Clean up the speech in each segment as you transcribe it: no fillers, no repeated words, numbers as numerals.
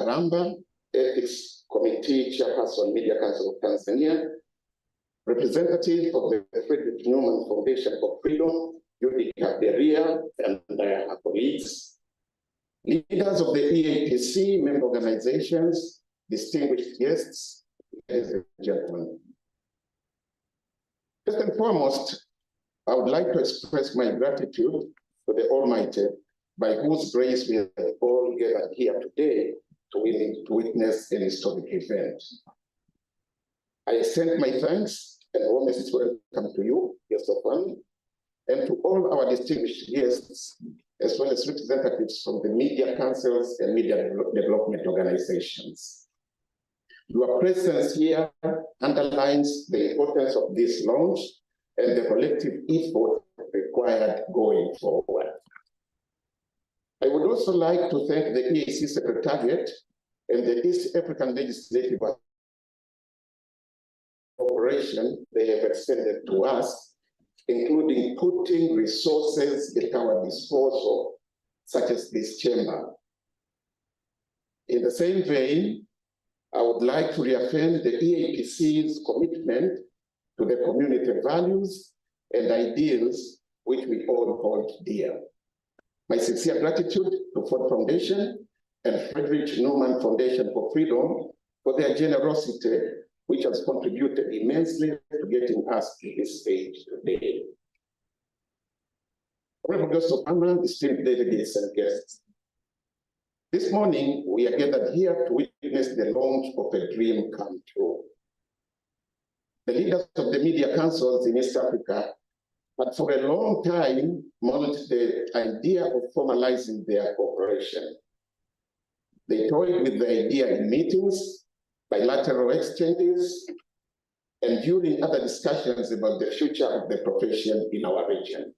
Karamba, Ethics Committee Chairperson, Media Council of Tanzania, representative of the Frederick Newman Foundation for Freedom, Judy Kaberia, and her colleagues, leaders of the EAPC member organizations, distinguished guests, ladies and gentlemen. First and foremost, I would like to express my gratitude to the Almighty, by whose grace we have all gathered here today to witness an historic event. I extend my thanks and warmest welcome to you, guests of honor, and to all our distinguished guests, as well as representatives from the media councils and media development organizations. Your presence here underlines the importance of this launch and the collective effort required going forward. I would also like to thank the EAC Secretariat and the East African Legislative cooperation they have extended to us, including putting resources at our disposal, such as this chamber. In the same vein, I would like to reaffirm the EAPC's commitment to the community values and ideals which we all hold dear. My sincere gratitude to Ford Foundation and Frederick Newman Foundation for Freedom for their generosity, which has contributed immensely to getting us to this stage today. Honorable guests of honor, distinguished delegates and guests, this morning we are gathered here to witness the launch of a dream come true. The leaders of the media councils in East Africa had for a long time modeled the idea of formalizing their cooperation. They toyed with the idea in meetings, bilateral exchanges, and during other discussions about the future of the profession in our region.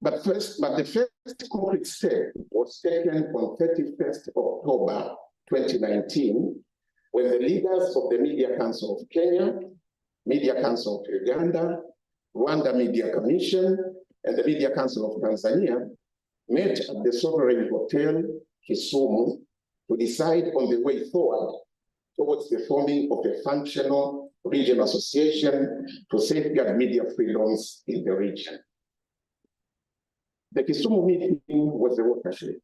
But the first concrete step was taken on 31st October 2019, when the leaders of the Media Council of Kenya, Media Council of Uganda, Rwanda Media Commission, and the Media Council of Tanzania met at the Sovereign Hotel, Kisumu, to decide on the way forward towards the forming of a functional regional association to safeguard media freedoms in the region. The Kisumu meeting was a watershed.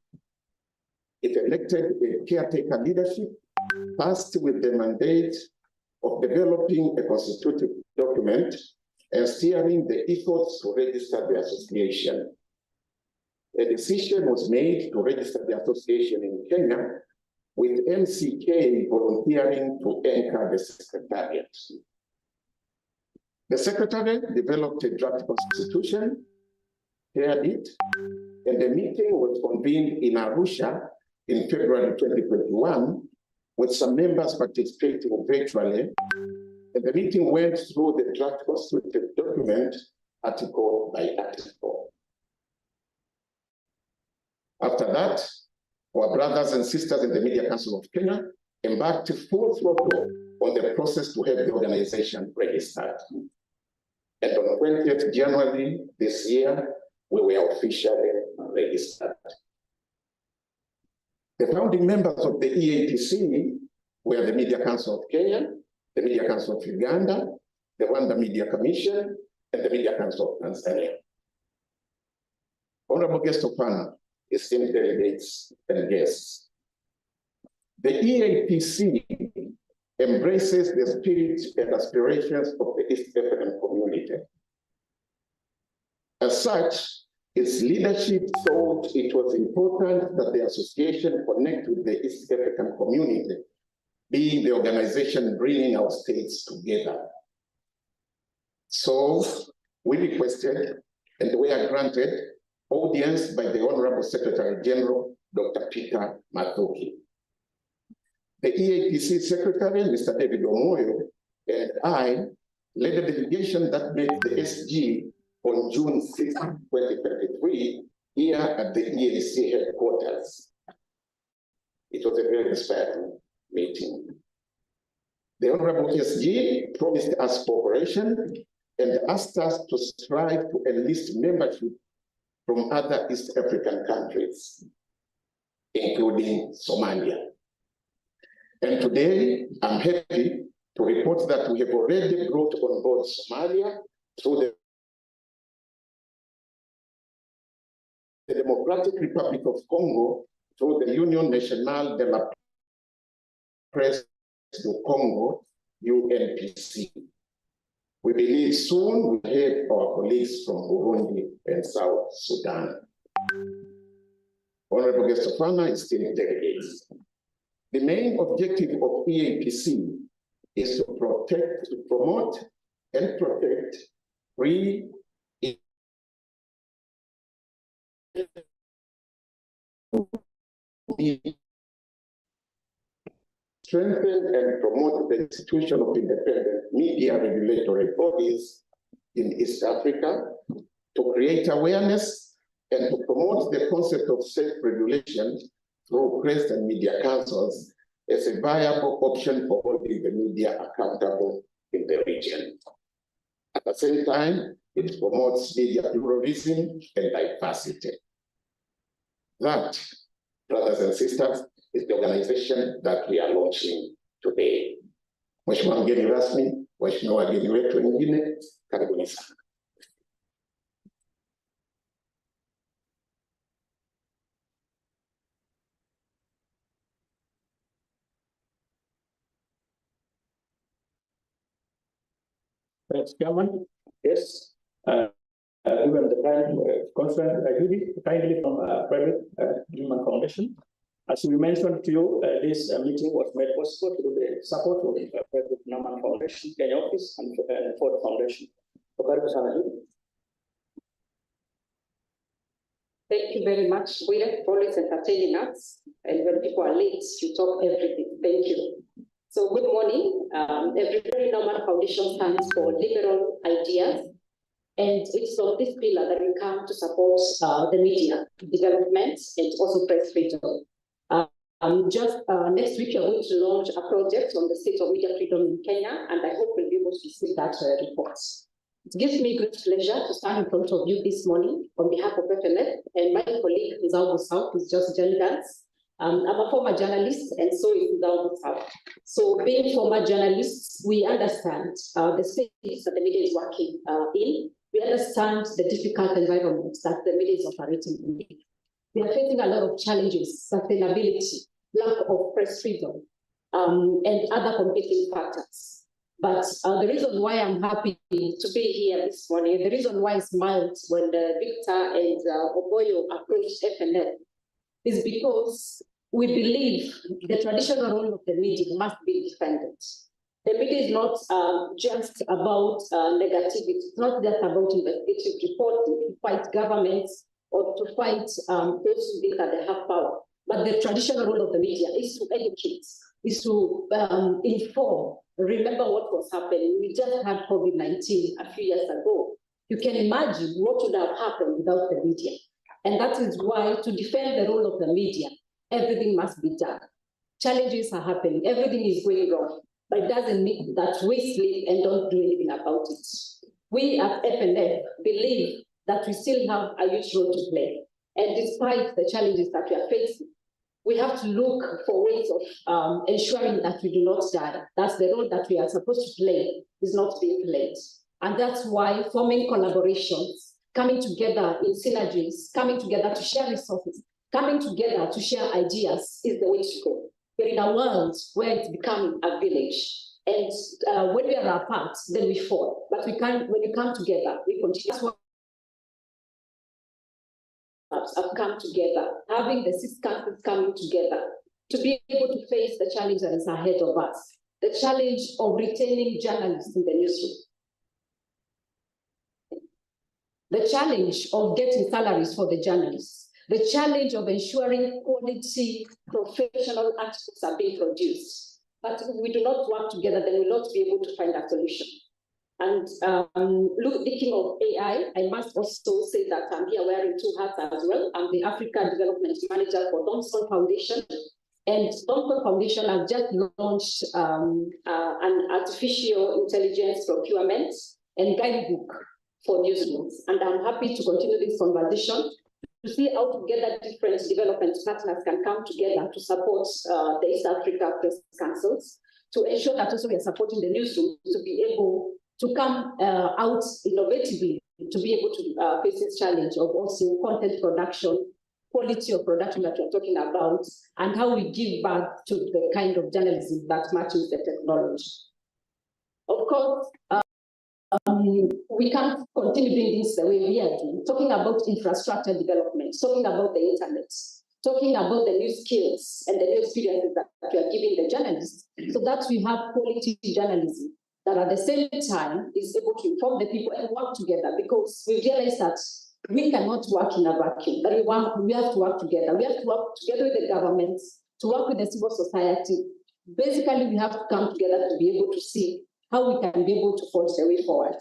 It elected a caretaker leadership tasked with the mandate of developing a constitutive document and steering the efforts to register the association. A decision was made to register the association in Kenya, with MCK volunteering to anchor the secretariat. The secretariat developed a draft constitution, chaired it, and the meeting was convened in Arusha in February 2021, with some members participating virtually, and the meeting went through the draft constitutive document article by article. After that, our brothers and sisters in the Media Council of Kenya embarked full throttle on the process to have the organization registered. And on 20th January this year, we were officially registered. The founding members of the EAPC were the Media Council of Kenya, the Media Council of Uganda, the Rwanda Media Commission, and the Media Council of Tanzania. Honorable guests of honor, esteemed delegates and guests, the EAPC embraces the spirit and aspirations of the East African community. As such, its leadership thought it was important that the association connect with the East African community, being the organization bringing our states together. So we requested, and we are granted, audience by the Honorable Secretary General, Dr. Peter Mathuki. The EAPC Secretary, Mr. David Omoyo, and I led a delegation that met the SG on June 6, 2023, here at the EAC headquarters. It was a very inspiring meeting. The Honorable SG promised us cooperation and asked us to strive to enlist membership from other East African countries. including Somalia. And today, I'm happy to report that we have already brought on board Somalia through the Democratic Republic of Congo, through the Union Nationale de la Presse du Congo, UNPC. We believe soon we'll have our colleagues from Burundi and South Sudan. Honorable guest of honor, esteemed delegates. The main objective of EAPC is to protect, to promote and protect free, strengthen and promote the institution of independent media regulatory bodies in East Africa, to create awareness and to promote the concept of self-regulation through press and media councils as a viable option for holding the media accountable in the region. At the same time, it promotes media pluralism and diversity. That, brothers and sisters, is the organization that we are launching today. Mheshimiwa mgeni rasmi, waheshimiwa wageni wetu wengine, karibuni sana. Thanks, Chairman. Yes. Given the time conference, Judy, kindly from Private Human Foundation. As we mentioned to you, this meeting was made possible through the support of the Private Human Foundation, Kenya office, and for the foundation. Thank you very much, William, for always entertaining us. And when people are late, you talk everything. Thank you. So good morning. Every Norman Foundation stands for liberal ideas. And it's on this pillar that we come to support the media development and also press freedom. Just next week, we are going to launch a project on the state of media freedom in Kenya, and I hope we'll be able to see that report. It gives me great pleasure to stand in front of you this morning on behalf of FNF, and my colleague, Nzao Busau, who's just joined us. I'm a former journalist, and so is Nzao Busau. So being former journalists, we understand the space that the media is working in. We understand the difficult environment that the media is operating in. They are facing a lot of challenges, sustainability, lack of press freedom, and other competing factors. But the reason why I'm happy to be here this morning, the reason why I smiled when Victor and Oboyo approached FNF is because we believe the traditional role of the media must be defended. The media is not just about negativity. It's not just about investigative reporting to fight governments or to fight those who think that they have power. But the traditional role of the media is to educate, is to inform. Remember what was happening. We just had COVID-19 a few years ago. You can imagine what would have happened without the media. And that is why, to defend the role of the media, everything must be done. Challenges are happening. Everything is going wrong. But it doesn't mean that we sleep and don't do anything about it. We at FNF believe that we still have a huge role to play. And despite the challenges that we are facing, we have to look for ways of ensuring that we do not die. That's the role that we are supposed to play is not being played. And that's why forming collaborations, coming together in synergies, coming together to share resources, coming together to share ideas is the way to go. We're in a world where it's becoming a village. And when we are apart, then we fall. But we can, when we come together, we continue. That's what have come together, having the six countries coming together to be able to face the challenge that is ahead of us, the challenge of retaining journalists in the newsroom, the challenge of getting salaries for the journalists, the challenge of ensuring quality professional articles are being produced. But if we do not work together, then we will not be able to find a solution. And speaking of AI, I must also say that I'm here wearing two hats as well. I'm the Africa Development Manager for Thomson Foundation. And Thomson Foundation has just launched an artificial intelligence procurement and guidebook for newsrooms. And I'm happy to continue this conversation to see how together different development partners can come together to support the East Africa Press Councils, to ensure that also we are supporting the newsroom to be able to come out innovatively, to be able to face this challenge of also content production, quality of production that we're talking about, and how we give back to the kind of journalism that matches the technology. Of course, we can't continue doing this the way we are doing, talking about infrastructure development, talking about the internet, talking about the new skills and the new experiences that we are giving the journalists, so that we have quality journalism that at the same time is able to inform the people and work together, because we realize that we cannot work in a vacuum, that we have to work together. We have to work together with the governments, to work with the civil society. Basically, we have to come together to be able to see how we can be able to forge the way forward.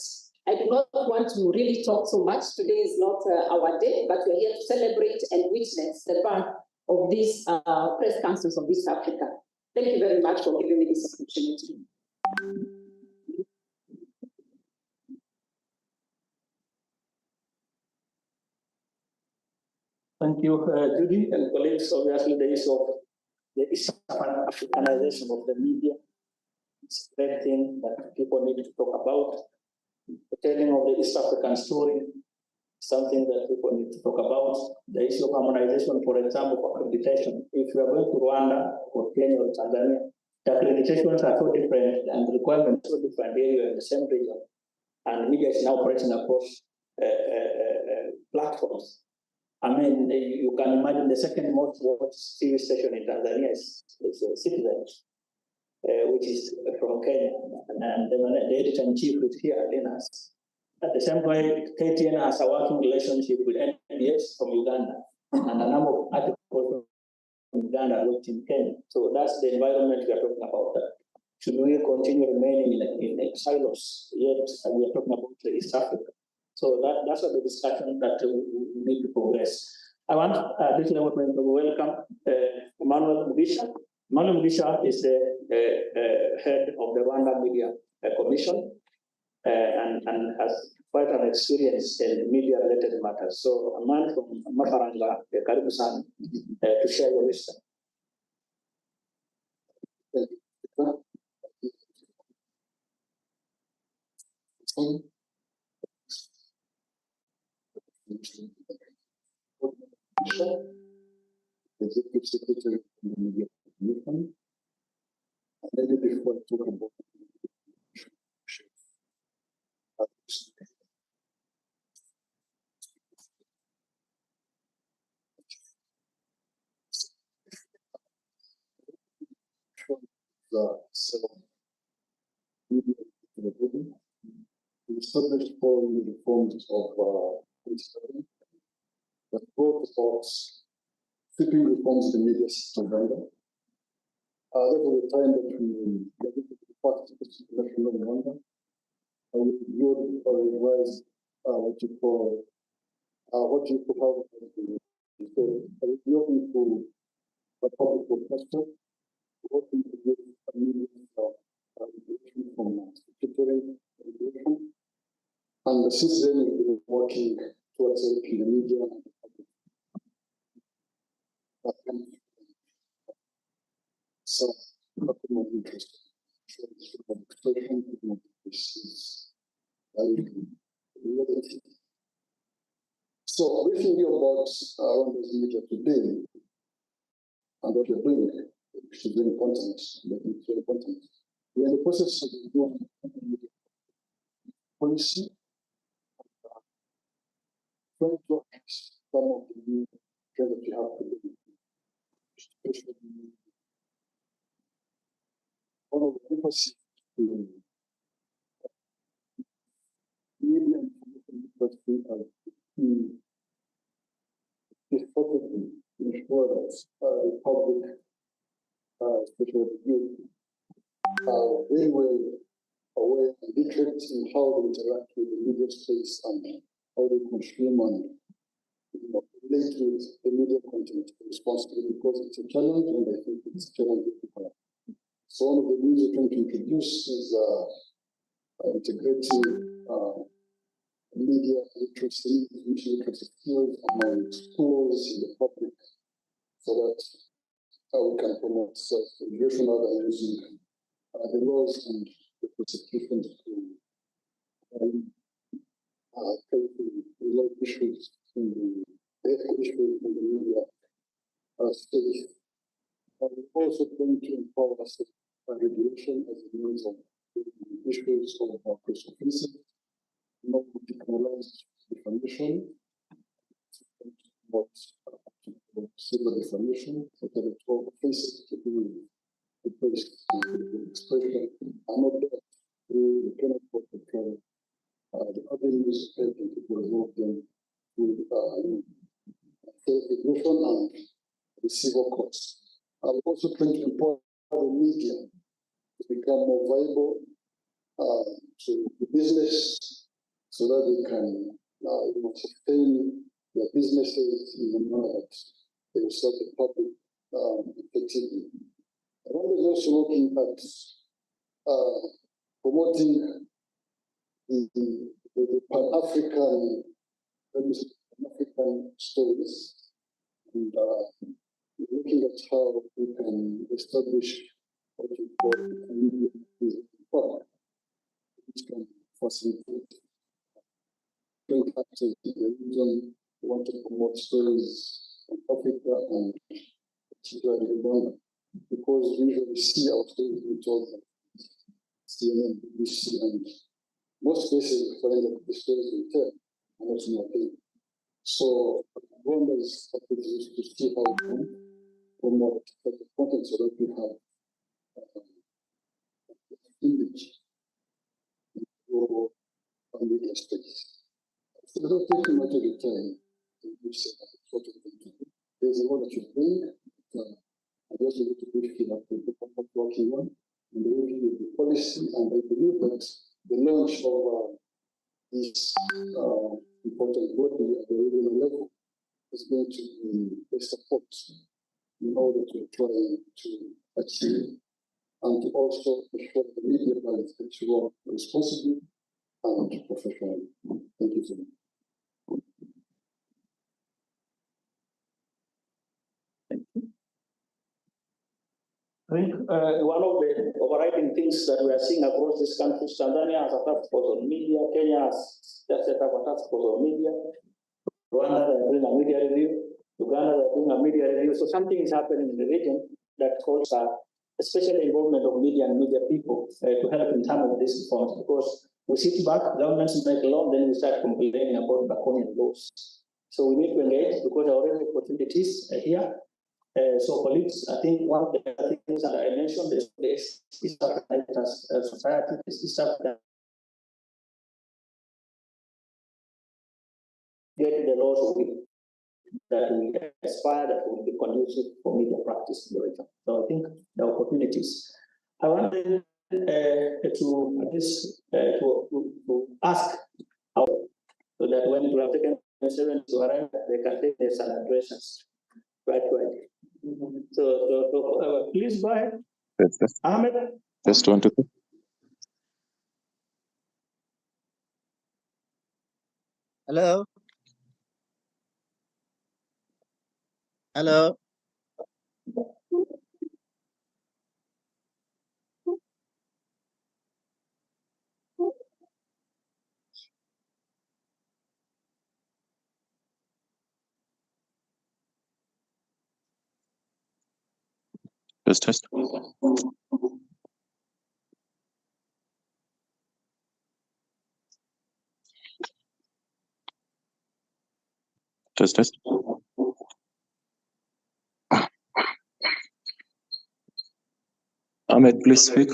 I do not want to really talk so much. Today is not our day, but we're here to celebrate and witness the birth of these press councils of East Africa. Thank you very much for giving me this opportunity. Thank you, Judy and colleagues. Obviously, the issue of the Africanization of the media is a great thing that people need to talk about. The telling of the East African story is something that people need to talk about. The issue of harmonization, for example, for accreditation. If you are going to Rwanda or Kenya or Tanzania, the accreditations are so different and the requirements are so different area in the same region. And media is now operating across platforms. I mean, you can imagine the second most watched TV station in Tanzania is Citizen, which is from Kenya, and the editor-in-chief is here, Linus. At the same way, KTN has a working relationship with NBS from Uganda, and a number of articles from Uganda worked in Kenya. So that's the environment we are talking about. Should we continue remaining in silos? Yet we are talking about East Africa. So that's the discussion that we need to progress. I want this level to welcome Emmanuel Mugisha. Emmanuel Mugisha is the head of the Rwanda Media Commission and has quite an experience in media-related matters. So a man from Mafaranga, Karibu-san, to share your wisdom. Executive Secretary of the Media Commission. And then before I talk about we established following the reforms of that brought about sweeping reforms in the media system. That was the time that we passed the national Rwanda. We reviewed or revised what you call how reviewing to the public orchestra, working to give a media regulation from statutory regulation. And since then, we've been working towards helping the media and the public. So, nothing of interest. So, briefing you about Rwanda's media today and what we're doing, which is very important. It's very important. We're in the process of doing media policy. Trying to address some of the new trends that we have today, especially one of the emphasis to media and information literacy as key strategy to ensure that the public, especially the youth, are very well aware and literate in how they interact with the media space and how they consume and relate with the media content responsibly, because it's a challenge and I think it's a challenge that people have. So one of the things we're trying to introduce is integrating media literacy, information literacy skills among schools in the public, so that we can promote self-regulation rather than using the laws and the prosecution to resolve issues in the ethical issues in the media space. We're also going to empower regulation as a means of issues of prosecution, not decriminalize defamation, but civil defamation, so that it all faces to do with the expression, and not that through the penal court control. The avenues to resolve them through self-regulation and the civil courts. I'm also trying to empower the media to become more viable to the business, so that they can sustain their businesses in a manner that they will serve the public effectively. And one is also looking at promoting the Pan-African stories, and looking at how we can establish what we call a community partner, which can facilitate bring access to the region. We want to promote stories in Africa and particularly Uganda, because we usually see our stories being told by CNN, BBC, and most cases we find that the stories we tell are not in our opinion. So Uganda is opportunity to see how we can promote the content so that we have image on media space. So don't take too much of the time to say what you're going to do. There's a lot that you bring. I just want to briefly up the what we're working on and the review of the policy, and I believe that the launch of this important body at the regional level is going to be a support in order to try to achieve and to also ensure the media balance that you work responsibly and professionally. Thank you so much. I think one of the overriding things that we are seeing across this country, Tanzania has a task force on media, Kenya has just set up a task force on media, Rwanda they are doing a media review, Uganda they are doing a media review. So something is happening in the region that calls especially involvement of media and media people to help in terms of these reforms, because we sit back, governments make law, then we start complaining about draconian laws. So we need to engage because there are already opportunities here. So colleagues, I think one of the things that I mentioned is the East African society, East African get the laws that we aspire that will be conducive for media practice in the region. So I think the opportunities. I wanted to ask how, so that when we have taken measurements to arrive, they can take their celebrations right. So please go ahead. Yes. Ahmed. Just want to. Hello. Hello. Test. Test. Ahmed, please speak.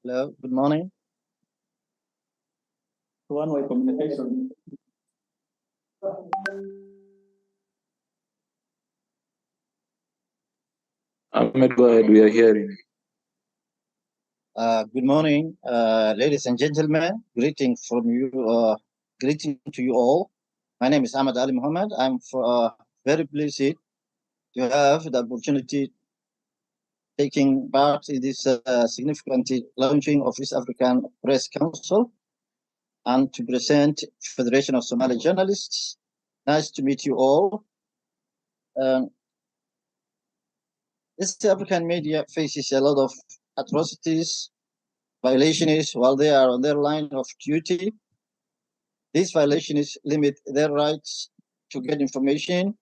Hello. Good morning. One-way communication. Ahmed, go ahead. We are hearing. Good morning, ladies and gentlemen. Greetings from you. Greeting to you all. My name is Ahmed Ali Muhammad. I'm very pleased to have the opportunity taking part in this significant launching of East African Press Council and to present Federation of Somali Journalists. Nice to meet you all. East African media faces a lot of atrocities, violations while they are on their line of duty. These violations limit their rights to get information,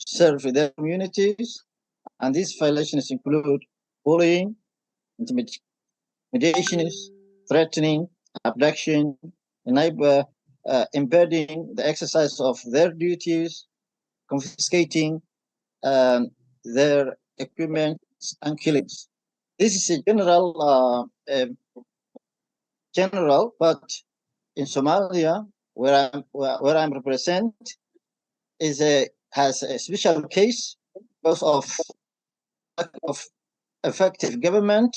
serve their communities, and these violations include bullying, intimidation, threatening, abduction, impeding the exercise of their duties, confiscating their equipment, and killings. This is a general, but in Somalia, where I'm represent, has a special case because of lack of effective government,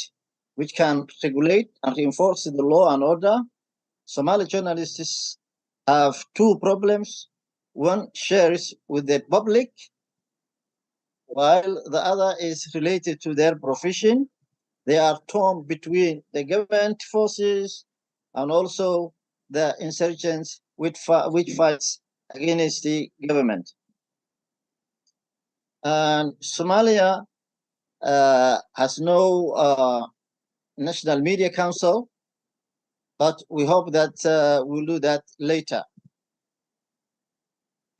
which can regulate and reinforce the law and order. Somali journalists have two problems. One shares with the public, while the other is related to their profession. They are torn between the government forces and also the insurgents which fights against the government. And Somalia has no national media council, but we hope that we'll do that later.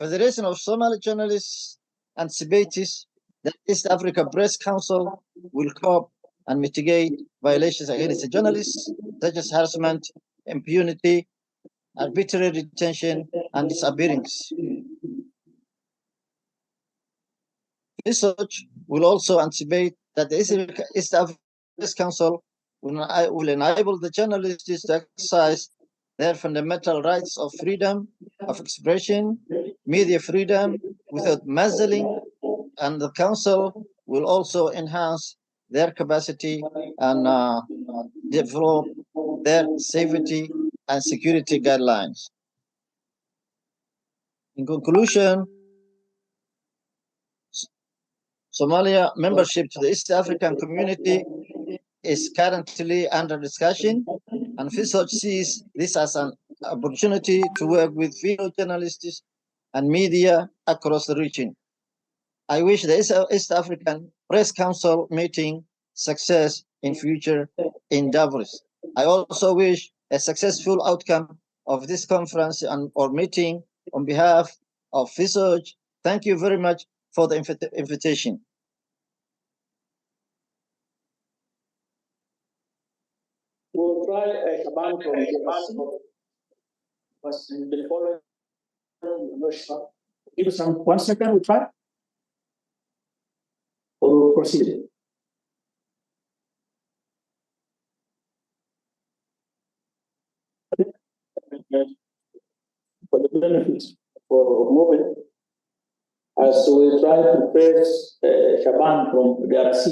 Federation of Somali Journalists anticipates that East Africa Press Council will cope and mitigate violations against the journalists, such as harassment, impunity, arbitrary detention, and disappearance. Research will also anticipate that the East Africa Press Council will enable the journalists to exercise their fundamental rights of freedom of expression, media freedom without muzzling, and the council will also enhance their capacity and develop their safety and security guidelines. In conclusion, Somalia membership to the East African community is currently under discussion, and FISOC sees this as an opportunity to work with fellow journalists and media across the region. I wish the East African Press Council meeting success in future endeavors. I also wish a successful outcome of this conference or meeting on behalf of FISOC. Thank you very much for the invitation. We'll try a command from the following. Give us 1 second, we'll try. Or we'll proceed. For the benefit for moving, as we try to press Shaban from the RC,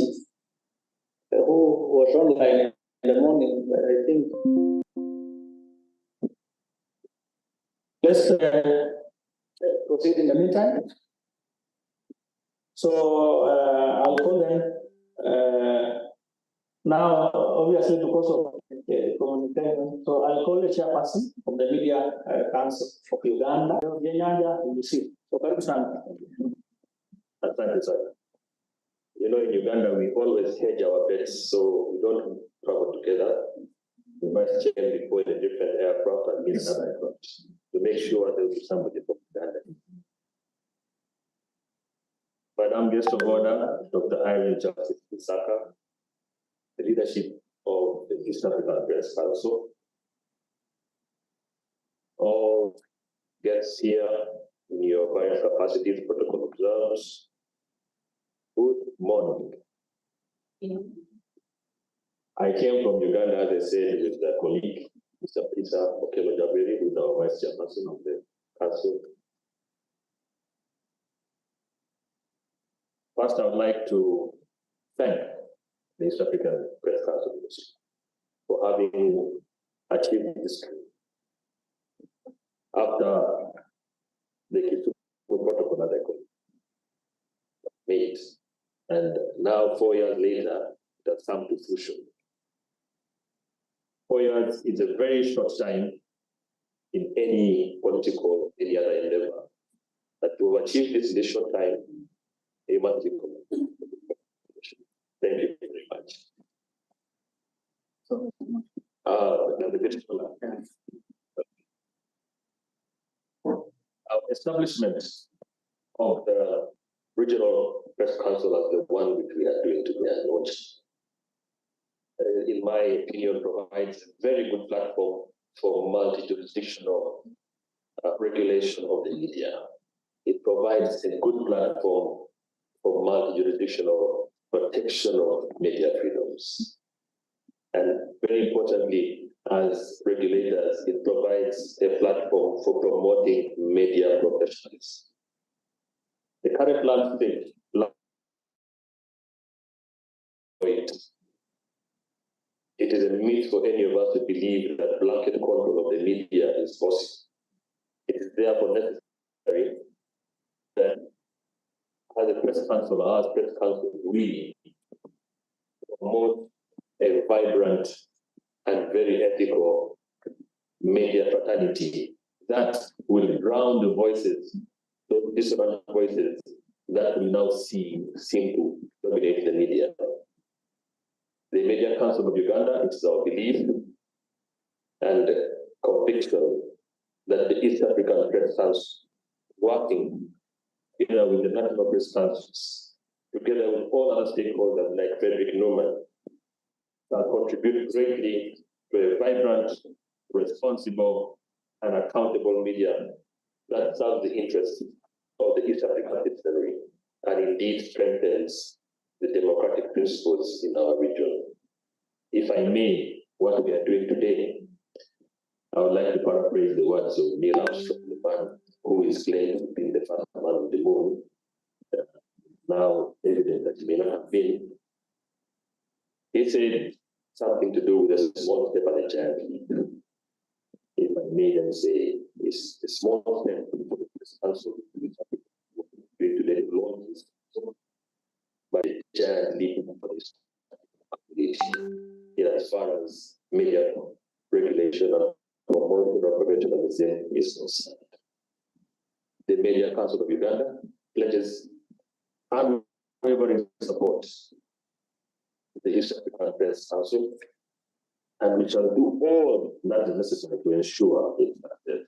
who was online in the morning, but I think let's proceed in the meantime. So I'll call them now, obviously, because of communication. So I'll call the chairperson of the Media Council of Uganda, So Asante sana. You know, in Uganda, we always hedge our bets, so we don't travel together. We must check before the different aircraft and get another aircraft to make sure there will be somebody from Uganda. Madam Guest of Honor, Dr. Irene Justice Isaka, the leadership of the East African Press Council, all guests here in your various capacities, protocol observers, good morning. I came from Uganda, as I said, with a colleague, Mr. Peter Okelo Jaberi, who is our vice chairperson of the council. First, I would like to thank the East African Press Council for having achieved this after the Kisumu protocol that I made And now, 4 years later, it has come to fruition. 4 years is a very short time in any political, any other endeavor. But to achieve this in a short time, you must be committed. Thank you very much. Our establishment of the Regional Press Council as the one which we are doing today at launch, in my opinion, provides a very good platform for multi-jurisdictional regulation of the media. It provides a good platform for multi-jurisdictional protection of media freedoms. And very importantly, as regulators, it provides a platform for promoting media professionals. The current landscape, it is a myth for any of us to believe that blanket control of the media is possible. It is therefore necessary that as a press council, we promote a vibrant and very ethical media fraternity that will drown the voices, those dissonant voices that we now seem to dominate the media. The Media Council of Uganda, it is our belief and conviction that the East African Press Council, working together with the National Press Councils, together with all other stakeholders like Frederick Newman, can contribute greatly to a vibrant, responsible, and accountable media that serves the interests of the East African citizenry and indeed strengthens the democratic principles in our region. If I may, what we are doing today, I would like to paraphrase the words of Neil Armstrong, the man who is claimed to be the first man on the moon. Now evident that he may not have been. He said something to do with a small step and a giant leap. If I may then say, it's a small step for the Press Council today to launch this, but a giant leap for this in as far as media regulation and monitoring and prevention of the same is concerned. The Media Council of Uganda pledges unwavering support to the East African Press Council, and we shall do all that is necessary to ensure its success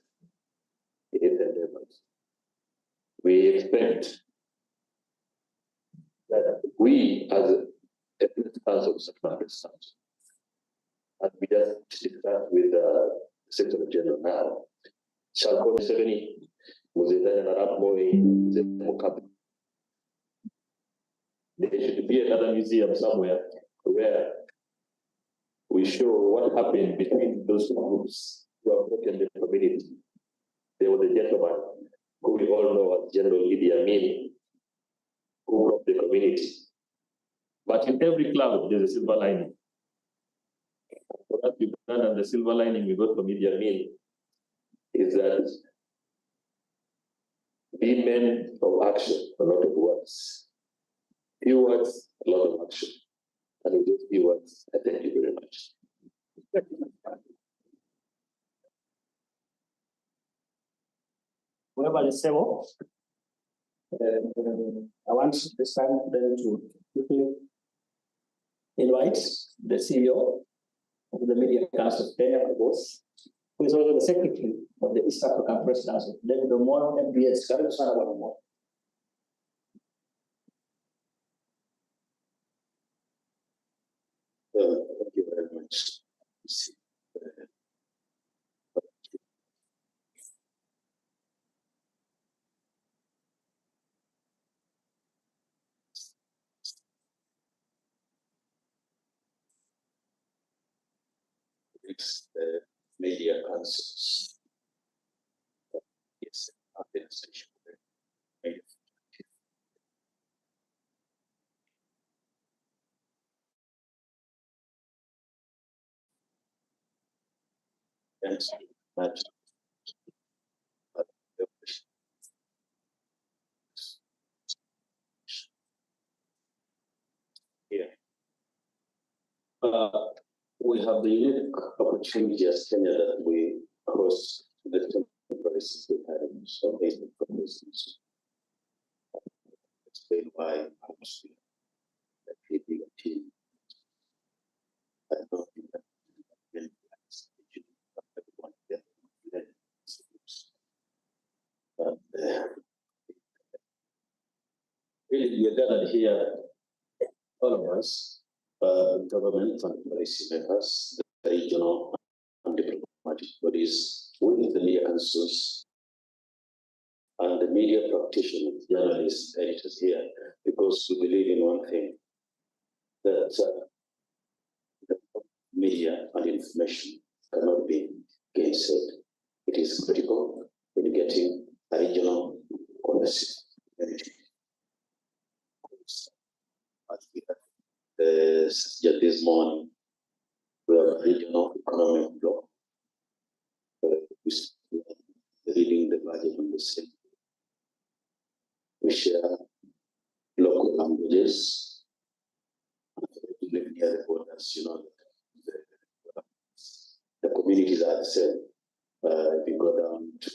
in its endeavors. We expect that we, as a Press Council of Secretary Press Council, and we just discussed with the Secretary General now, shall call 70 there should be another museum somewhere where we show what happened between those two groups who have broken the community. There was a gentleman who we all know as General Idi Amin, who broke the community. But in every cloud, there's a silver lining. For us, Uganda, the silver lining we got from Idi Amin is that be men of action, a lot of words. Few words, a lot of action. And in those few words, I thank you very much. Whoever is able, I want this time then to quickly invite the CEO of the Media Council of Kenya, boss, who is also the secretary of the East African Press Council, David Omoyo, MBS. Karibu sana bwana Omoyo. Thank you very much. It's the media councils. Yes, administration. Thanks very much. We have the unique opportunity as Kenya that we host the temporary hearings of basic proposals. Explain why I was that leading a team. I don't think that everyone there. But really, we are gathered here, all of us, government and policymakers, the regional and diplomatic bodies, with the media councils, and the media practitioners, journalists, editors here, because we believe in one thing, that the media and information cannot be gainsaid. It is critical in getting a regional cohesive community. As we have just this morning, we have a regional economic bloc. Reading the budget on the same. We share local languages. Live near the borders, you know, the communities are the same. If you go down to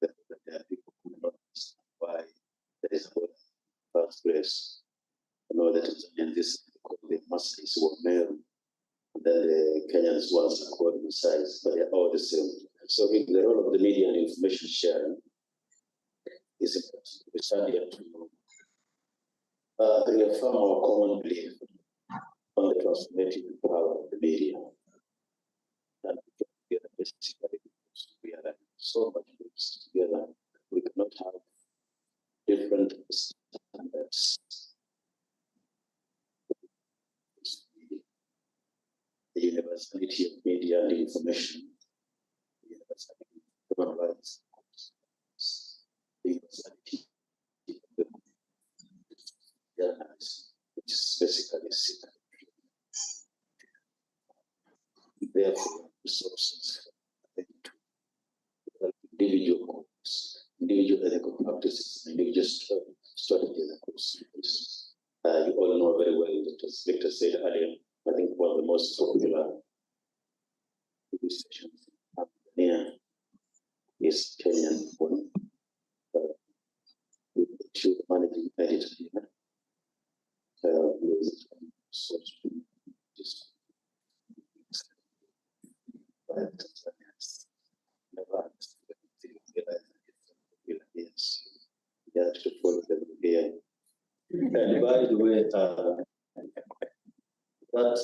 there are people who do not understand why there is a border in the first place. You know, the Tanzanians, this called the Maasais were male, and then the Kenyans ones are called Maasais, but they're all the same. So the role of the media and information sharing is important. We stand here to reaffirm our common belief on the transformative power of the media. And together, basically, we are so much together. We cannot have different standards. The universality of media and information, the universality of human rights, the universality of the journalists, which is basically secret. Therefore, resources individual goals, individual ethical practices, individual strategies across countries. You all know very well that, as Victor said earlier, I think one of the most popular TV stations in Tanzania is Kenyan one. With the two managing editor here, to follow them here. And by the way, that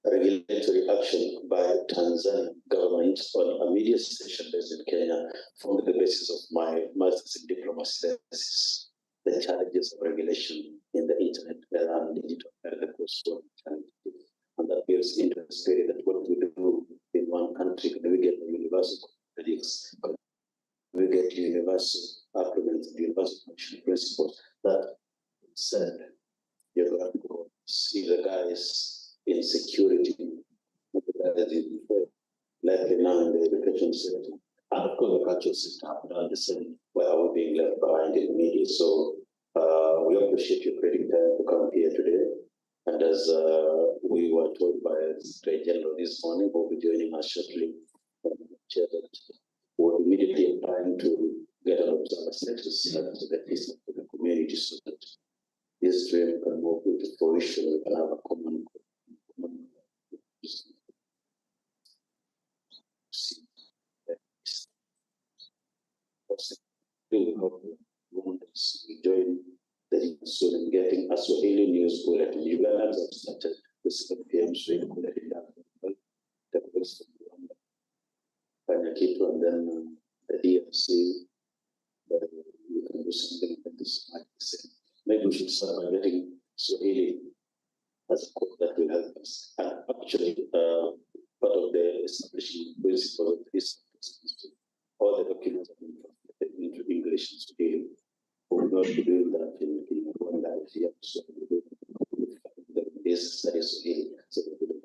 regulatory action by Tanzanian government on a media station based in Kenya formed the basis of my master's in diplomacy thesis, the challenges of regulation in the internet era and digital era, the cross-border challenges. And that gives interest that what we do in one country, can we get the universal predicts, can we get universal agreements, universal principles that said you're going to go see the guys in security, likely now in the education sector, and of course the cultural sector have done the same. Where are we being left behind in the media? So we appreciate you creating time to come here today. And as we were told by the Secretary General this morning, we'll be joining us shortly. Chair that we're immediately applying to get an observer status to the piece of the community so that this dream can move into fruition. We can have a common we join the soon in getting a Swahili news bulletin. Ugandans have started the 7 p.m. Swahili bulletin. And then the DRC, we can do something like this. Maybe we should start by getting Swahili as a code that will help us. And actually, part of the establishing principle of this, all the documents have been translated into English and Swahili. We will not be doing that in one life here. So we will this study Swahili. So we will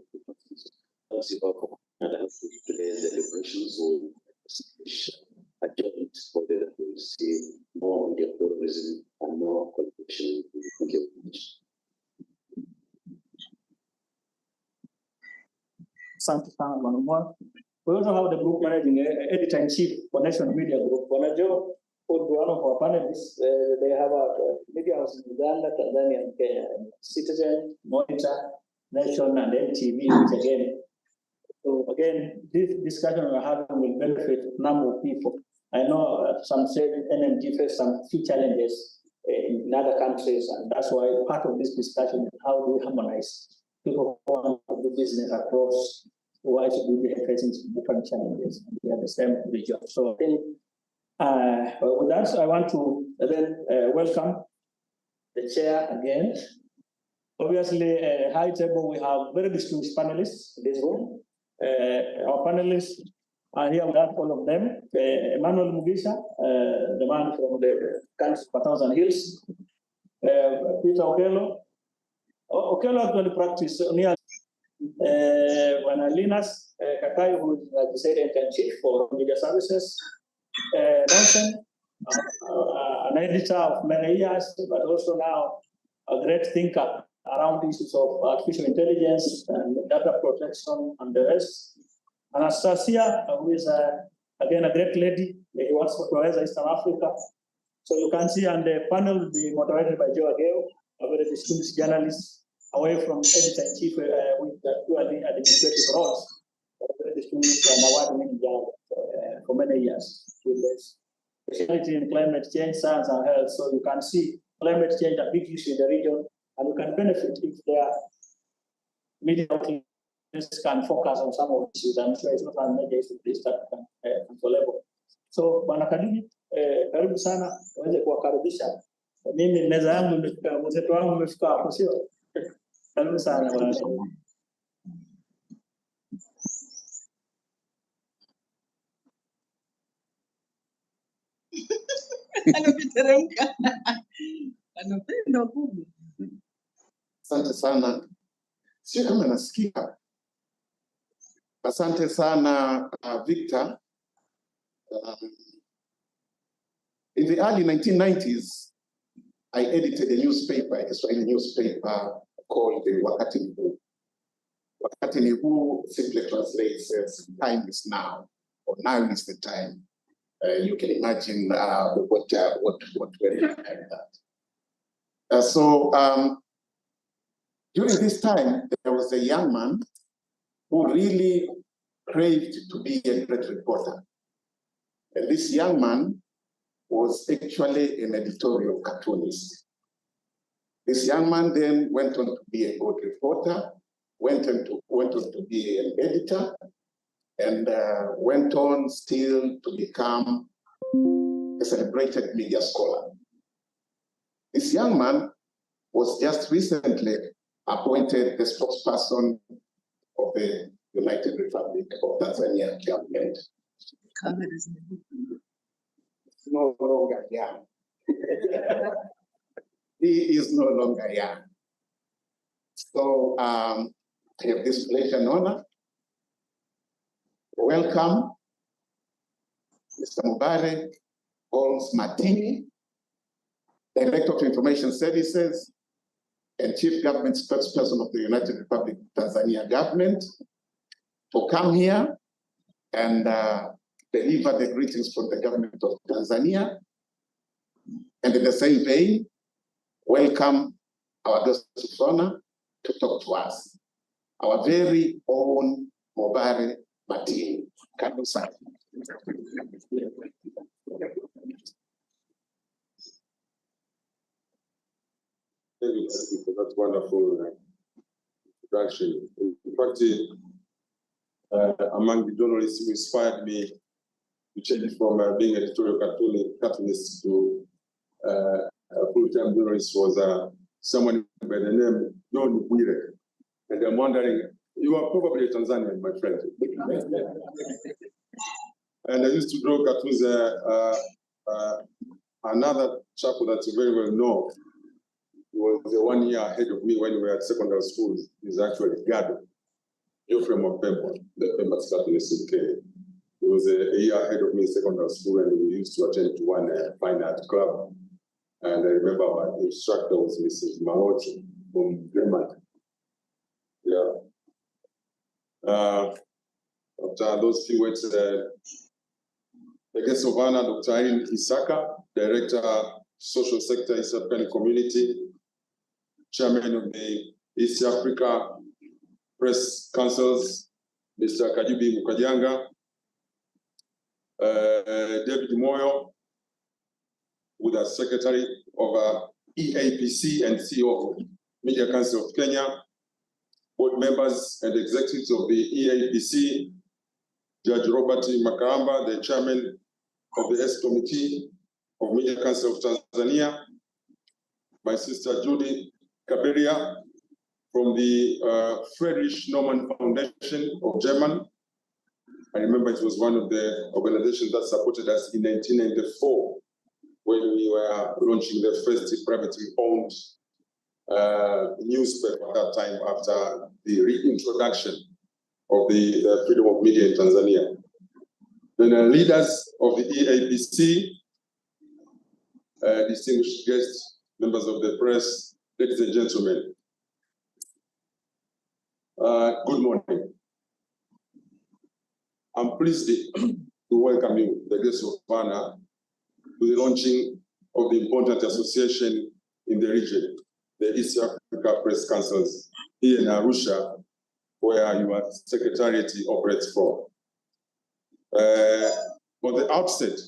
that's the outcome. And I hope today's deliberations will establish a joint body that will see more media pluralism and more qualification. Thank you very much. Asante sana Bwana Mwaka. We also have the group managing editor-in-chief for National Media Group. Bwana Joe, one of our panelists, they have a media house in Uganda, Tanzania, and Kenya. Citizen, Monitor, Nation, and NTV, which again, so again, this discussion we're having will benefit a number of people. I know some said NMG faced some few challenges in other countries, and that's why part of this discussion is how do we harmonize people who want to do business across. Why should we be facing different challenges? We have the same region. So then, with that, I want to then welcome the chair again. Obviously, high table, we have very distinguished panelists in this room. Our panelists are here with us, all of them. Emmanuel Mugisha, the man from the country of 1,000 Hills. Peter Okello. Okello actually practiced near Linus Kakai, who is, like you said, intern-chief for media services. Nelson, an editor of many years, but also now a great thinker around issues of artificial intelligence and data protection and the rest. Anastasia, who is again a great lady, he works for Proeza Eastern Africa. So you can see, and the panel will be moderated by Joe Ageo, a very distinguished journalist, away from editor-in-chief with purely administrative roles, a very distinguished and award-winning journalist for many years with this specialty in climate change, science, and health. So you can see climate change a big issue in the region, and you can benefit if their media outlets can focus on some of the issues. I'm sure it's not a major issue that can control. So Bwana Kadiri, karibu sana, uweze kuwakaribisha. Mimi meza yangu imefika, mzetu wangu umefika hapo, sio? Karibu sana Bwana. Anapiteremka. Anapenda kubwa. Asante sana. Sio kama nasikia. Asante sana Victor. In the early 1990s, I edited a newspaper, a Swahili newspaper called the Wakati Ni Huu. Wakati Ni Huu simply translates as time is now, or now is the time. You can imagine what went behind that. During this time, there was a young man who really craved to be a great reporter. And this young man was actually an editorial cartoonist. This young man then went on to be a good reporter, went on to be an editor, and went on still to become a celebrated media scholar. This young man was just recently appointed the spokesperson of the United Republic of Tanzania government. No longer young. He is no longer young. So I have this pleasure and honor. Welcome, Mr. Mubare Holmes Martini, Director of Information Services and Chief Government Spokesperson of the United Republic of Tanzania government, to come here and deliver the greetings from the government of Tanzania. And in the same vein, welcome our guest of honor to talk to us, our very own Mubare Martini. Karibu sana. Thank you for that wonderful introduction. In fact, among the journalists who inspired me to change from being an editorial cartoonist to a full-time journalist was someone by the name John Bwire. And I'm wondering, you are probably a Tanzanian, my friend. And I used to draw cartoons. Another chap that you very well know was the 1 year ahead of me when we were at secondary school. Is actually Gado, Geoffrey Mopembo, the famous cartoonist in Kenya. He was a year ahead of me in secondary school, and we used to attend to one fine art club. And I remember my instructor was Mrs. Maochi from Denmark. Yeah. After those few words, the guest of honor, Dr. Irene Isaka, Director, Social Sector, East African Community, Chairman of the East Africa Press Councils, Mr. Kajubi Mukajanga, David Moyo, with the Secretary of EAPC and CEO of Media Council of Kenya, board members and executives of the EAPC, Judge Robert Makaramba, the Chairman of the S Committee of Media Council of Tanzania, my sister Judy Kaberia from the Friedrich Naumann Foundation of Germany. I remember it was one of the organizations that supported us in 1994 when we were launching the first privately owned newspaper at that time after the reintroduction of the freedom of media in Tanzania. Then the leaders of the EAPC, distinguished guests, members of the press, ladies and gentlemen, good morning. I'm pleased to welcome you, the guests of honor, to the launching of the important association in the region, the East Africa Press Councils, here in Arusha, where your secretariat operates from. For the outset,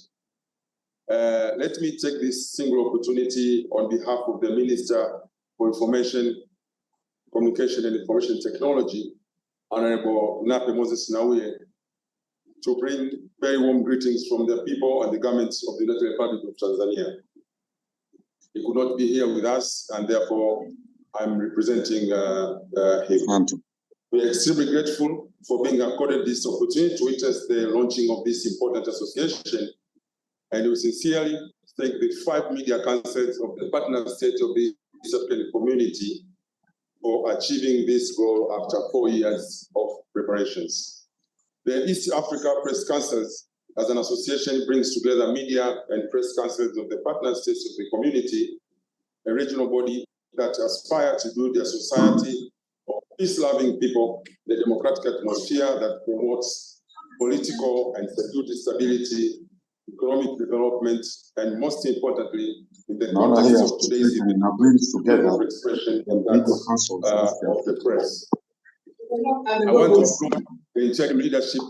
let me take this single opportunity on behalf of the Minister for Information, Communication and Information Technology, Honorable Nape Moses Nnauye, to bring very warm greetings from the people and the governments of the United Republic of Tanzania. He could not be here with us, and therefore I'm representing him. We are extremely grateful for being accorded this opportunity to witness the launching of this important association, and we sincerely thank the 5 media councils of the partner states of the East African community for achieving this goal after 4 years of preparations. The East Africa Press Councils, as an association, brings together media and press councils of the partner states of the community, a regional body that aspire to build a society of peace-loving people, the democratic atmosphere that promotes political and security stability, economic development, and most importantly, in the context of today's freedom of expression and that of the press. I want to applaud the interim leadership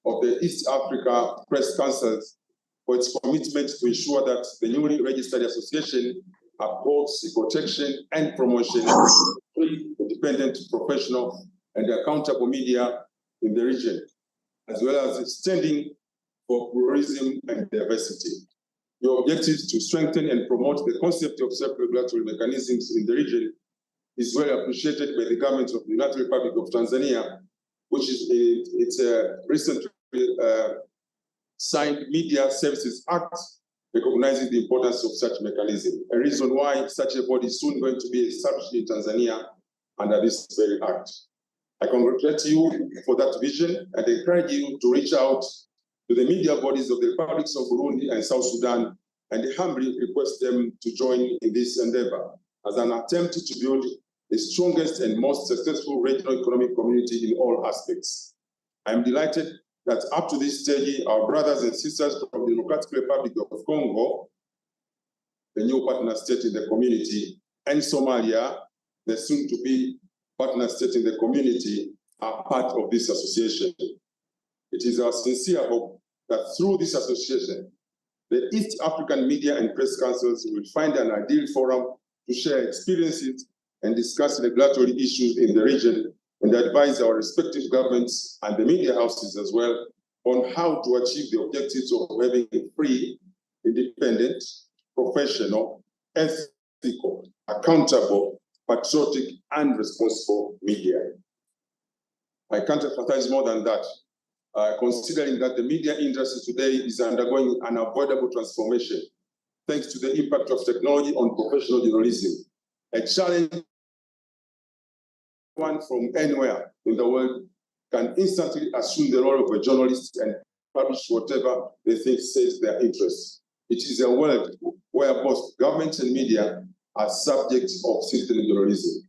of the East Africa Press Councils for its commitment to ensure that the newly registered association upholds the protection and promotion of free, independent, professional, and accountable media in the region, as well as standing for pluralism and diversity. Your objective to strengthen and promote the concept of self-regulatory mechanisms in the region is well appreciated by the government of the United Republic of Tanzania, which is its recently signed Media Services Act, recognizing the importance of such mechanism, a reason why such a body is soon going to be established in Tanzania under this very act. I congratulate you for that vision and encourage you to reach out to the media bodies of the Republics of Burundi and South Sudan and humbly request them to join in this endeavor as an attempt to build the strongest and most successful regional economic community in all aspects. I am delighted that up to this stage, our brothers and sisters from the Democratic Republic of Congo, the new partner state in the community, and Somalia, the soon-to-be partner state in the community, are part of this association. It is our sincere hope that through this association, the East African Media and Press Councils will find an ideal forum to share experiences and discuss regulatory issues in the region and advise our respective governments and the media houses as well on how to achieve the objectives of having a free, independent, professional, ethical, accountable, patriotic, and responsible media. I can't emphasize more than that, considering that the media industry today is undergoing an unavoidable transformation thanks to the impact of technology on professional journalism, a challenge one from anywhere in the world can instantly assume the role of a journalist and publish whatever they think says their interests. It is a world where both government and media are subjects of citizen journalism.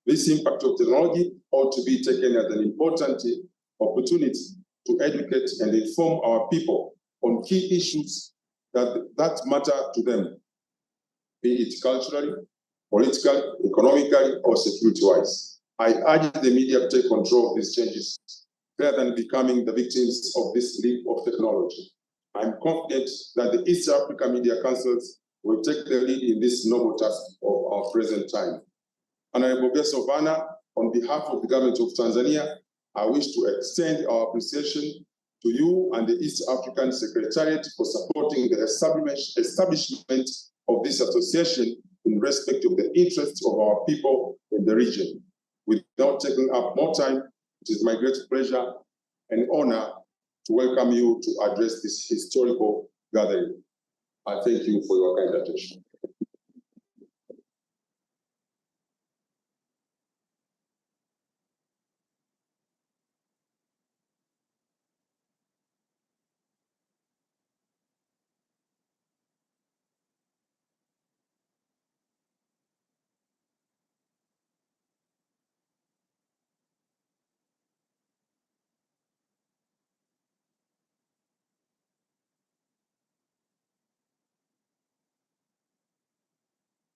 This impact of technology ought to be taken as an important opportunity to educate and inform our people on key issues that matter to them, be it culturally, politically, economically, or security-wise. I urge the media to take control of these changes rather than becoming the victims of this leap of technology. I'm confident that the East Africa Media Councils will take the lead in this noble task of our present time. Honorable Guest of Honor, on behalf of the government of Tanzania, I wish to extend our appreciation to you and the East African Secretariat for supporting the establishment of this association in respect of the interests of our people in the region. Without taking up more time, it is my great pleasure and honor to welcome you to address this historical gathering. I thank you for your kind attention.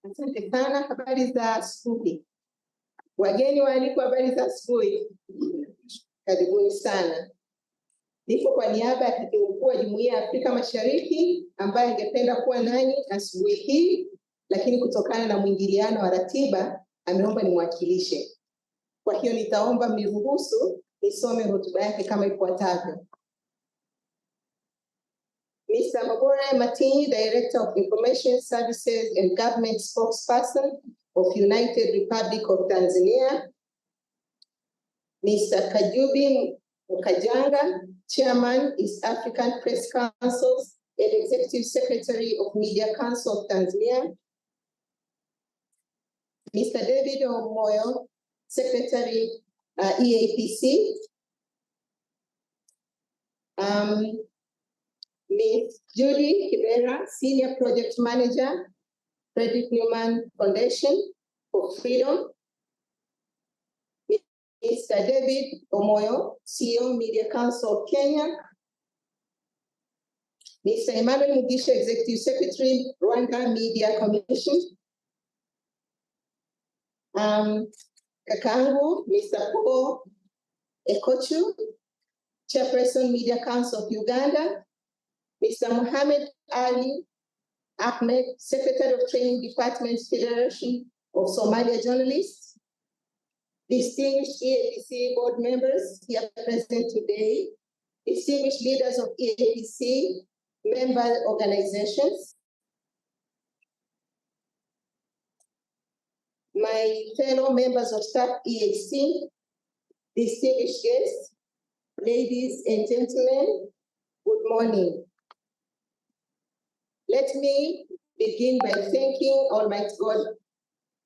Asante sana, habari za asubuhi. Wageni waalikwa, habari za asubuhi. Karibuni sana. Niko kwa niaba ya katibu mkuu wa Jumuiya ya Afrika Mashariki ambaye angependa kuwa nanyi asubuhi hii, lakini kutokana na mwingiliano wa ratiba ameomba nimwakilishe. Kwa hiyo nitaomba mniruhusu nisome hotuba yake kama ifuatavyo. Mr. Mabora Matini, Director of Information Services and Government Spokesperson of United Republic of Tanzania. Mr. Kajubi Mukajanga, Chairman, East African Press Councils and Executive Secretary of Media Council of Tanzania. Mr. David Omoyo, Secretary, EAPC. Ms. Judy Kibera, Senior Project Manager, Frederick Newman Foundation for Freedom. Mr. David Omoyo, CEO, Media Council of Kenya. Mr. Emmanuel Mugisha, Executive Secretary, Rwanda Media Commission. Kakangu, Mr. Paul Ekochu, Chairperson, Media Council of Uganda. Mr. Mohammed Ali Ahmed, Secretary of Training Department, Federation of Somalia Journalists. Distinguished EAPC board members here present today, distinguished leaders of EAPC, member organizations, my fellow members of staff EAPC, distinguished guests, ladies and gentlemen, good morning. Let me begin by thanking Almighty God,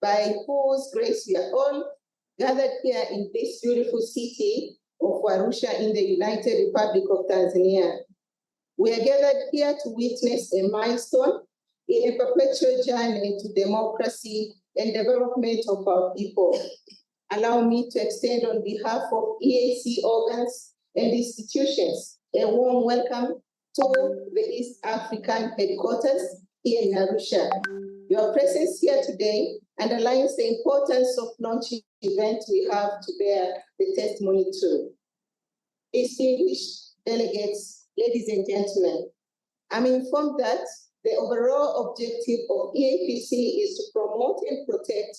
by whose grace we are all gathered here in this beautiful city of Arusha in the United Republic of Tanzania. We are gathered here to witness a milestone in a perpetual journey to democracy and development of our people. Allow me to extend on behalf of EAC organs and institutions a warm welcome to the East African headquarters here in Arusha. Your presence here today underlines the importance of launching event we have to bear the testimony to. Distinguished delegates, ladies and gentlemen, I'm informed that the overall objective of EAPC is to promote and protect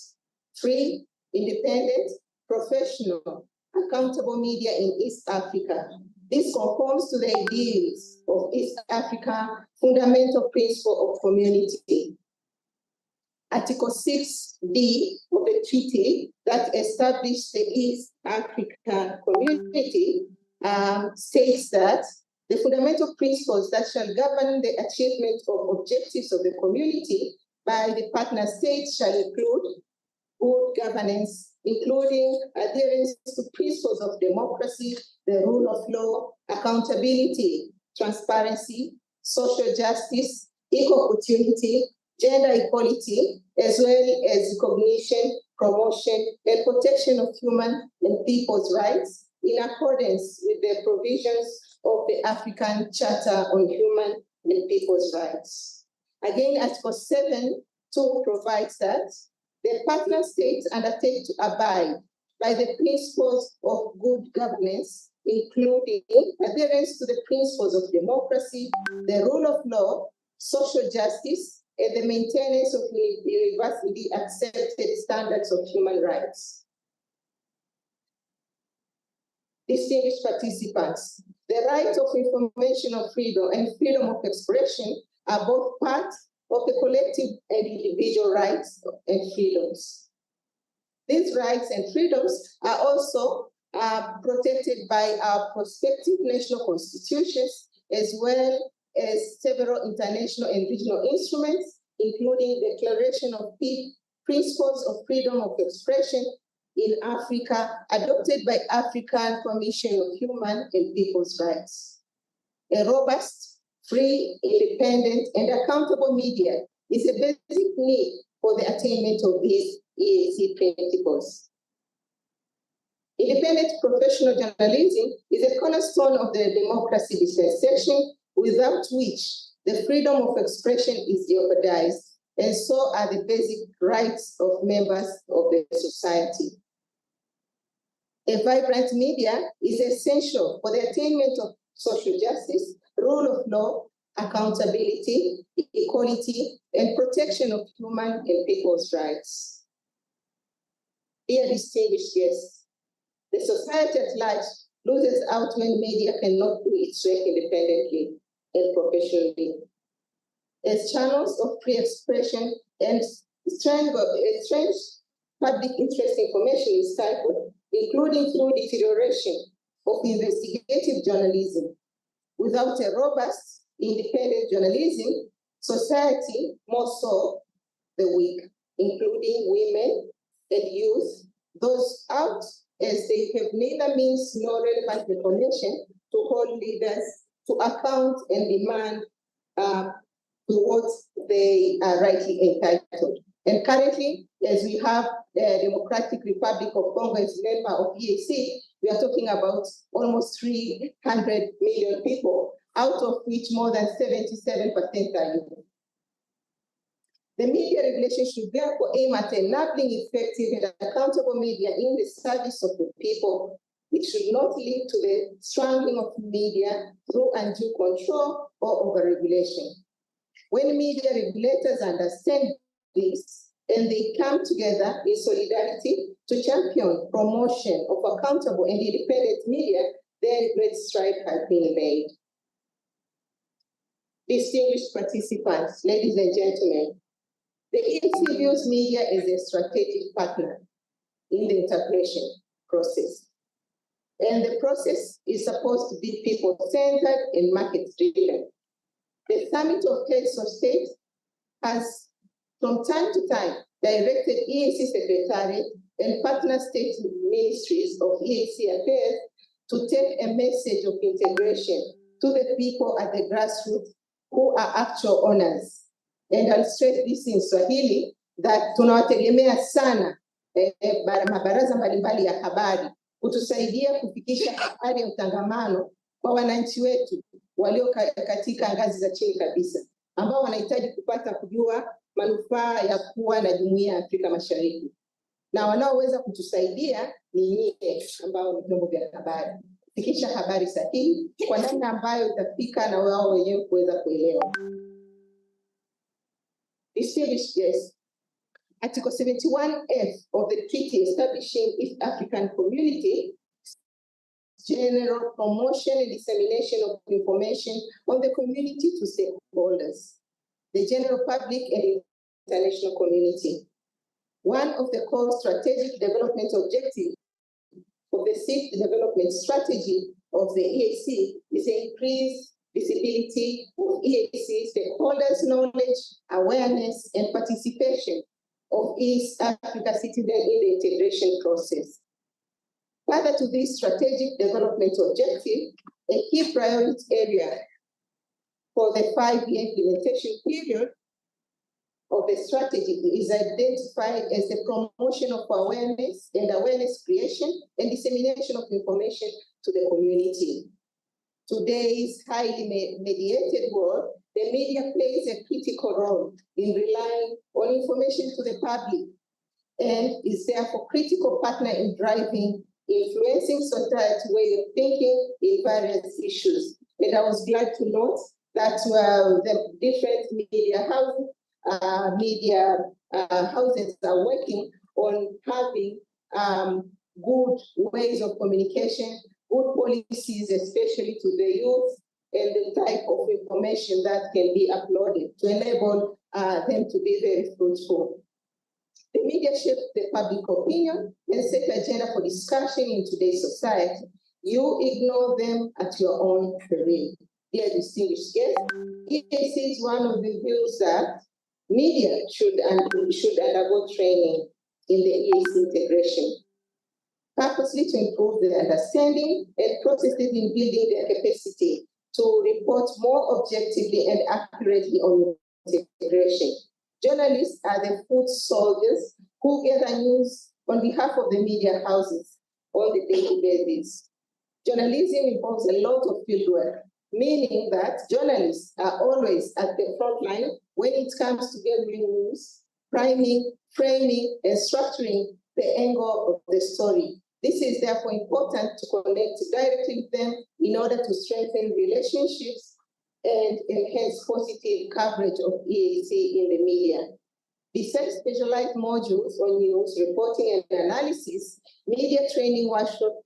free, independent, professional, accountable media in East Africa. This conforms to the ideals of East Africa fundamental principle of community. Article 6B of the treaty that established the East Africa community states that the fundamental principles that shall govern the achievement of objectives of the community by the partner states shall include good governance, including adherence to principles of democracy, the rule of law, accountability, transparency, social justice, equal opportunity, gender equality, as well as recognition promotion, and protection of human and people's rights in accordance with the provisions of the African Charter on Human and People's Rights. Again, Article 7.2 provides that the partner states undertake to abide by the principles of good governance, including adherence to the principles of democracy, the rule of law, social justice, and the maintenance of universally accepted standards of human rights. Distinguished participants, the right of informational freedom and freedom of expression are both part of the collective and individual rights and freedoms. These rights and freedoms are also protected by our prospective national constitutions, as well as several international and regional instruments, including the Declaration of Principles of Freedom of Expression in Africa, adopted by African Commission of Human and People's Rights. A robust, free, independent, and accountable media is a basic need for the attainment of these EAPC principles. Independent professional journalism is a cornerstone of the democracy dispensation, without which the freedom of expression is jeopardized, and so are the basic rights of members of the society. A vibrant media is essential for the attainment of social justice, rule of law, accountability, equality, and protection of human and people's rights. Dear distinguished guests, the society at large loses out when media cannot do its work independently and professionally. As channels of free expression and strange public interest information is stifled, including through deterioration of investigative journalism. Without a robust, independent journalism, society, more so the weak, including women and youth, those out as they have neither means nor relevant information to hold leaders to account and demand to what they are rightly entitled. And currently, as we have the Democratic Republic of Congo as member of EAC, we are talking about almost 300 million people, out of which more than 77% are youth. The media regulation should therefore aim at enabling effective and accountable media in the service of the people. It should not lead to the strangling of media through undue control or overregulation. When media regulators understand this, and they come together in solidarity to champion promotion of accountable and independent media, then great strides have been made. Distinguished participants, ladies and gentlemen, the EAPC views media as a strategic partner in the integration process. And the process is supposed to be people-centered and market-driven. The Summit of Heads of State has, from time to time, directed EAC Secretariat and partner state ministries of EAC affairs to take a message of integration to the people at the grassroots who are actual owners. And I'll stress this in Swahili, that tunawategemea sana mabaraza mbalimbali ya habari kutusaidia kufikisha habari ya utangamano kwa wananchi wetu walio katika ngazi za chini kabisa, ambao wanahitaji kupata kujua manufaa ya kuwa na jumuiya ya Afrika Mashariki. Na wanaoweza kutusaidia ni nyie ambao ni vyombo vya habari, kufikisha habari sahihi kwa namna ambayo itafika na wao wenyewe kuweza kuelewa. Distinguished guests, Article 71F of the Treaty establishing East African Community, general promotion and dissemination of information on the community to stakeholders, the general public and international community. One of the core strategic development objectives of the sixth development strategy of the EAC is the increased visibility of EAC stakeholders' knowledge, awareness, and participation of East Africa citizens in the integration process. Further to this strategic development objective, a key priority area for the 5-year implementation period of the strategy is identified as the promotion of awareness and awareness creation and dissemination of information to the community. Today's highly mediated world, the media plays a critical role in relying on information to the public and is therefore critical partner in driving, influencing society way of thinking in various issues. And I was glad to note that the different media houses are working on having good ways of communication, good policies, especially to the youth, and the type of information that can be uploaded to enable them to be very fruitful. The media shape the public opinion and set agenda for discussion in today's society. You ignore them at your own peril. Dear distinguished guests, EAPC is one of the views that media should undergo training in the EAC integration, purposely to improve their understanding and processes in building their capacity to report more objectively and accurately on integration. Journalists are the foot soldiers who gather news on behalf of the media houses on the daily basis. Journalism involves a lot of fieldwork, meaning that journalists are always at the front line when it comes to gathering news, priming, framing, and structuring the angle of the story. This is therefore important to connect directly with them in order to strengthen relationships and enhance positive coverage of EAC in the media. Besides specialized modules on news, reporting, and analysis, media training workshop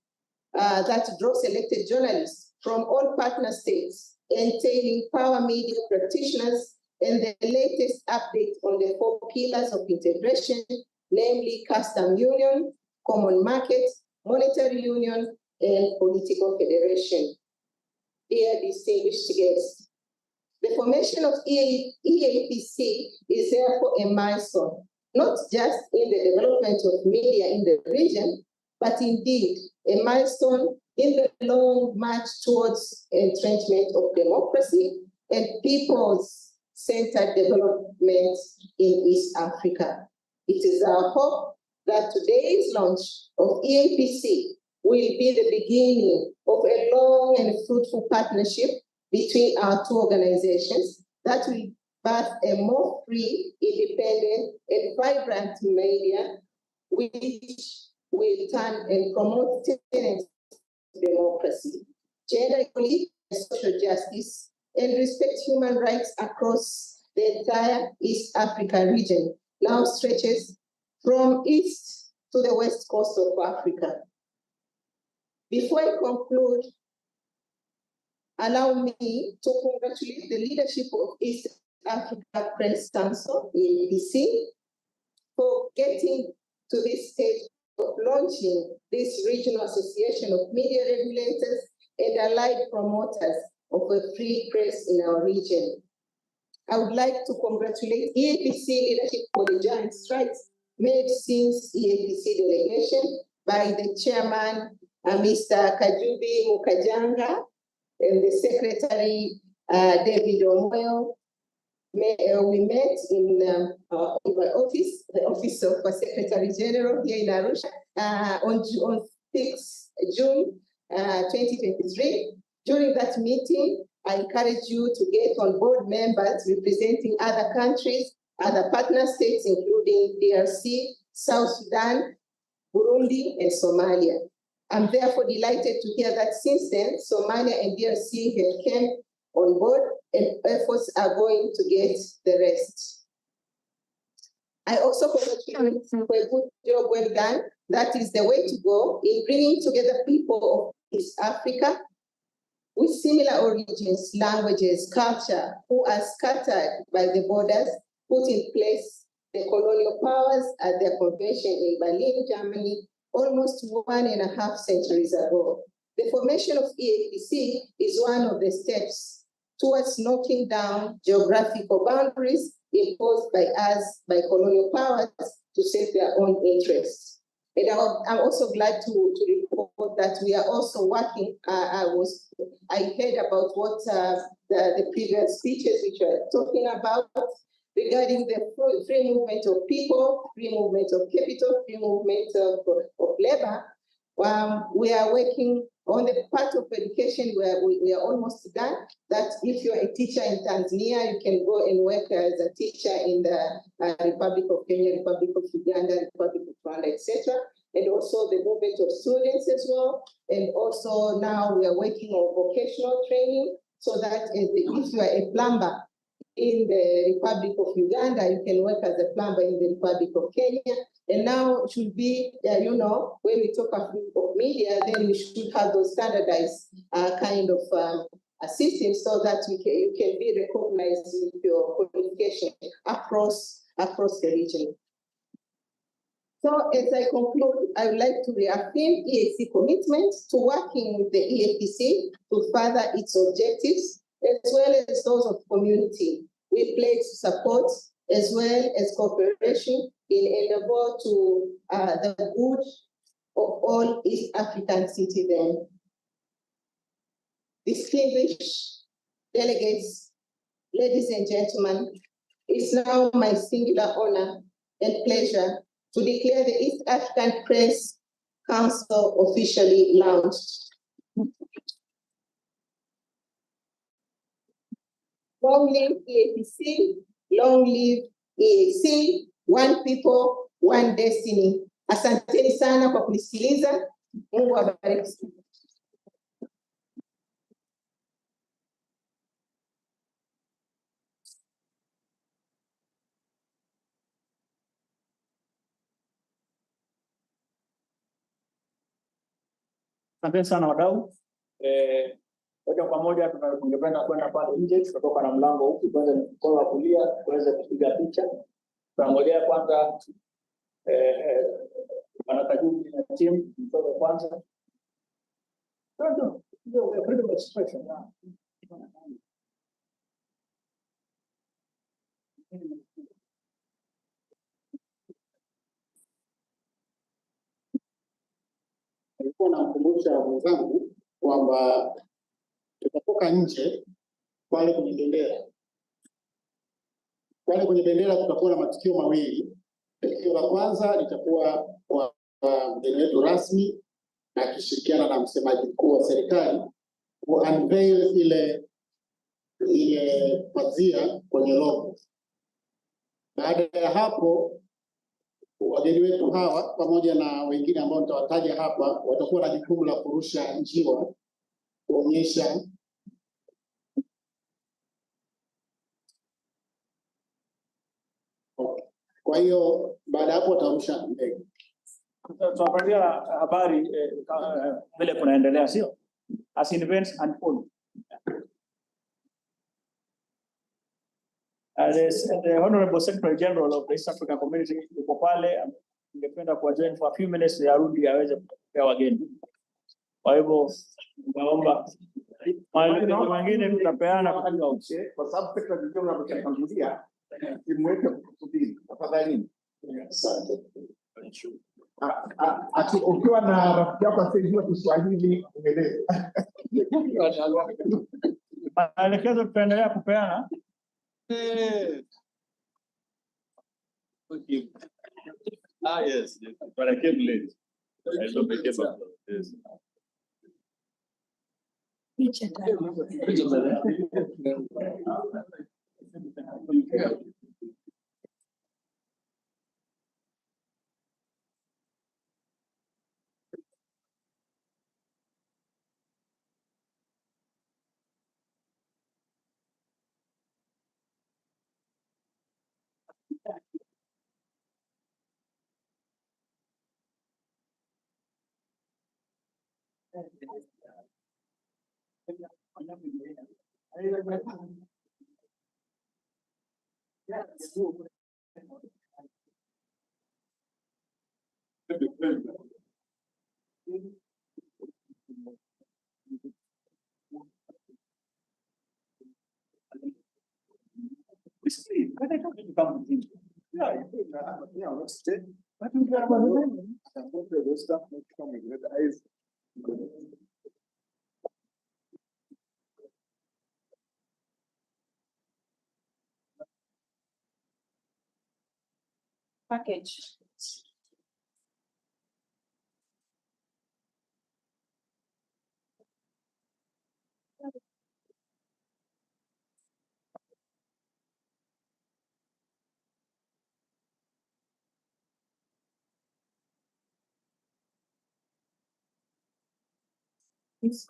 that draw selected journalists from all partner states, entailing power media practitioners and the latest update on the 4 pillars of integration, namely custom union, common market, monetary union, and political federation. Dear distinguished guests, the formation of EAPC is therefore a milestone, not just in the development of media in the region, but indeed a milestone in the long march towards entrenchment of democracy and people's-centered development in East Africa. It is our hope that today's launch of EAPC will be the beginning of a long and fruitful partnership between our 2 organizations that will birth a more free, independent, and vibrant media, which will turn and promote democracy, gender equality, social justice, and respect human rights across the entire East Africa region, now stretches from east to the west coast of Africa. Before I conclude, allow me to congratulate the leadership of East Africa Press Council, EAPC, for getting to this stage of launching this regional association of media regulators and allied promoters of a free press in our region. I would like to congratulate EAPC leadership for the giant strides made since EAPC delegation by the chairman, Mr. Kajubi Mukajanga, and the secretary, David Omoyo. We met in my office, the office of the Secretary General here in Arusha, on 6 June 2023. During that meeting, I encourage you to get on board members representing other countries, other partner states, including DRC, South Sudan, Burundi, and Somalia. I'm therefore delighted to hear that since then, Somalia and DRC have come on board and efforts are going to get the rest. I also congratulate you for a good job well done. That is the way to go in bringing together people of East Africa with similar origins, languages, culture, who are scattered by the borders put in place the colonial powers at their convention in Berlin, Germany, almost 1.5 centuries ago. The formation of EAPC is one of the steps towards knocking down geographical boundaries imposed by us, by colonial powers, to serve their own interests. And I'm also glad to report that we are also working. I heard about what the previous speeches which were talking about. The regarding the free movement of people, free movement of capital, free movement of labor. We are working on the part of education where we are almost done. That if you're a teacher in Tanzania, you can go and work as a teacher in the Republic of Kenya, Republic of Uganda, Republic of Rwanda, etc. And also the movement of students as well. And also now we are working on vocational training so that if you are a plumber in the Republic of Uganda, you can work as a plumber in the Republic of Kenya. And now it should be, when we talk of media, then we should have those standardized kind of systems so that you can be recognized with your qualification across the region. So as I conclude, I would like to reaffirm EAC commitment to working with the EAPC to further its objectives, as well as those of community. We pledge support as well as cooperation in endeavor to the good of all East African citizens. Distinguished delegates, ladies and gentlemen, it's now my singular honor and pleasure to declare the East African Press Council officially launched. Long live EAPC, long live EAC, one people, one destiny. Asanteni sana kwa kunisikiliza. Mungu awabariki. Asante sana wadau. Moja kwa moja tungependa kwenda pale nje, tutatoka na mlango huu tuanze mkono wa kulia tuweze kupiga picha. Tutangojea kwanza wanatajumu na timu mtoke kwanza. Ndio freedom of expression. Nilikuwa namkumbusha mwenzangu kwamba tutatoka nje pale kwenye bendera. Pale kwenye bendera tutakuwa na matukio mawili. Tukio la kwanza litakuwa kwa mgeni wetu rasmi akishirikiana na msemaji mkuu wa serikali ku unveil ile pazia kwenye logo. Baada ya hapo wageni wetu hawa pamoja na wengine ambao nitawataja hapa watakuwa na jukumu la kurusha njiwa kuonyesha kwa hiyo baada hapo watarusha ndege. Tutapatia habari vile kunaendelea, sio? As events unfold. As the Honorable Secretary General of the East African Community yuko pale, ningependa kuwajoin for a few minutes ya rudi aweze kupea wageni. Kwa hivyo naomba maelezo mengine mtapeana kwa sababu Secretary General anatangulia imweke kusubiri tafadhali. Asante. Ukiwa na rafiki yako asiyejua Kiswahili ueleze. Maelekezo tutaendelea kupeana. Okay. Yes, but I came late. I don't make it up. Yes. package. Yes.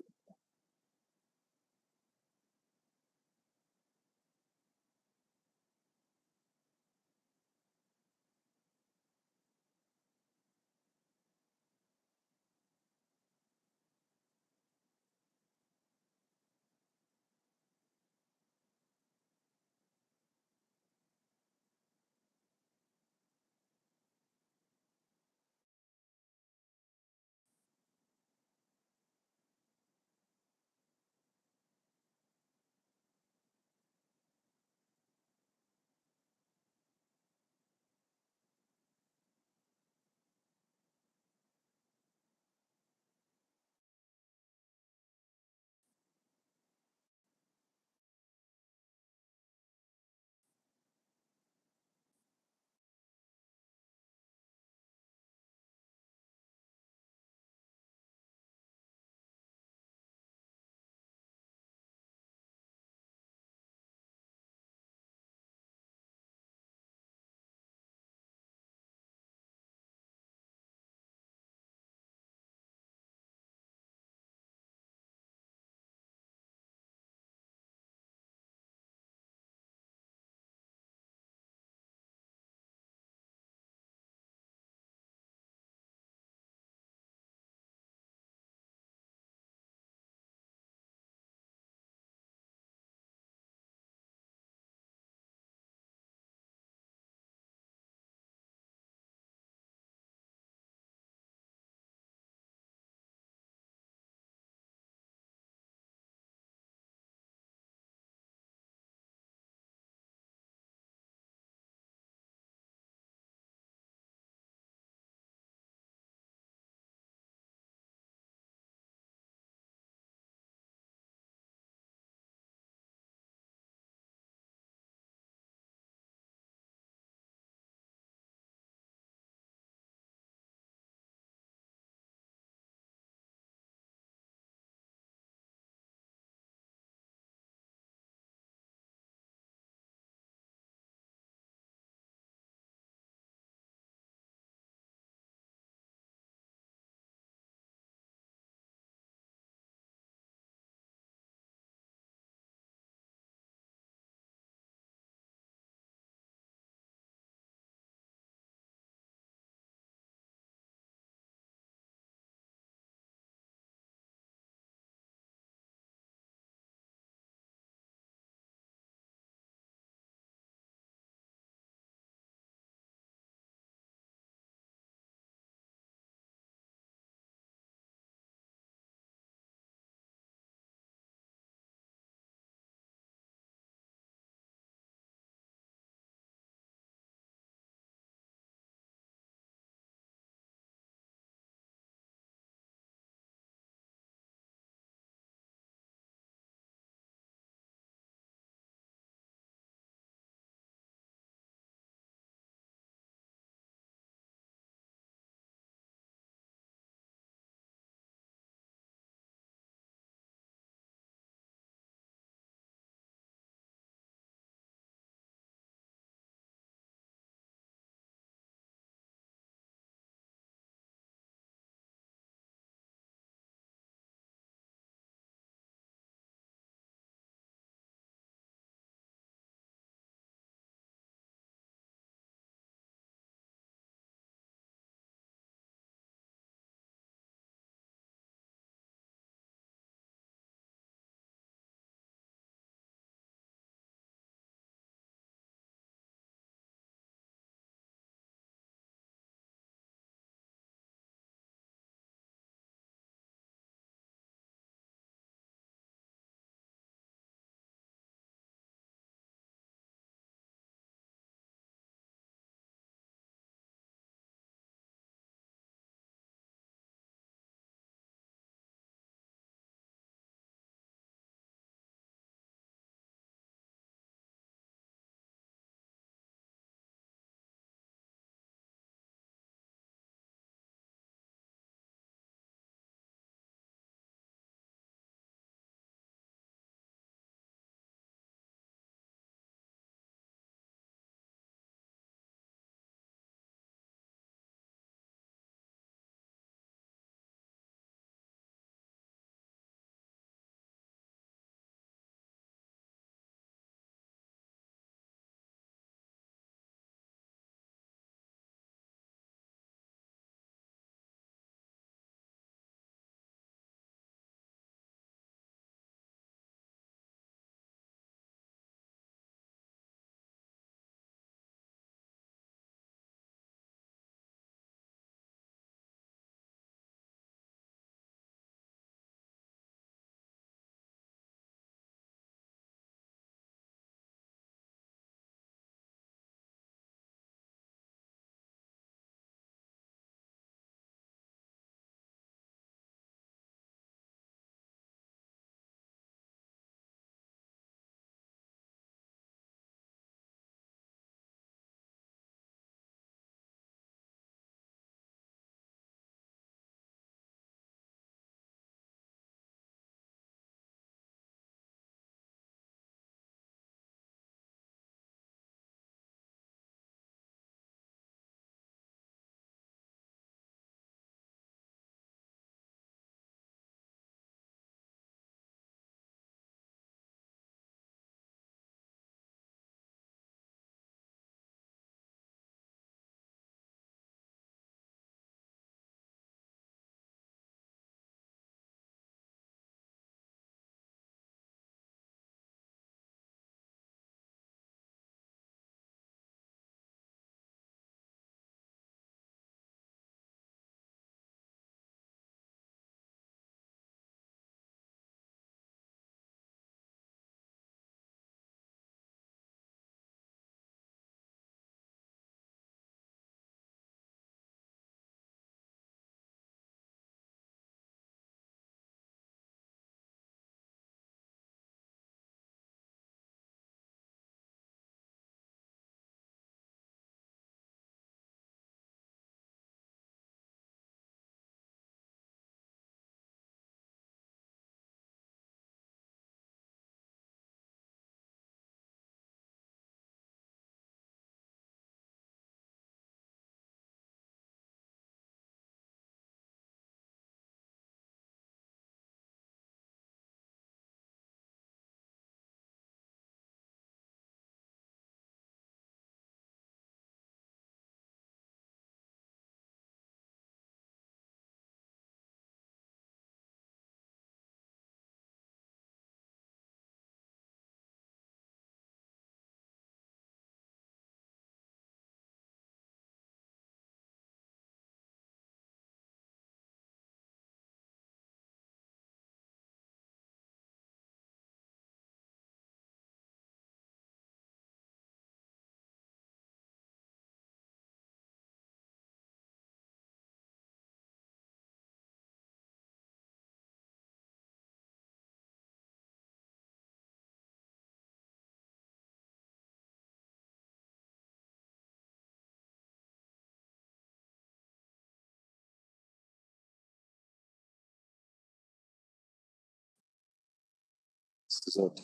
zote.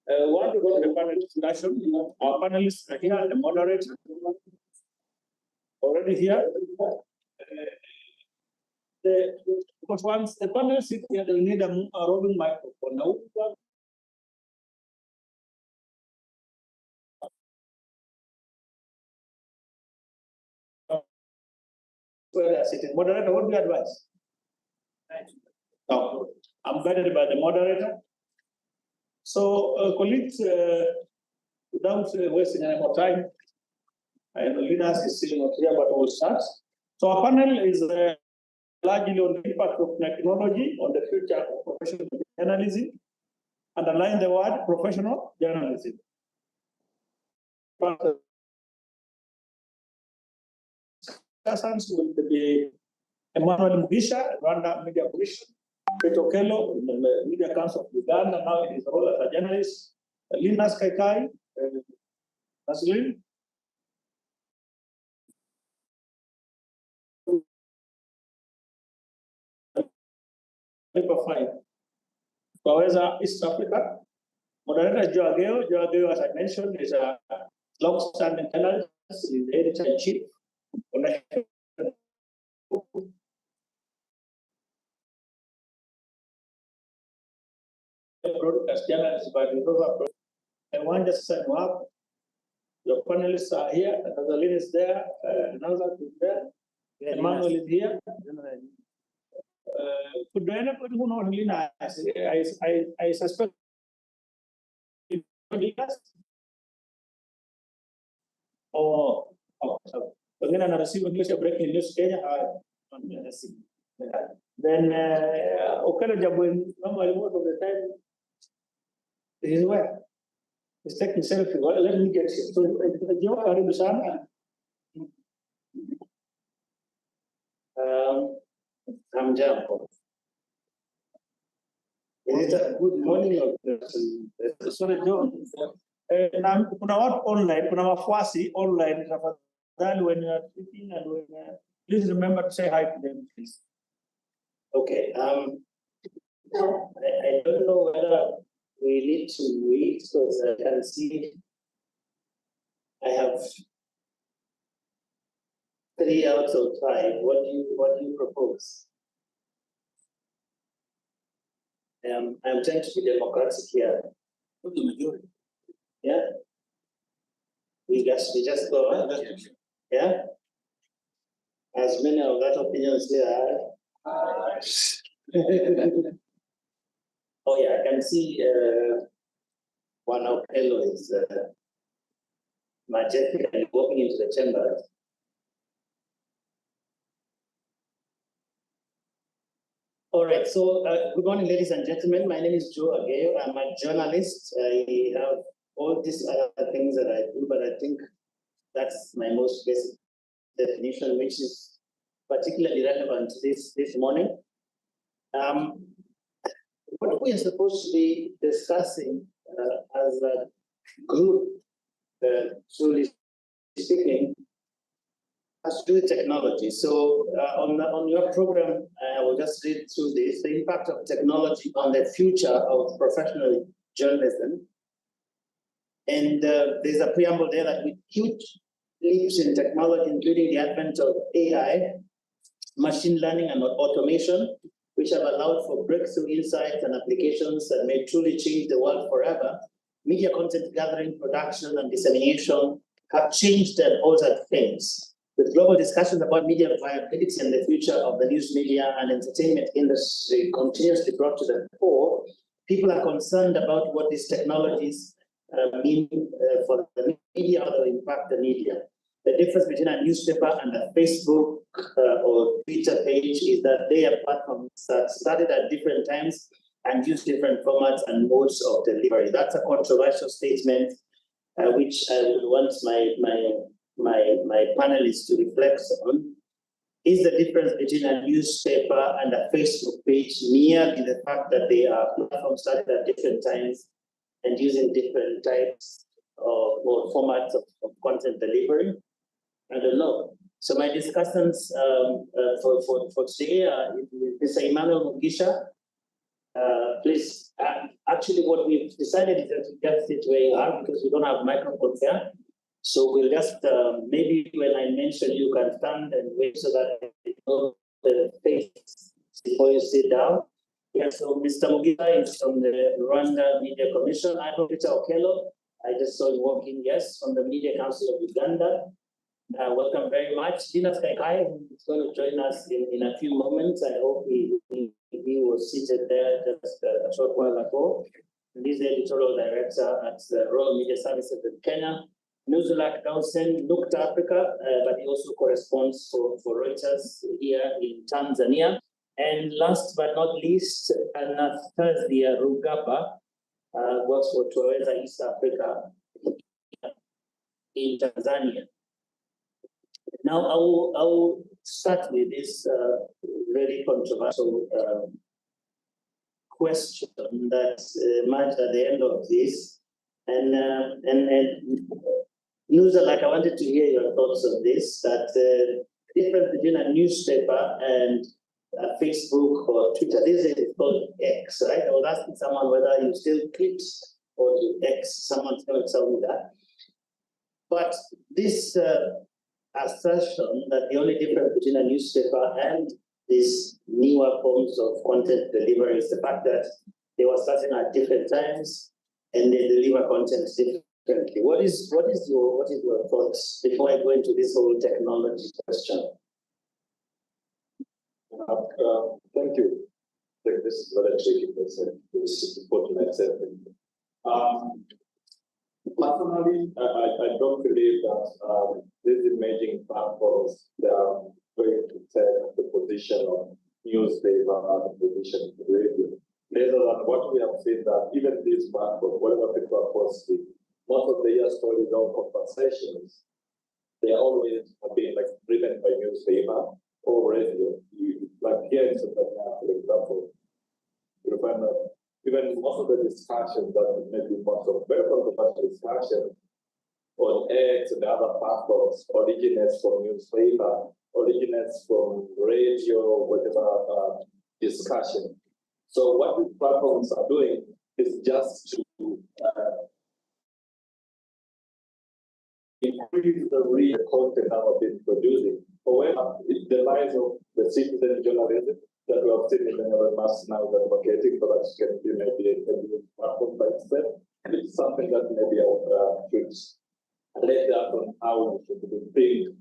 Want to go to the panel discussion? Our panelists are here, the moderator already here. Because once the panel sits here, they need a roving microphone. Now, where they are sitting. Moderator, what do you advise? No, I'm guided by the moderator. So, colleagues, without wasting any more time, and leaders is still not here, but we'll start. So, our panel is largely on the impact of technology on the future of professional journalism. Underline the word professional journalism. Discussions will be Emmanuel Mugisha, Rwanda Media Commission, Peter Okello, the Media Council of Uganda, now in his role as a journalist, Linus Kaikai, Naslin. Paper 5. Kaweza East Africa. Moderator Joe Ageo. Joe Ageo, as I mentioned, is a long-standing journalist, is the editor-in-chief. Broadcast journalist by the River. I want to set you up. Your panelists are here. Nazalin is there. Nazat is there. Emmanuel is here. Could anybody who knows Lina, I suspect. Or then I receive English breaking news Kenya. Then Okelo Jabun, normally most of the time, this is where he's taking selfie. Well, let me get it. So, Joe, are you Busana? I'm Jampo. Is it a good morning? Sorry, Joe. Kuna watu online, kuna wafuasi online. Then when you are speaking and when please remember to say hi to them, please. Okay. I don't know whether we need to wait because I can see I have 3 out of 5. What do you propose? I'm trying to be democratic here. Yeah. We just go on. Yeah. As many of that opinions there. Oh yeah, I can see one of Hello is majestically walking into the chamber. All right, so good morning, ladies and gentlemen. My name is Joe Ageo. I'm a journalist. I have all these other things that I do, but I think that's my most basic definition, which is particularly relevant this morning. What we are supposed to be discussing as a group, truly speaking, has to do with technology. So on your program, I will just read through this, the impact of technology on the future of professional journalism. And there's a preamble there that with huge leaps in technology, including the advent of AI, machine learning and automation, which have allowed for breakthrough insights and applications that may truly change the world forever, media content gathering, production, and dissemination have changed and altered things. With global discussions about media viability and the future of the news media and entertainment industry continuously brought to the fore, people are concerned about what these technologies mean for the media, how they impact the media. The difference between a newspaper and a Facebook or Twitter page is that they are platforms that started at different times and use different formats and modes of delivery. That's a controversial statement, which I would want my panelists to reflect on. Is the difference between a newspaper and a Facebook page merely the fact that they are platforms started at different times and using different types or formats of content delivery? I don't know. So my discussants for today are Mr. Emmanuel Mugisha, Please, actually what we've decided is that we just sit where you are because we don't have microphones here. So we'll just, maybe when I mention you can stand and wait so that you know the face before you sit down. Yeah, so Mr. Mugiga is from the Rwanda Media Commission. I'm Peter Okello. I just saw you walking, yes, from the Media Council of Uganda. Welcome very much. Dinas Kaikai is going to join us in a few moments. I hope he was seated there just a short while ago. And he's the editorial director at the Royal Media Services in Kenya. Nuzulak Dawson looked to Africa, but he also corresponds for Reuters here in Tanzania. And last but not least, Anastasia Rugaba works for Tuwaweza East Africa in Tanzania. Now, I will start with this very controversial question that emerged at the end of this. And Nuzulak, I wanted to hear your thoughts on this, that the difference between a newspaper and Facebook or Twitter. This is called X, right? I was asking someone whether you still tweet or you X. Someone's going to tell me that. But this assertion that the only difference between a newspaper and these newer forms of content delivery is the fact that they were starting at different times and they deliver content differently. What is your thoughts before I go into this whole technology question? Thank you. I think this is very tricky question. This is important myself. Personally, I don't believe that these emerging platforms, they are going to take the position of newspaper and the position of radio. Rather than what we have seen that even these platforms, whatever people are posting, most of their stories or conversations, they always have been like driven by newspaper or radio. Like here in Tanzania, for example, you find that even most of the discussions that maybe most of very controversial discussion on X and other platforms originates from newspaper, originates from radio, whatever discussion. So what these platforms are doing is just to increase the real content that have been producing. However, it's the rise of the citizen journalism that we have seen in the mass now that we're getting, so that can be maybe a platform by itself. It's something that maybe I should lay down on how we should think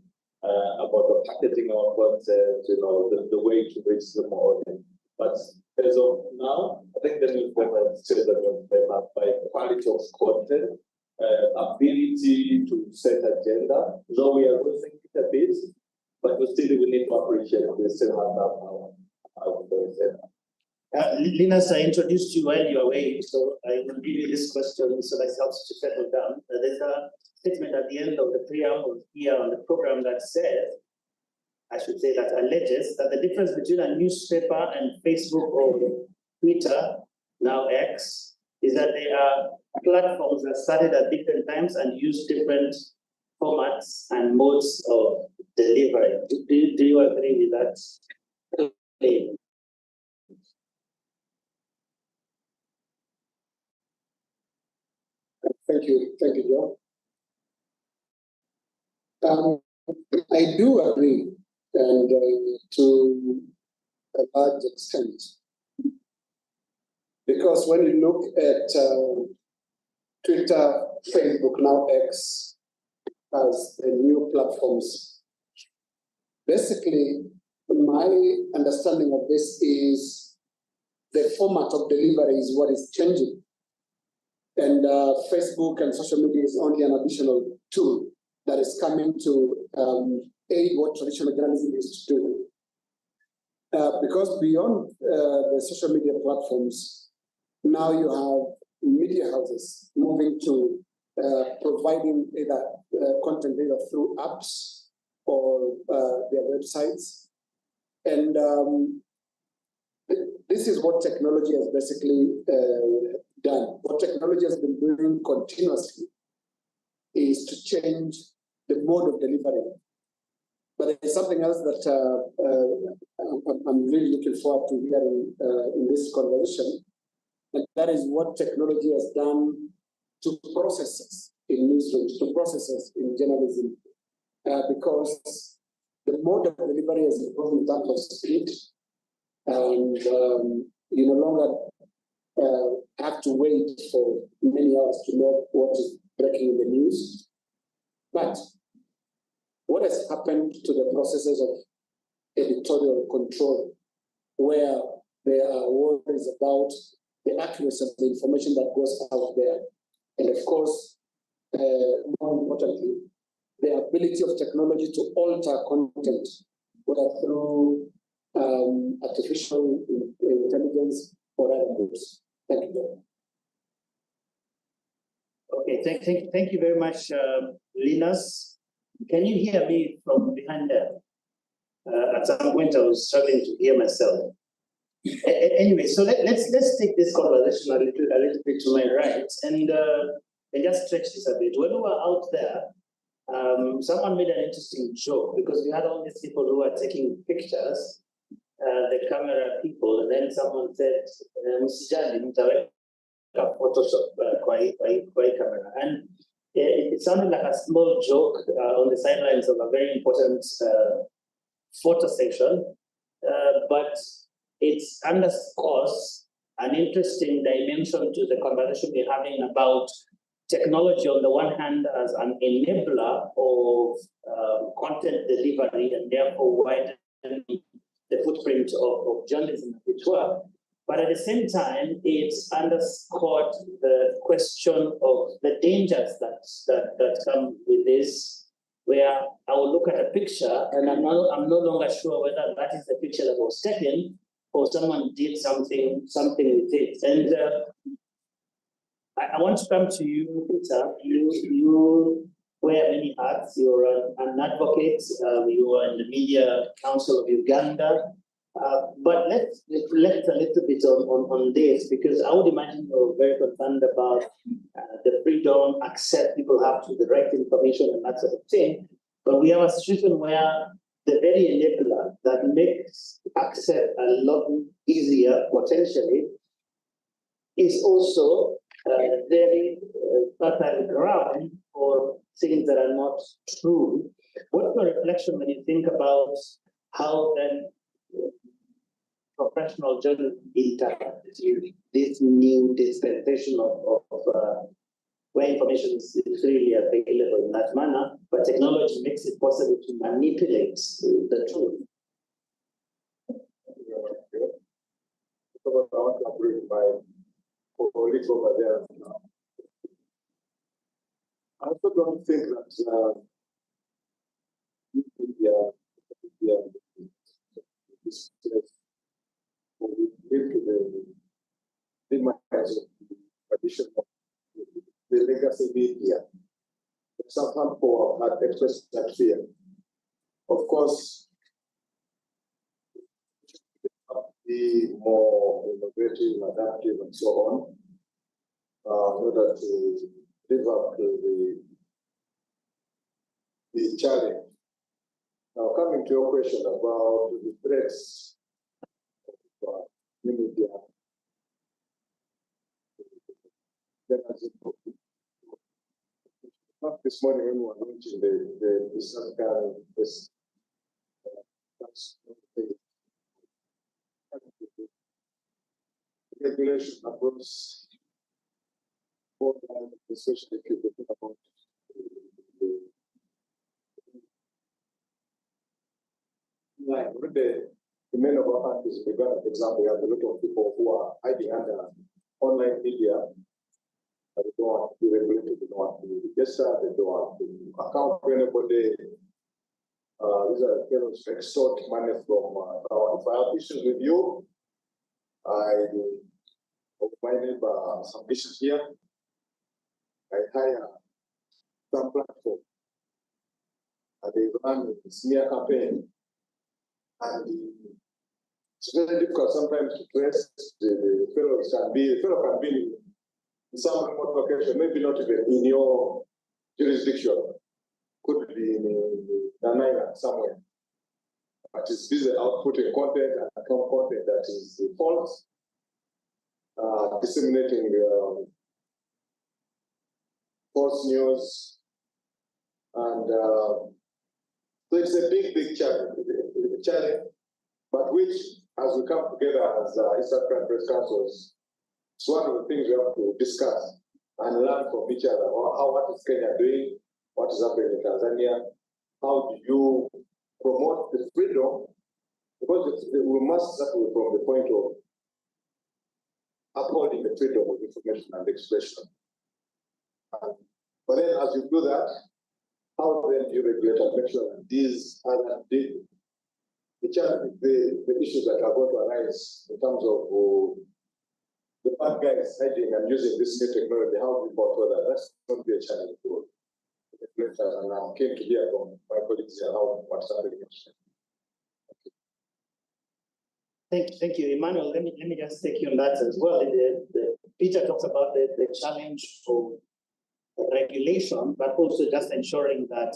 about the packaging of content, you know, the way to reach the audience. But as of now, I think the newspaper is still the newspaper by quality of content, ability to set agenda. Though we are losing it a bit, but we need to appreciate we still have that power. Linus, I introduced you while you were away, so I will give you this question so that helps to settle down. There's a statement at the end of the preamble here on the program that says, I should say that alleges that the difference between a newspaper and Facebook or Twitter, now X, is that they are platforms that started at different times and use different formats and modes of delivery. Do you agree with that? Thank you, Joe. I do agree, and to a large extent, because when you look at Twitter, Facebook, now X, as the new platforms, basically, my understanding of this is the format of delivery is what is changing. And Facebook and social media is only an additional tool that is coming to aid what traditional journalism used to do. Because beyond the social media platforms, now you have media houses moving to providing either content either through apps or their websites. And this is what technology has basically done. What technology has been doing continuously is to change the mode of delivery. But there's something else that I'm really looking forward to hearing in this conversation, and that is what technology has done to processes in newsrooms, to processes in journalism, because the mode of delivery has improved in terms of speed, and you no longer have to wait for many hours to know what is breaking in the news. But what has happened to the processes of editorial control, where there are worries about the accuracy of the information that goes out there? And of course, more importantly, the ability of technology to alter content, whether through artificial intelligence or other groups. Thank you. Okay, thank you very much, Linus. Can you hear me from behind there? At some point, I was struggling to hear myself. Anyway, so let's take this conversation a little bit to my right and just stretch this a bit. When we were out there, someone made an interesting joke because we had all these people who were taking pictures, the camera people, and then someone said, Photoshop by camera. And it sounded like a small joke on the sidelines of a very important photo section, but it underscores an interesting dimension to the conversation we're having about technology on the one hand as an enabler of content delivery and therefore widening the footprint of journalism, which were. But at the same time, it underscored the question of the dangers that come with this, where I will look at a picture and I'm no longer sure whether that is the picture that was taken or someone did something with it. And I want to come to you, Peter. You wear many hats. You're an advocate. You are in the Media Council of Uganda. But let's reflect a little bit on this, because I would imagine you're very concerned about the freedom, access people have to the right information and that sort of thing. But we have a situation where the very enabler that makes access a lot easier, potentially, is also very fertile ground for things that are not true. What's your reflection when you think about how then professional journalism interacts with this new dispensation of where information is freely available in that manner, but technology makes it possible to manipulate the truth? I want to agree with my colleagues over there. I also don't think that will lead to the demise of the tradition of the legacy media. Some people have expressed that fear. Of course, be more innovative, adaptive, and so on, in order to live up to the challenge. Now, coming to your question about the threats of media, this morning when we were launching the Sankan, this regulation across both, especially if you're talking about the main of our countries, for example, we have a lot of people who are hiding under online media. They don't want to be regulated, they don't want to be registered, they don't want to account for anybody. These are fellows who extort money from if I have issues with you, I my neighbor some issues here. I hire some platform and they run a smear campaign. And it's very difficult sometimes to trace the fellows can be in some remote location, maybe not even in your jurisdiction, could be in an island somewhere. but is busy outputting content and content that is false, disseminating false news, and so it's a big challenge, but which, as we come together as East African Press Councils, it's one of the things we have to discuss and learn from each other. What is Kenya doing? What is happening in Tanzania? How do you promote the freedom? Because we must start from the point of upholding the freedom of information and expression. But then, as you do that, how then do you regulate and make sure that these other the issues that are going to arise in terms of the bad guys hiding and using this new technology, how do we control that? That's going to be a challenge for the regulators, and I'm keen to hear from my colleagues here what's happening. Thank you, Emmanuel. Let me just take you on that as well. Peter talks about the challenge of regulation, but also just ensuring that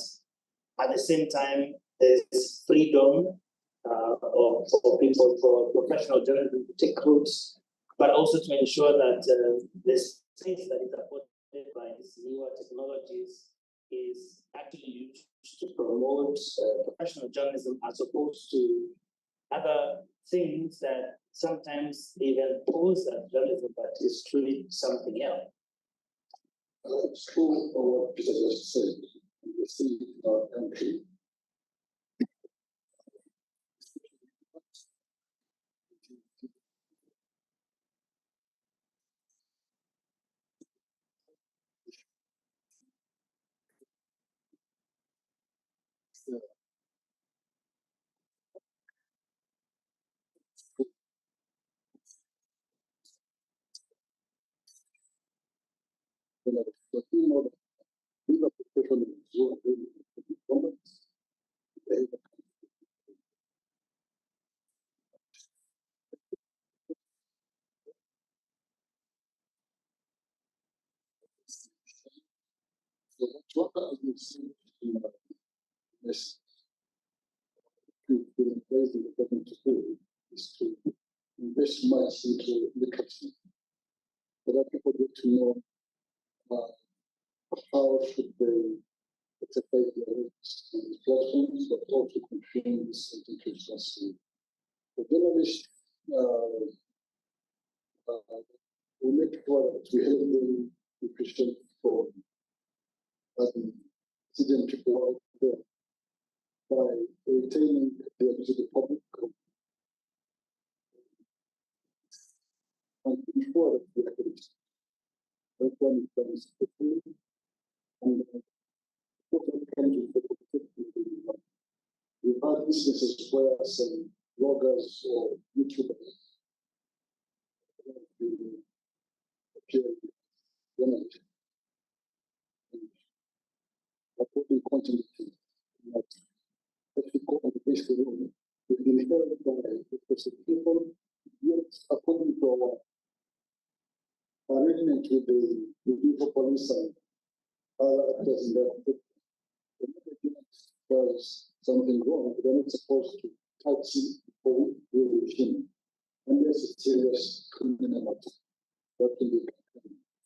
at the same time there's freedom for people, for professional journalism to take routes, but also to ensure that the space that is afforded by these newer technologies is actually used to promote professional journalism as opposed to other things that sometimes even pose as journalism, but is truly something else. It's true what Peter just said. We see in our country. So what you see in this to raise the government to do is to invest much into literacy, so that people get to know how should they exercise their rights on these platforms, but also consume this content responsibly. The journalists we make sure that we help them efficient for citizen people out there by retaining the to the public and ensure that the activities that one is done successfully and we've had instances where some bloggers or YouTubers appear journalists putting content that ethical and basic room will be held by the people, yet according to our arrangement with the police and other actors in that, there's something wrong, they're not supposed to touch people with him unless it's serious criminal matter. That can be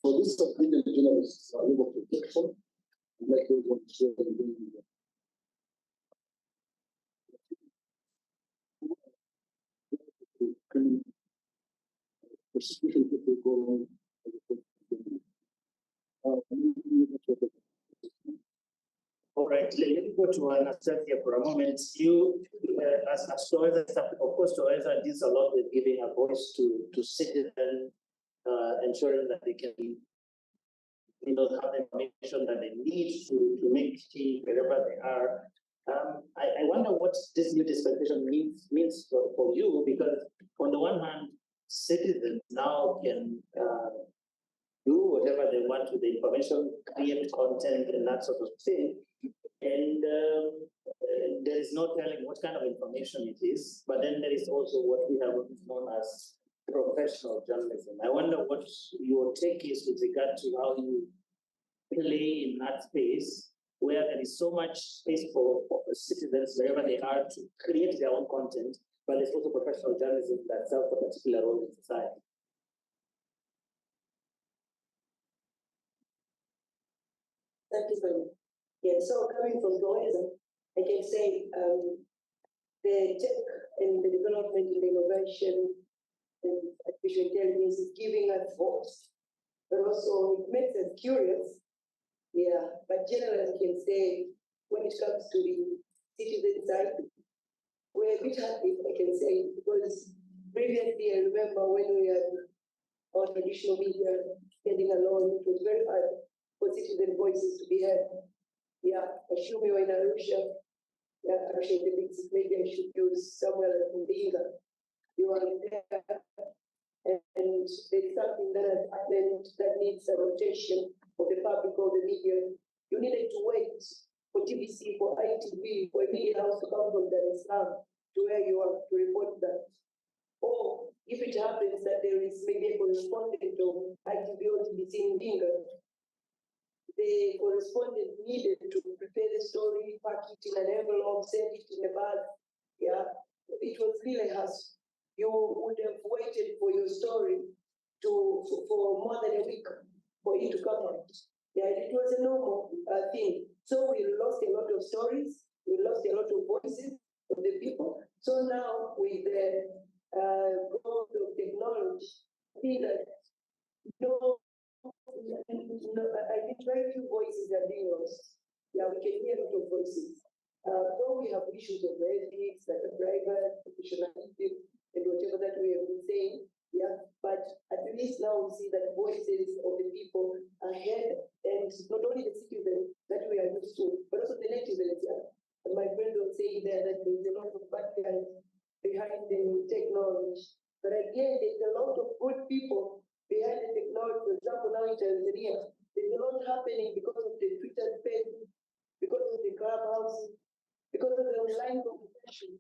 so this is opinion journalists are able to take from and make those ones share and bring them. Persecution people go on. All right, let me go to Anastasia for a moment. You, as Toeza, of course, Toeza deals a lot with giving a voice to citizens, ensuring that they can, have the information that they need to make tea wherever they are. I wonder what this new dispensation means for you, because on the one hand, citizens now can do whatever they want with the information, create content and that sort of thing. And there is no telling what kind of information it is, but then there is also what we have known as professional journalism. I wonder what your take is with regard to how you play in that space where there is so much space for citizens wherever they are to create their own content, but there's also professional journalism that serves a particular role in society. Thank you very much. Yeah, so coming from tourism, I can say the tech and the development and the innovation and artificial intelligence is giving us voice, but also it makes us curious. Yeah, but generally I can say when it comes to the citizen side, we're a bit happy, I can say, because previously I remember when we had our traditional media getting along, it was very hard for citizen voices to be heard. Yeah, assume you were in Arusha. Yeah, Arusha is the big city, maybe I should use somewhere like Mbinga. You are there, and there's something that has happened that needs a rotation of the public or the media. You needed to wait for TVC, for ITV, for a media house to come from Dar es Salaam to where you are to report that. Or if it happens that there is maybe a correspondent of ITV or TVC in Mbinga, the correspondent needed to prepare the story, pack it in an envelope, send it in a bag. Yeah, it was really a hassle. You would have waited for your story for more than a week for it to come out. Yeah, it was a normal thing. So we lost a lot of stories, we lost a lot of voices of the people. So now with the growth of technology, I think that I think very few voices are being lost. Yeah, we can hear a lot of voices. Though we have issues of ethics, like a private, professionalism, and whatever that we have been saying, yeah, but at least now we see that voices of the people are heard, and not only the citizens that we are used to, but also the netizens. Yeah. And my friend was saying there that there's a lot of bad guys behind the technology, but again, there's a lot of good people behind the technology. For example, now in Tanzania, there's a lot happening because of the Twitter space, because of the clubhouse, because of the online competition.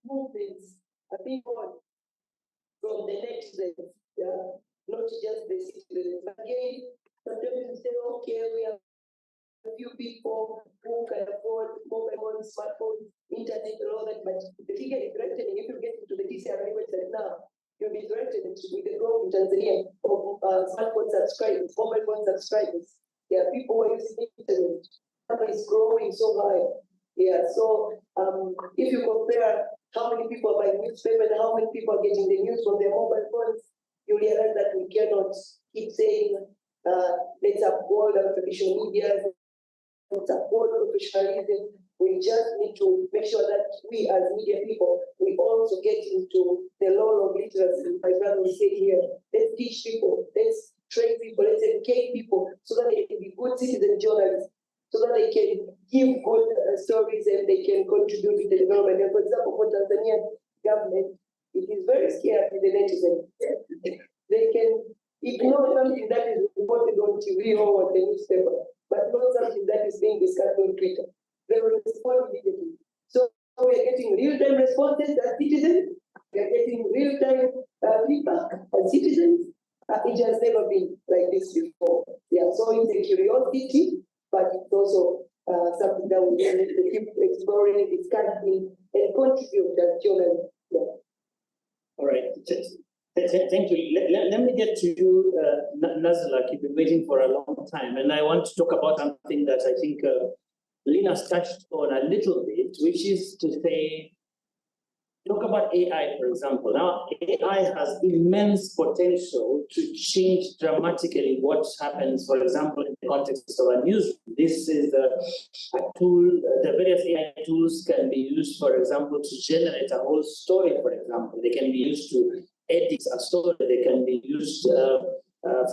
Movements are being born from the netizens, yeah, not just the citizens. Again, sometimes we say, okay, we have a few people who can afford mobile phones, smartphones, internet, and all that, but the figure is threatening. If you get into the DCRA website now, you'll be threatened with the growth in Tanzania of smartphone subscribers, mobile phone subscribers. Yeah, people who are using internet. Number is growing so high. Yeah, so if you compare how many people are buying newspaper and how many people are getting the news from their mobile phones, you realize that we cannot keep saying, let's uphold our traditional media, let's uphold professionalism. We just need to make sure that we as media people, we also get into the law of literacy. My brother said here, let's teach people, let's train people, let's educate people so that they can be good citizen journalists, so that they can give good stories and they can contribute to the development. And for example, for Tanzanian government, it is very scary to the netizens. They can ignore something that is reported on TV or on the newspaper, but not something that is being discussed on Twitter. They will respond immediately. So we are getting real-time responses as citizens. We are getting real-time feedback as citizens. It has never been like this before. Yeah, so it's a curiosity, but it's also something that we need to keep exploring, discussing, and contribute as journalists. Yeah. All right. Thank you. Let me get to you, Nazla. You've been waiting for a long time, and I want to talk about something that I think Lina's touched on a little bit, which is to say, talk about AI, for example. Now, AI has immense potential to change dramatically what happens, for example, in the context of a news. This is a tool, the various AI tools can be used, for example, to generate a whole story, for example. They can be used to edit a story. They can be used,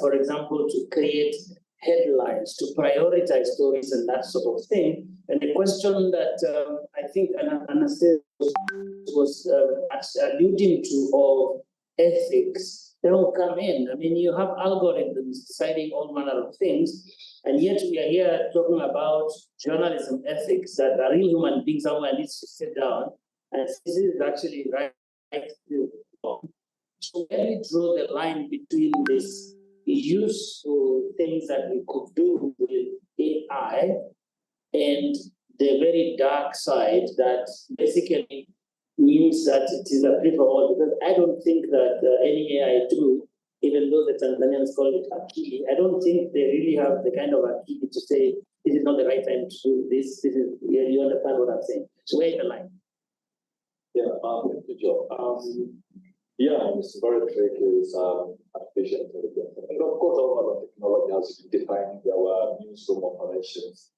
for example, to create headlines, to prioritize stories and that sort of thing. And the question that I think Anastasia was alluding to of ethics, they will come in. I mean, you have algorithms deciding all manner of things, and yet we are here talking about journalism ethics, that a real human being somewhere needs to sit down and this is actually right. So where we draw the line between this useful things that we could do with AI and the very dark side that basically means that it is a free for all, because I don't think that any AI tool, even though the Tanzanians call it akili, I don't think they really have the kind of akili to say this is not the right time to do this. This is, you understand what I'm saying? So where is the line? Yeah, thank you, Joe. Yeah, it's very tricky with artificial intelligence. And of course, all our technology has defined our newsroom operations.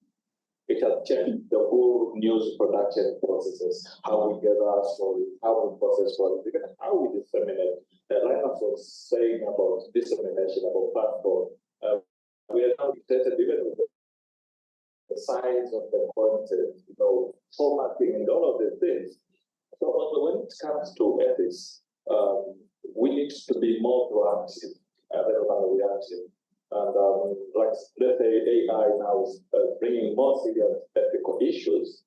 It has changed the whole news production processes, how we gather stories, how we process stories, even how we disseminate. Linus was saying about dissemination, about platform. We are now dictated even with the size of the content, formatting and all of these things. So when it comes to ethics, we need to be more proactive rather than reactive. And like, let's say AI now is bringing more serious ethical issues.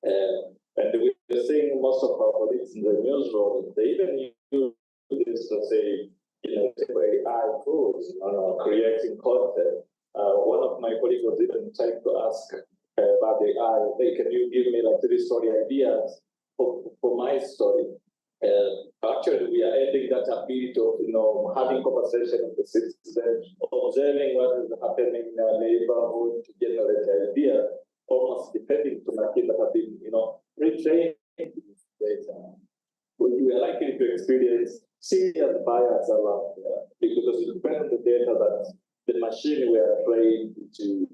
And we're seeing most of our colleagues in the newsroom, they even use this to say, AI tools, creating content. One of my colleagues was even trying to ask about the AI, hey, can you give me like 3 story ideas for my story? Actually, we are adding that ability of, having conversation with the citizen, observing what is happening in our neighborhood to generate ideas, almost depending to machines that have been, retrained data. We are likely to experience serious bias around there because it depends on the data that the machine we are trained to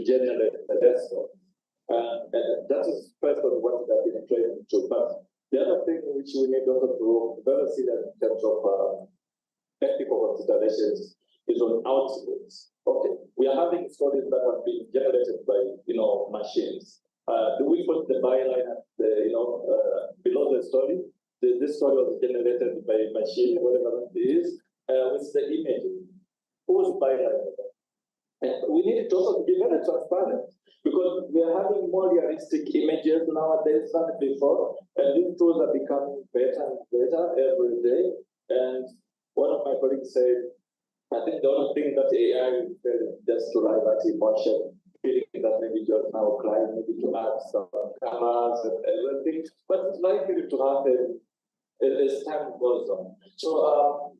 generate the desktop. And that is first of what we have been trained to. But the other thing which we need also to very serious in terms of ethical considerations is on outputs. Okay, we are having stories that have been generated by machines. Do we put the byline at the below the story? This story was generated by a machine, whatever it is, with the image. Whose byline? We need it also to be very transparent because we are having more realistic images nowadays than before, and these tools are becoming better and better every day. And one of my colleagues said, I think the only thing that AI will do is just to arrive at emotion, feeling that maybe just now crying, maybe to add some cameras and everything, but it's likely to happen as time goes on. So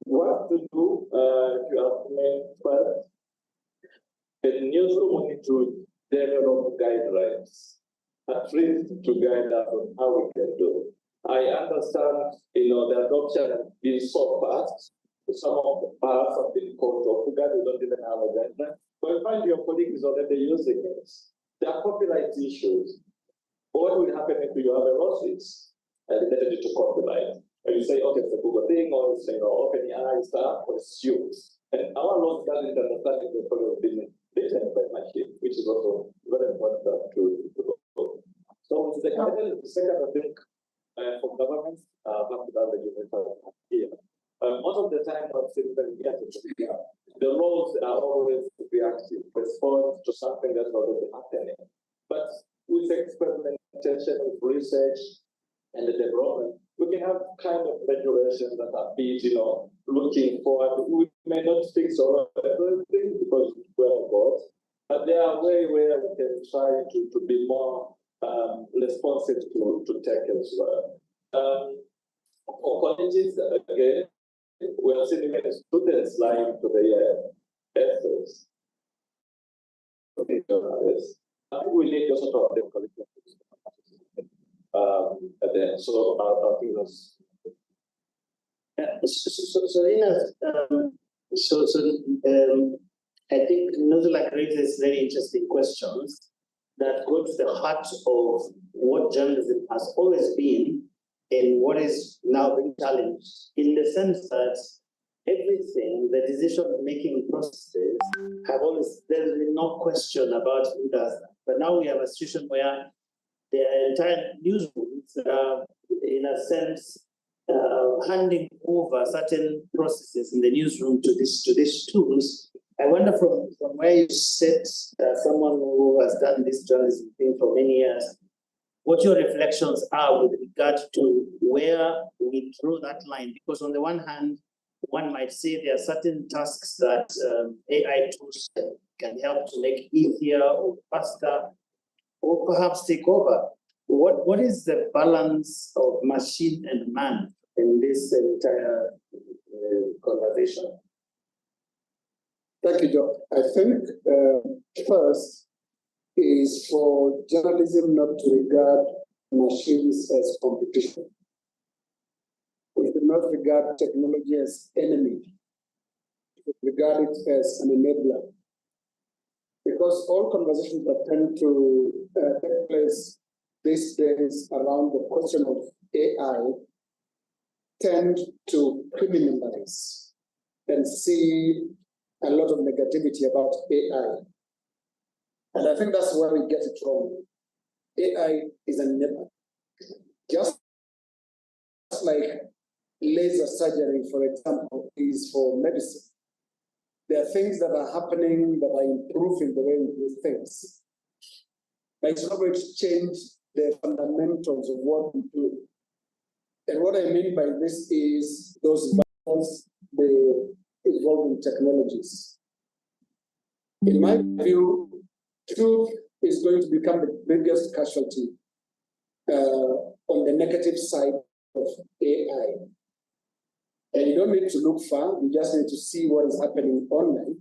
what to do, if you ask me first, the newsroom we need to develop guidelines, at least to guide us on how we can do. I understand, the adoption has been so fast. Some of the parts have been called off. We don't even have a guideline. But you find your colleague is already using it. There are copyright issues. What will happen if you have a lawsuit related to copyright? And you say, okay, it's a Google thing, or you say, OpenAI stuff, or it's used. And our law doesn't understand the problem of being written by machine, which is also very important to do. So with the guidance, the second, I think, for governments, here. Most of the time, I've seen them the laws are always reactive, respond to something that's already happening. But with experimentation, with research, and the development, we can have kind of regulations that are big, looking forward. We may not fix all of everything because we're both, but there are ways where we can try to be more responsive to tech as well. For colleges, again, we are seeing students lying to their essays. I think we need to sort of curriculum. So I think that's. I think Nuzula raises very interesting questions that go to the heart of what journalism has always been and what is now being challenged, in the sense that everything, the decision-making processes have always, there's been no question about who does that. But now we have a situation where the entire newsrooms, in a sense, handing over certain processes in the newsroom to these tools. I wonder from where you sit, someone who has done this journalism thing for many years, what your reflections are with regard to where we draw that line. Because on the one hand, one might say there are certain tasks that AI tools can help to make easier or faster. or perhaps take over. What is the balance of machine and man in this entire conversation? Thank you, Joe. I think first is for journalism not to regard machines as competition. We do not regard technology as enemy. We regard it as an enabler. Because all conversations that tend to take place these days around the question of AI tend to criminalize and see a lot of negativity about AI. And I think that's where we get it wrong. AI is an enabler. Just like laser surgery, for example, is for medicine. There are things that are happening that are improving the way we do things. But it's not going to change the fundamentals of what we do. And what I mean by this is those values, the evolving technologies. In my view, truth is going to become the biggest casualty on the negative side of AI. And you don't need to look far, you just need to see what is happening online.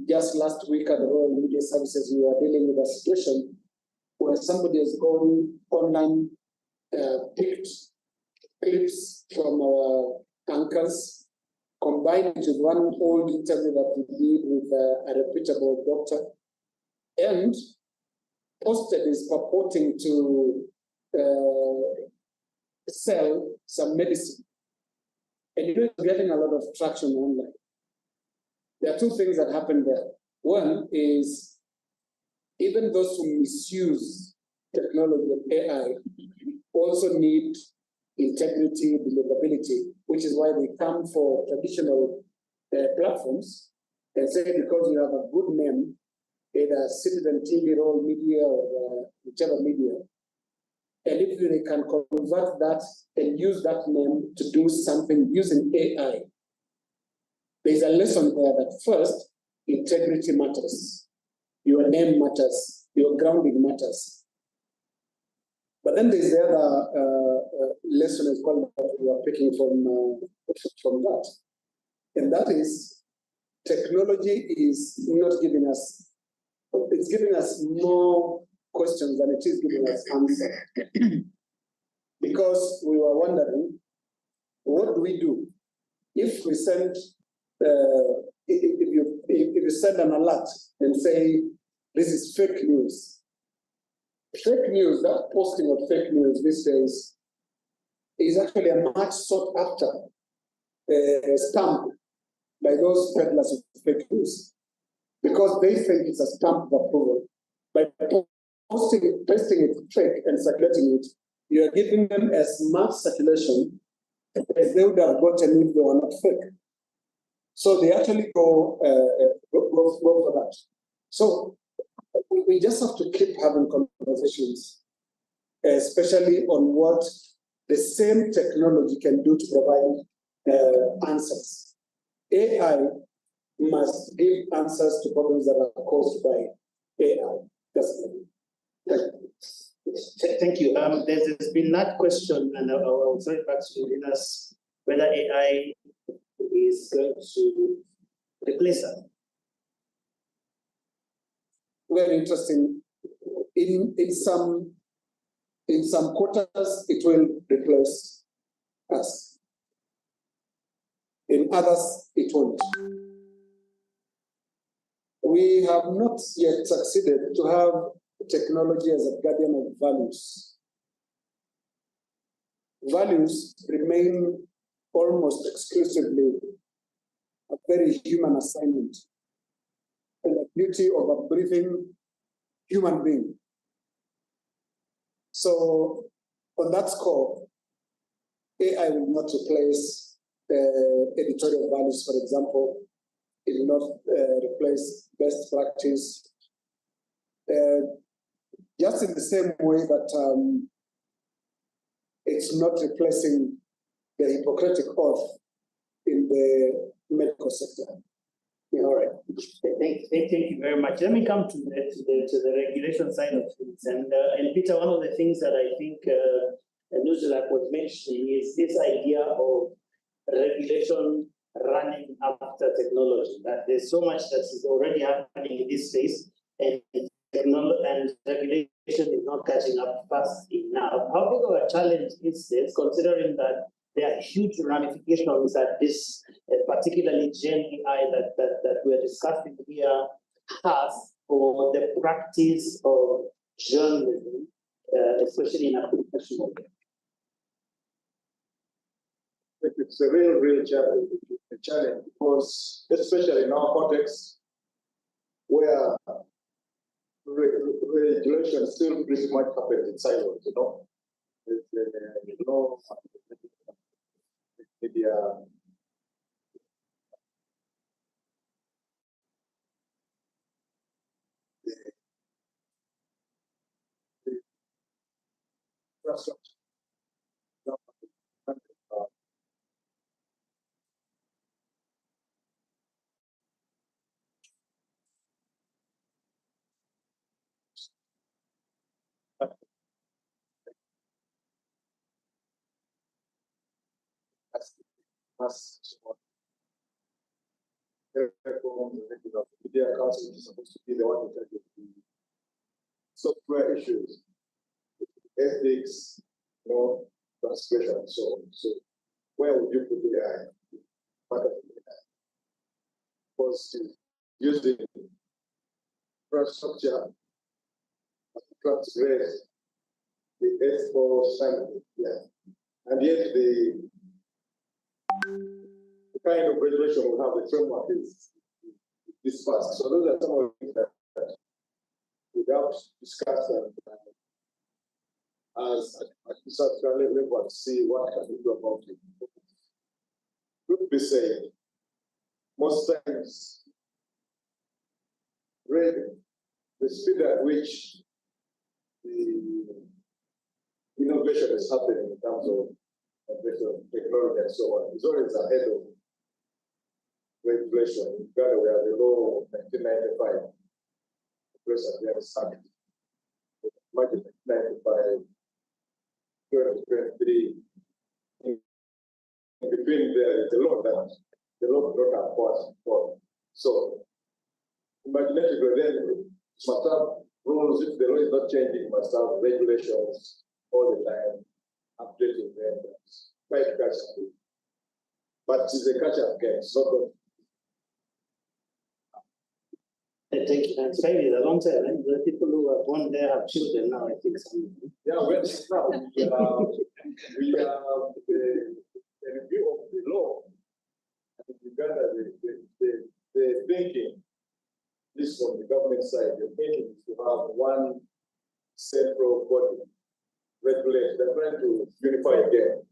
Just last week at the Royal Media Services, we were dealing with a situation where somebody has gone online, picked clips from our anchors, combined it with one old interview that we did with a reputable doctor, and posted is purporting to sell some medicine. And it's getting a lot of traction online. There are two things that happen there. One is, even those who misuse technology and AI also need integrity, believability, which is why they come for traditional platforms and say, because you have a good name, either Citizen TV, Royal Media, or whichever media, and if they can convert that and use that name to do something using AI, there's a lesson there that first, integrity matters. Your name matters. Your grounding matters. But then there's the other lesson as well that we are picking from that. And that is, technology is not giving us, it's giving us more questions than it is giving us answers. Because we were wondering, what do we do if we send, if you send an alert and say, this is fake news? Fake news, that posting of fake news these days is actually a much sought after stamp by those peddlers of fake news, because they think it's a stamp of approval. By posting it, pasting it fake and circulating it, you are giving them as much circulation as they would have gotten if they were not fake. So they actually go for that. So we just have to keep having conversations, especially on what the same technology can do to provide answers. AI must give answers to problems that are caused by AI. Thank you. There's been that question, and I'll throw it back to you, Linus, whether AI is going to replace us. Very interesting. In some quarters, it will replace us. In others, it won't. We have not yet succeeded to have technology as a guardian of values. Values remain almost exclusively a very human assignment and the beauty of a breathing human being. So on that score, AI will not replace editorial values, for example. It will not replace best practice. Just in the same way that it's not replacing the Hippocratic oath in the medical sector. Yeah, all right. Thank you very much. Let me come to the regulation side of things. And Peter, one of the things that I think Nuzulak was mentioning is this idea of regulation running after technology. That there's so much that is already happening in this space, and regulation is not catching up fast enough. How big of a challenge is this, considering that there are huge ramifications that this, particularly Gen AI that we're discussing here, has for the practice of journalism, especially in a professional way? It's a real challenge, because especially in our context, where regulation still pretty much happens in silos, you know. Media. The infrastructure. Media council is supposed to be the one in charge of the software issues, ethics, you know, transgression, and so on. So, where would you put the AI? Part of the AI. Because using infrastructure transgress the ethical standard, yeah, and yet the kind of regulation we have, the framework is dispersed. So those are some of the things that we have discussed as at research level to see what can we do about it. Could be said, most times, the speed at which the innovation is happening in terms of technology and so on is always ahead of regulation. In Uganda, we have the law of 1995, the Summit. Imagine 1995, 2023. In between there is the law that the law brought up for. So, imaginatively, then you must have rules. If the law is not changing, you must have regulations all the time, updating them, quite catch up. But it's a catch up game, so Thank you. And maybe the long term, the people who are born there have children now, I think. Yeah, well, now we have the review of the law. In Uganda, the thinking, this from the government side, the thinking is to have one central body regulate. They're trying to unify again.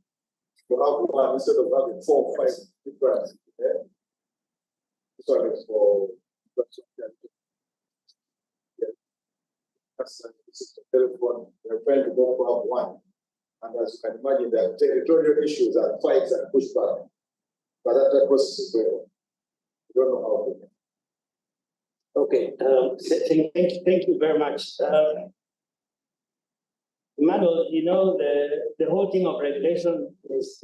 To have one instead of having 4 or 5 different. Yeah? This one is for telephone. We're trying to go for one. And as you can imagine, there are territorial issues and fights and pushback. But that process is going on. We don't know how to. Okay, thank you very much. Emmanuel, you know, the whole thing of regulation is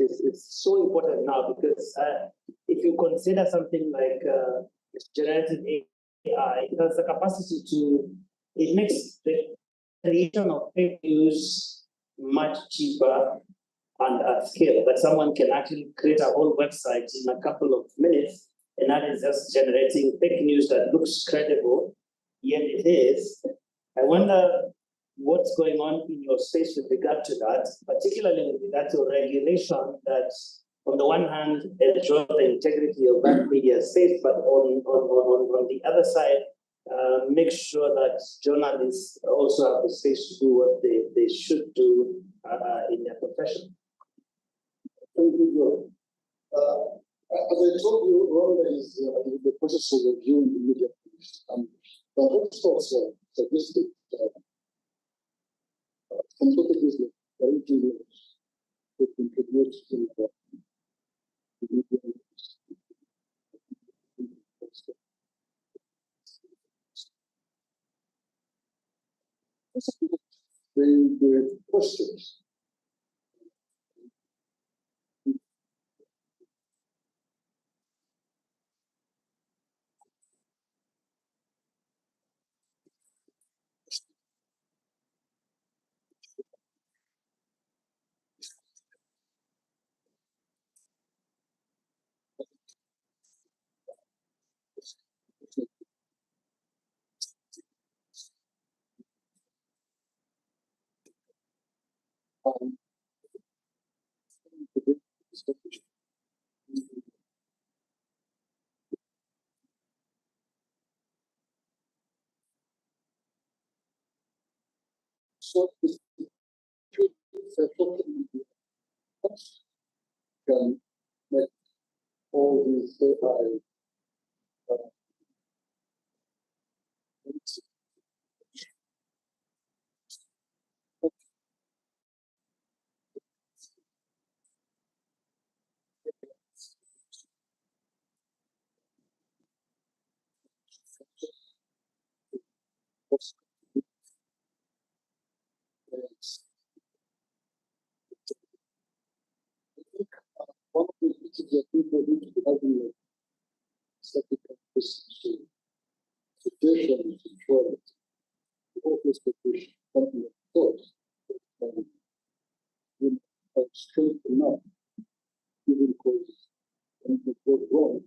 so important now because if you consider something like generative AI, it has the capacity it makes the creation of fake news much cheaper and at scale. That someone can actually create a whole website in a couple of minutes, and that is just generating fake news that looks credible, yet it is. I wonder what's going on in your space with regard to that, particularly with regard to regulation that, on the one hand, ensures the integrity of that media space, but on the other side, make sure that journalists also have the space to do what they should do in their profession. Thank you, Joe. As I told you, Rwanda is in the process of reviewing the media policy. The experts suggested some strategies like curriculum to contribute to the media. the questions. So can make all these AI one of the issues that people need to be having like second suggestion to try it. Office petition, something of course. Straight enough, even because anything goes wrong,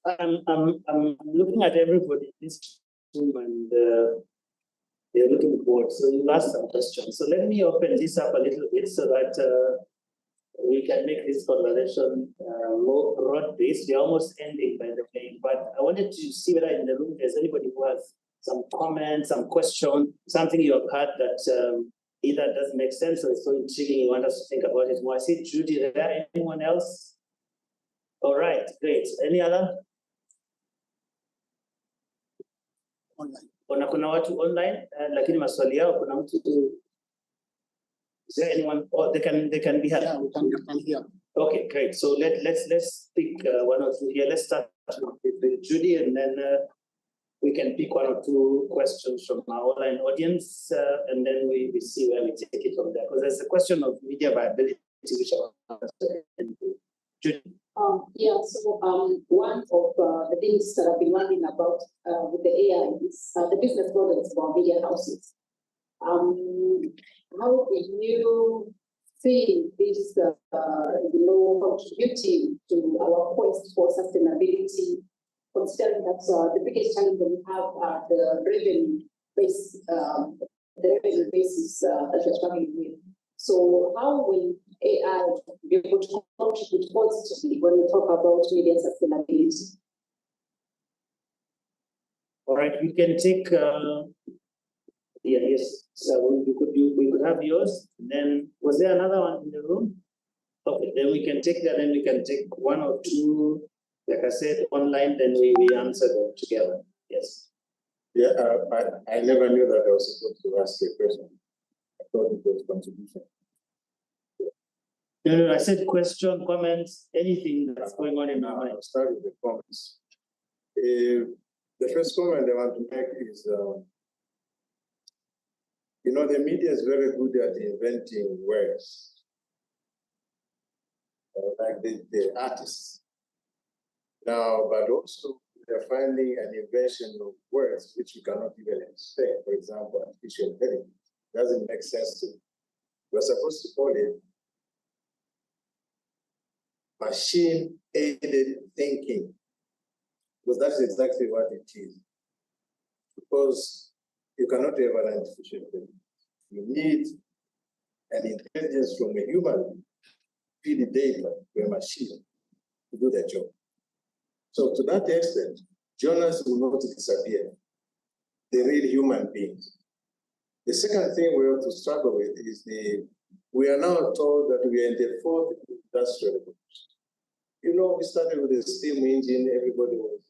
I'm looking at everybody in this room and they're looking forward. So you asked some questions. So let me open this up a little bit so that we can make this conversation more broad-based. We're almost ending, by the way, but I wanted to see whether in the room there's anybody who has some comments, some question, something you have heard that either doesn't make sense or is so intriguing you want us to think about it more. I see Judy there. Anyone else? All right, great. Any other? Kuna watu online, lakini maswali yao kuna mtu. Is there anyone? Oh, they can be here. Yeah, we can hear. Okay, great. So let's pick one or two here. Let's start with Judy, and then we can pick one or two questions from our online audience, and then we see where we take it from there. Because there's a question of media viability, which I want to Judy. Yeah, so one of the things that I've been wondering about with the AI is the business models for media houses. How do you see this, contributing to our quest for sustainability, considering that the biggest challenge that we have are the revenue basis that we're struggling with. So how will AI be able to contribute positively when we talk about media sustainability? All right, we can take. Yes. So we could have yours. Then was there another one in the room? Okay, then we can take that. Then we can take one or two. Like I said, online. Then we answer them together. Yes. Yeah, I never knew that I was supposed to ask a question. I thought it was contribution. No, I said question, comments, anything that's going on in our mind. I'll start with the comments. The first comment I want to make is, the media is very good at inventing words, like the artists. Now, but also they're finding an invention of words which you cannot even explain. For example, artificial intelligence doesn't make sense to me. We're supposed to call it machine-aided thinking, because that's exactly what it is. Because you cannot have an artificial intelligence. You need an intelligence from a human, feed the data to a machine to do their job. So to that extent, journalists will not disappear. They're real human beings. The second thing we have to struggle with is we are now told that we are in the fourth industrial revolution. We started with the steam engine, everybody was,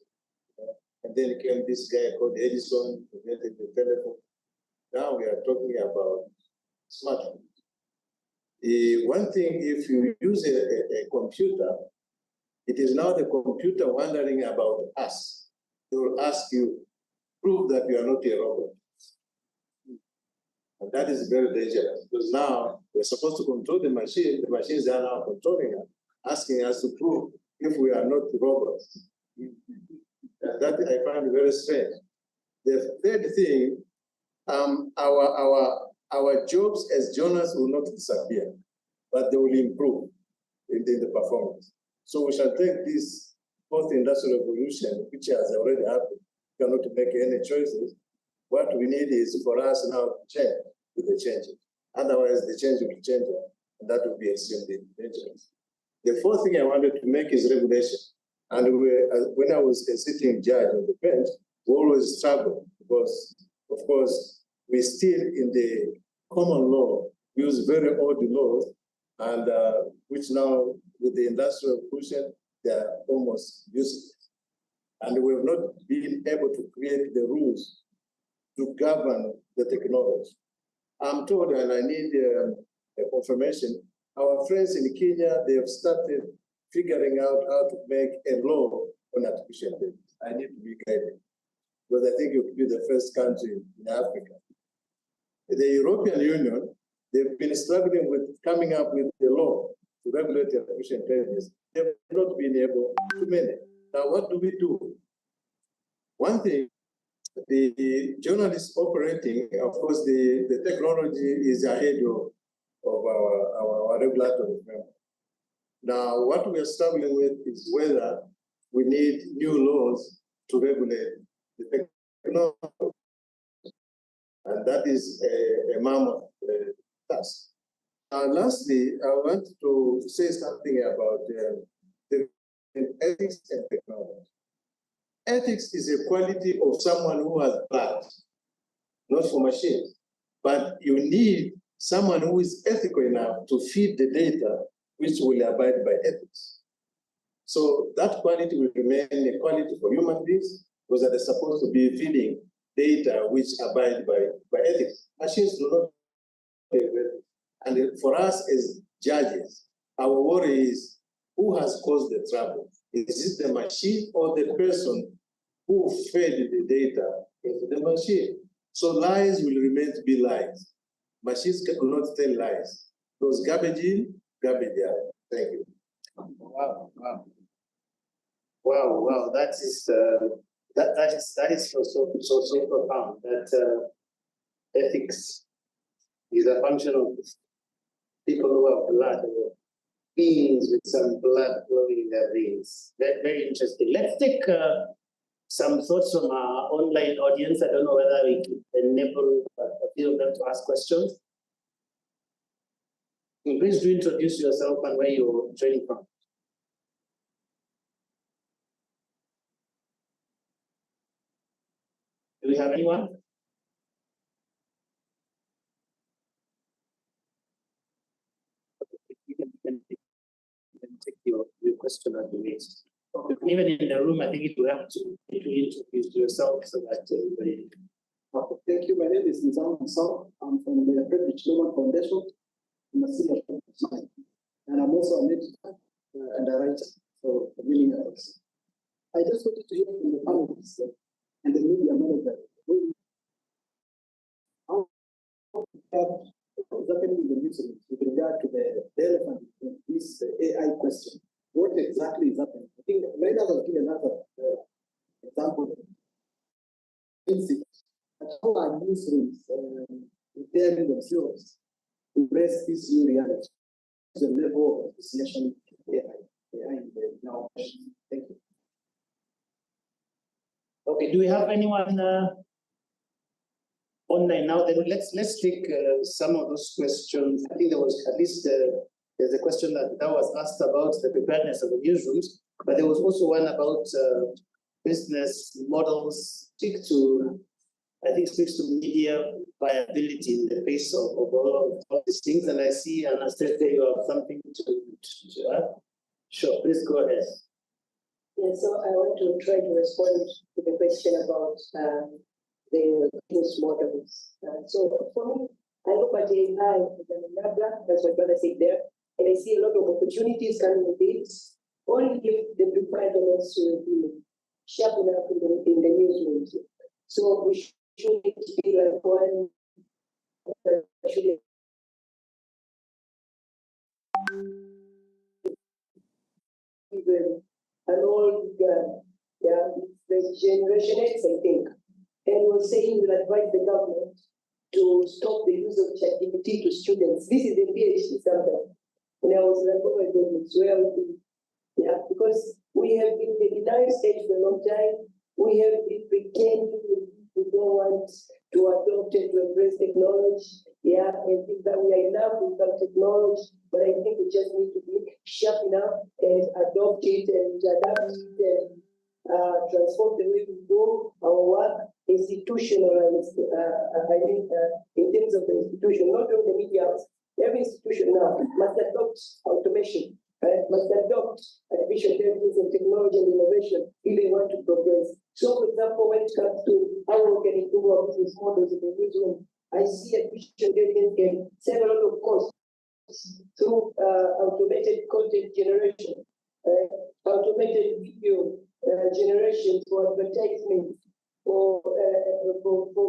and then came this guy called Edison, invented the telephone. Now we are talking about smartphones. One thing, if you use a computer It is now the computer wondering about us. They will ask you, prove that you are not a robot. And that is very dangerous because now we're supposed to control the machine. The machines are now controlling us, asking us to prove if we are not robots. And that I find very strange. The third thing, our jobs as journalists will not disappear, but they will improve in the performance. So we shall take this post-industrial revolution, which has already happened. We cannot make any choices. What we need is for us now to change with the changes. Otherwise, the change will change, and that will be extremely dangerous. The fourth thing I wanted to make is regulation. And when I was a sitting judge on the bench, we always struggle because, of course, we still in the common law use very old laws, and which now with the industrial revolution, they are almost useless. And we have not been able to create the rules to govern the technology. I'm told, and I need a confirmation, our friends in Kenya, they have started figuring out how to make a law on artificial intelligence. I need to be guided, because I think it will be the first country in Africa. The European Union, they've been struggling with coming up with a law to regulate artificial intelligence. They've not been able to manage. Now, what do we do? One thing, the journalists operating, of course, the technology is ahead of our regulatory framework. Now, what we are struggling with is whether we need new laws to regulate the technology. And that is a mammoth task. Lastly, I want to say something about the ethics and technology. Ethics is a quality of someone who has blood, not for machines. But you need someone who is ethical enough to feed the data which will abide by ethics. So that quality will remain a quality for human beings because they're supposed to be feeding data which abide by ethics. Machines do not have ethics. And for us as judges, our worry is who has caused the trouble? Is it the machine or the person who fed the data into the machine? So lies will remain to be lies. Machines cannot tell lies. Those garbage in, garbage out. Thank you. Wow. That is so profound. That ethics is a function of people who have blood, or beings with some blood flowing in their veins. Very interesting. Let's take some thoughts from our online audience. I don't know whether we can enable a few of them to ask questions. Please do introduce yourself and where you're joining from. Do we have anyone? You can take your question as you raise. Even in the room, I think you have to introduce yourself so that everybody. Thank you. My name is Nizam Hassam. I'm from the Frederick Loman Foundation. I'm a senior professor, and I'm also an editor and a writer for Revealing Errors. I just wanted to hear from the panelists and the media manager. How is happening in the newsroom with regard to the elephant in this AI question? What exactly is happening? I think many others give another example. How are newsrooms preparing themselves to embrace this new reality? The level of association AI in the now. Thank you. Okay, do we have anyone online now? Then let's take some of those questions. I think there was at least there's a question that was asked about the preparedness of the newsrooms, but there was also one about business models. I think speaks to media viability in the face of all of these things. And I see Anastasia, you have something to add. Sure, please go ahead. Yeah, so I want to try to respond to the question about the business models. So for me, I look at AI as an enabler, that's what brother said there, and I see a lot of opportunities coming with it. only if they prepare the next to be sharp enough in the newsrooms. So we should be like one. Even an old guy, yeah, the Generation X, I think, and was saying to advise the government to stop the use of ChatGPT to students. This is a PhD subject. And I was like, oh my goodness, where are we? Yeah, because we have been in the denial stage for a long time. We have been pretending we don't want to adopt and to embrace technology. Yeah, and think that we are enough without technology. But I think we just need to be sharp enough and adopt it and adapt it and transform the way we do our work, institutionalized. I think in terms of the institution, not only the media house, every institution now must adopt automation, must adopt artificial intelligence and technology and innovation if they want to progress. So, for example, when it comes to how we can improve our business models in the newsroom, I see artificial intelligence can save a lot of costs through automated content generation, automated video generation for advertisements, for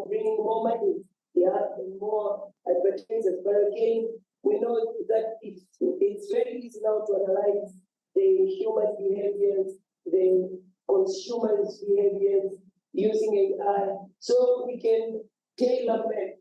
bringing more money, yeah, and more advertisers. But again, we know that it's very easy now to analyze the human behaviors, the consumers' behaviors using AI, so we can tailor-make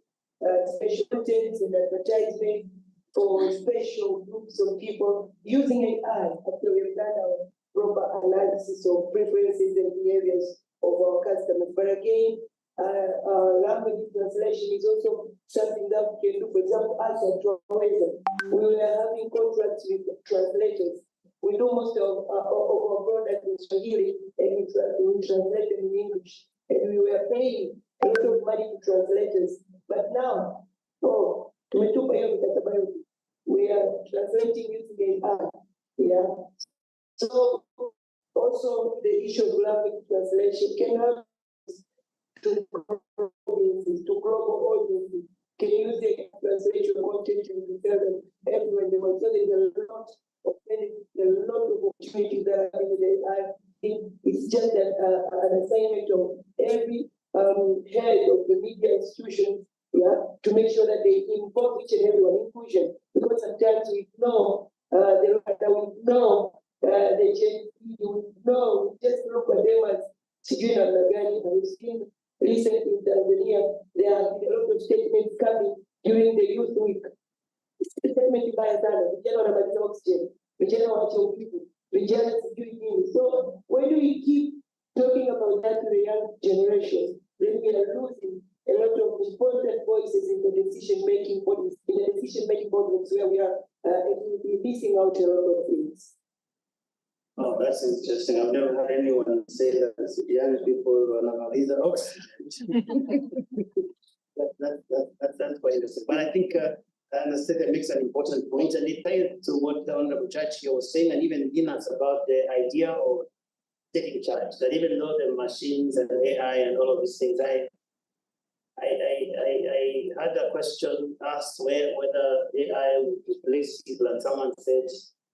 special contents and advertisement for special groups of people using AI after we've done our proper analysis of preferences and behaviors of our customers. But again, language translation is also something that we can do. For example, us at Tourism, we were having contracts with translators. We do most of our products in Swahili and we translate them in English. And we were paying a lot of money to translators. But now, we are translating using AI. Yeah. So also the issue of language translation can help to global audiences. Can use the translation content to tell them everywhere in the world. So there's a lot of benefits, a lot of opportunities that are in the AI. It's just an assignment of every head of the media institution, yeah, to make sure that they involve each and everyone, inclusion, because sometimes we know the Gen Z, we know, just look at them as Sijuna Nagani, and we've seen recently in Tanzania, there have been a lot of statements coming during the youth week. Statement by Zana, vijana wanamaliza oxygen, vijana waache uvivu, vijana sijui nini. So when do we keep talking about that to the young generation, then we are losing a lot of important voices in the decision-making bodies, in the decision-making bodies where we are missing out a lot of things. Oh, that's interesting. I've never heard anyone say that young people wanamaliza oxygen. That's quite interesting. But I think Anastasia makes an important point, and it ties to what the Honorable Judge here was saying, and even Guinness about the idea of taking charge. That even though the machines and AI and all of these things, I had a question asked whether AI would replace people, and someone said,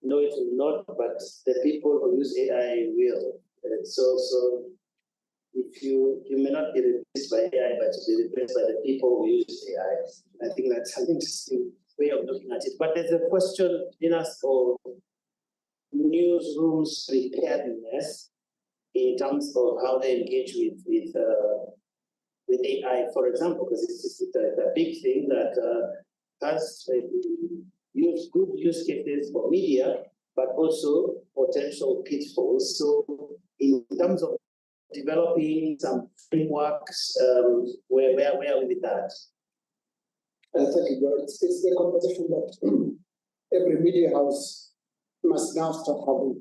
no, it will not, but the people who use AI will. So if you may not be replaced by AI, but be replaced by the people who use AI. I think that's an interesting way of looking at it. But there's a question in us for newsrooms preparedness in terms of how they engage with AI, for example, because it's a big thing that has good use cases for media, but also potential pitfalls. So in terms of developing some frameworks, where are we with that? Thank you, George. It's the conversation that every media house must now start having,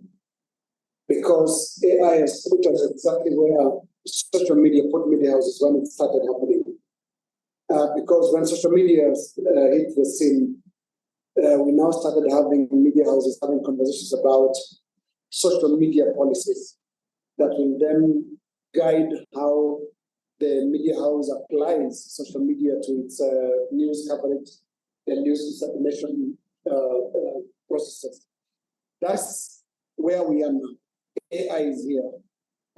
because AI has put us exactly where social media put media houses when it started happening. Because when social media hit the scene, we now started having media houses having conversations about social media policies that will then guide how the media house applies social media to its news coverage and news dissemination processes. That's where we are now. AI is here.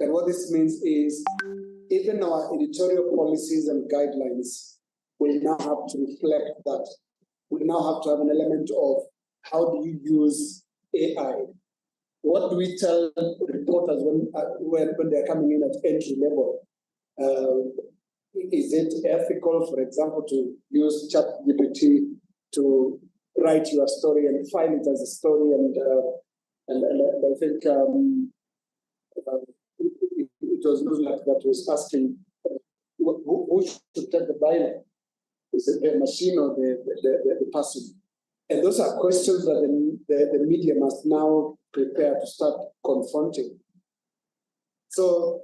And what this means is even our editorial policies and guidelines will now have to reflect that. We now have to have an element of how do you use AI? What do we tell reporters when they're coming in at entry level? Is it ethical, for example, to use ChatGPT to write your story and file it as a story? And I think it was like that was asking who should take the byline? Is it the machine or the person? And those are questions that the media must now prepare to start confronting. So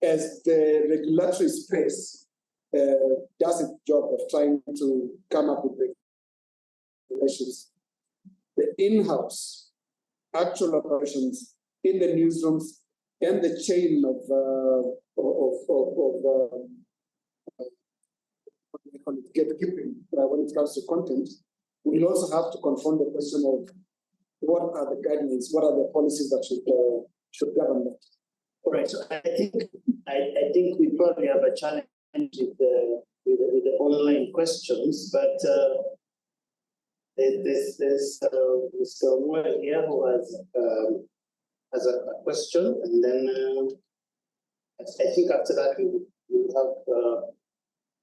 as the regulatory space does its job of trying to come up with regulations, the in-house actual operations in the newsrooms and the chain of gatekeeping when it comes to content, we'll also have to confront the question of what are the guidelines, what are the policies that should govern that. All right, so I think we probably have a challenge with the online questions, but there's Mr. Noel here who has a question, and then I think after that we'll have.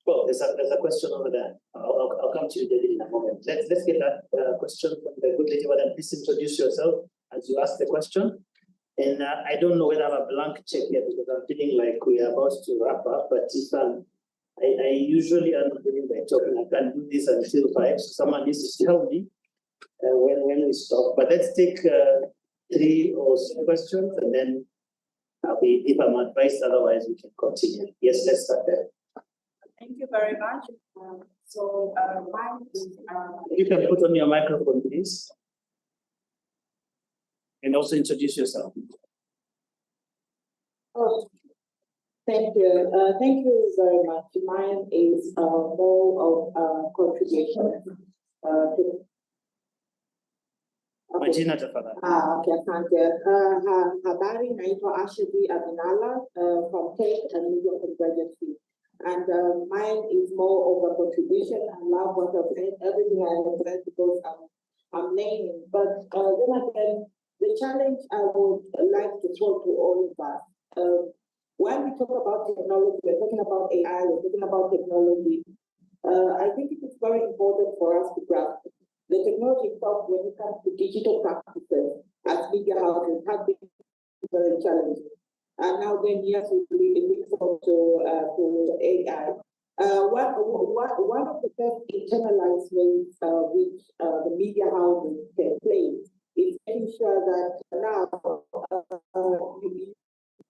Well, there's a question over there. I'll come to you, David, in a moment. Let's get that question from the good lady. Madam, please introduce yourself as you ask the question. And I don't know whether I have a blank check here because I'm feeling like we are about to wrap up. But if I usually am doing by talking, I can do this until 5. So someone needs to tell me when we stop. But let's take 3 or 4 questions, and then if I'm advised otherwise, we can continue. Yes, let's start there. Thank you very much. Mine is. You can put on your microphone, please. And also introduce yourself. Oh, thank you. Thank you very much. Mine is more of contribution to. Majina tafadhali. Okay, asante. Habari, naitwa Ashidi Abinala from Tech and Media Convergency. And mine is more of a contribution. I love what I've said, everything I have said because I'm naming. But then again, the challenge I would like to throw to all of us. When we talk about technology, we're talking about AI, we're talking about technology. I think it is very important for us to grasp the technology itself when it comes to digital practices as media houses has been very challenging. And now then, yes, we look to AI. One of the best internalized ways which the media houses can play is making sure that now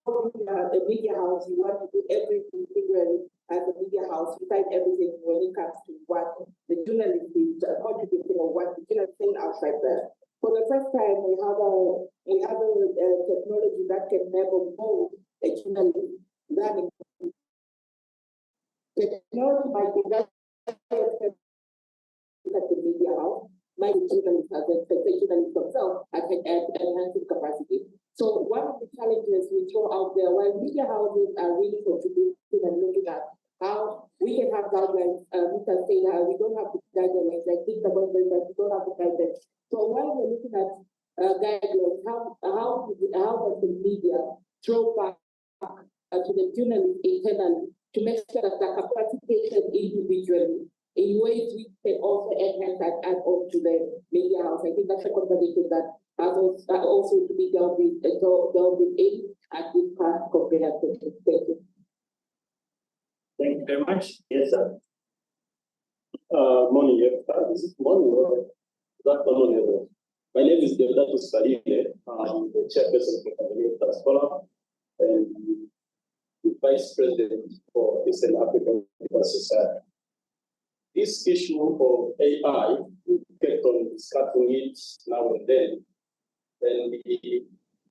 the media house, you want to do everything figuring as a media house, you find everything when it comes to what the journalist is contributing or what the journalist is saying outside there. For the first time, we have a technology that can never move a journalist. That the technology might be that at the media house, my journalist has a journalist themselves and can enhance his capacity. So one of the challenges we throw out there, while media houses are really contributing and looking at how we can have guidelines, Mr. Taylor, we don't have the guidelines, like think about that we don't have the guidelines. So while we're looking at guidelines, how does the media throw back to the journalists internally to make sure that the capacitation individually in ways we can also enhance and add on to the media house? I think that's a conversation that has also to be dealt with in at this past comprehensive. Thank you. Thank you very much. Yes, sir. Morning, morning. Good afternoon. My name is Deodatus Salile. I'm the chairperson of the Diaspora and the vice president for Eastern African Society. This issue of AI, we kept on discussing it now and then. And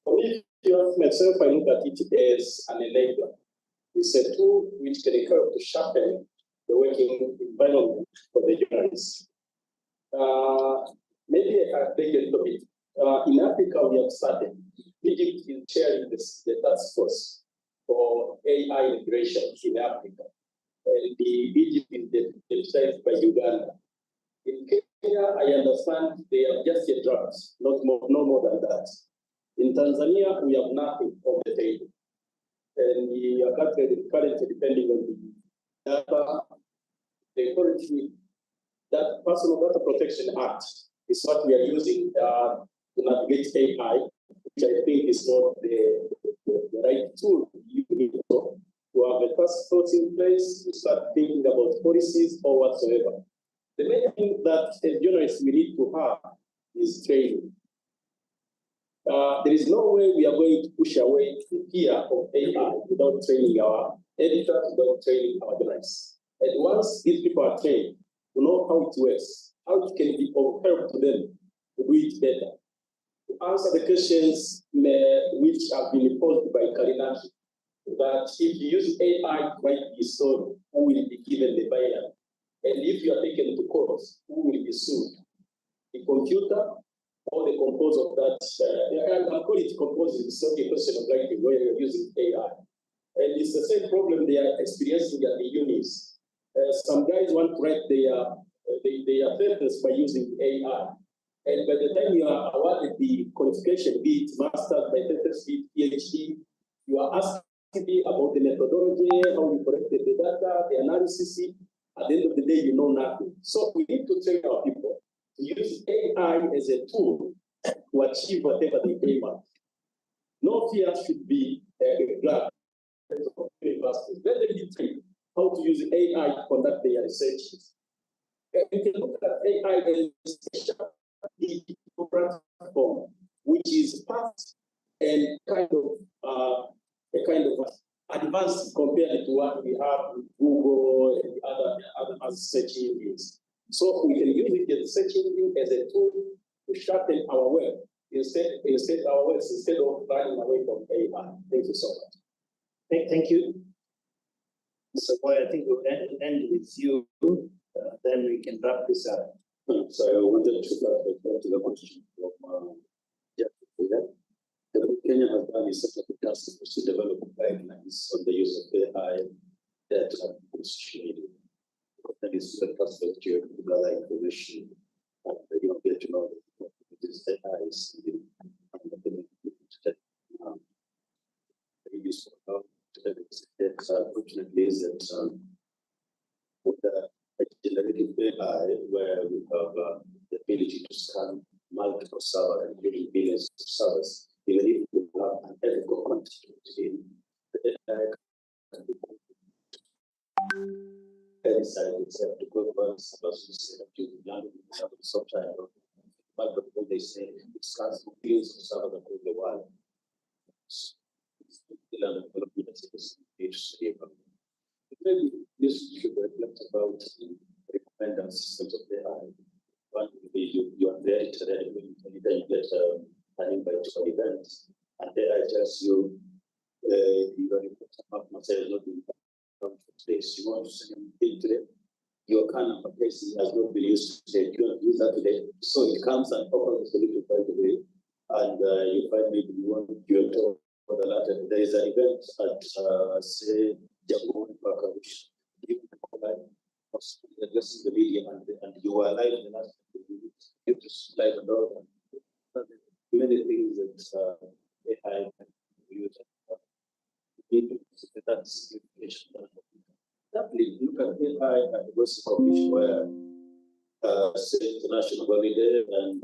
for me, myself, I look at it as an enabler. It's a tool which can help to sharpen the working environment for the journalists. Maybe I can take a little bit. In Africa, we have started Egypt is chairing the task force for AI integration in Africa. And Egypt is deputized by Uganda. In Kenya, I understand they have just a draft, no more than that. In Tanzania, we have nothing on the table. And we are currently depending on the data, the authority, that Personal Data Protection Act is what we are using to navigate AI, which I think is not the right tool you need to have a task force in place to start thinking about policies or whatsoever. The main thing that as journalists we need to have is training. There is no way we are going to push away the fear of AI without training our editors, without training our journalists. And once these people are trained to know how it works, how it can be of help to them to do it better. To answer the questions which have been posed by Karinaki, that if you use AI to write the story, who will be given the buy-in? And if you are taken to court, who will be sued? The computer or the composer of that? I call it composing. It's not a question of writing where you're using AI. And it's the same problem they are experiencing at the unis. Some guys want to write their papers by using AI. And by the time you are awarded the qualification, be it master's, by thesis, be it PhD, you are asking about the methodology, how you collected the data, the analysis. At the end of the day, you know nothing. So we need to train our people to use AI as a tool to achieve whatever they aim at. No fear should be grabbed. Let them be trained how to use AI to conduct their researches. You can look at AI as a platform, which is fast and kind of advanced compared to what we have with Google and other search engines. So we can use it as a search engine as a tool to sharpen our work instead of running away from AI. Thank you so much. Thank you. So I think we'll end with you, then we can wrap this up. So I wanted to the question from Kenya has done a set of task force to develop guidelines on the use of AI that are constituted. That is the task force to gather information and get to know what this AI is very useful. Unfortunately, is that with the generative AI, where we have the ability to scan multiple servers and many billions of servers, even if we have an ethical content in the AI can be decide itself to go once versus to young sometime. But when they say it scans billions of servers across the world, maybe this should reflect about the recommended systems of AI. One would be you are there today when you get an invite to an event, and then I tells you you are important material not being found place. You want to send a bill today. Your kind of application has not been used today. You want to use that today. So it comes and offers the solution right away. And you find maybe you want your talk for the latter. There is an event at say Jamon Pakarush. Addressing the media and you are live in the last you just live and all many things that AI can use. That's information. Definitely look at AI at the West Publish where say international holiday and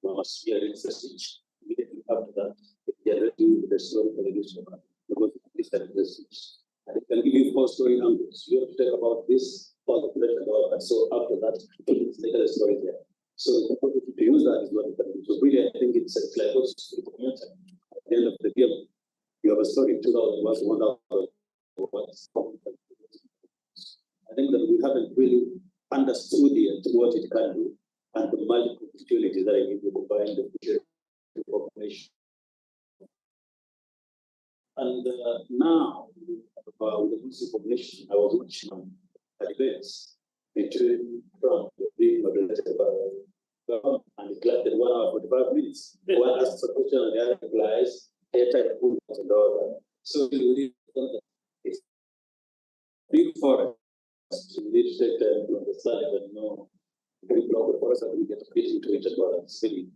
must be a research. Immediately after that, they are ready with the story for the news because it's a research. And it can give you 4 story angles. You have to talk about this, about that. So after that, it's the story there. So to use that is what you can do. So really, I think it's like also documentary. At the end of the game, you have a story 2000 was 1000. I think that we haven't really understood yet what it can do and the multiple opportunities that I give you combine the future population. And now, with the Muslim population, I was watching debates between Trump being moderated by and it lasted 1 hour 45 minutes. One asks a question and the other replies, airtime and all that. So it's big for us to really take time to understand and know very proper for us, and we get a bit into it as well. It's really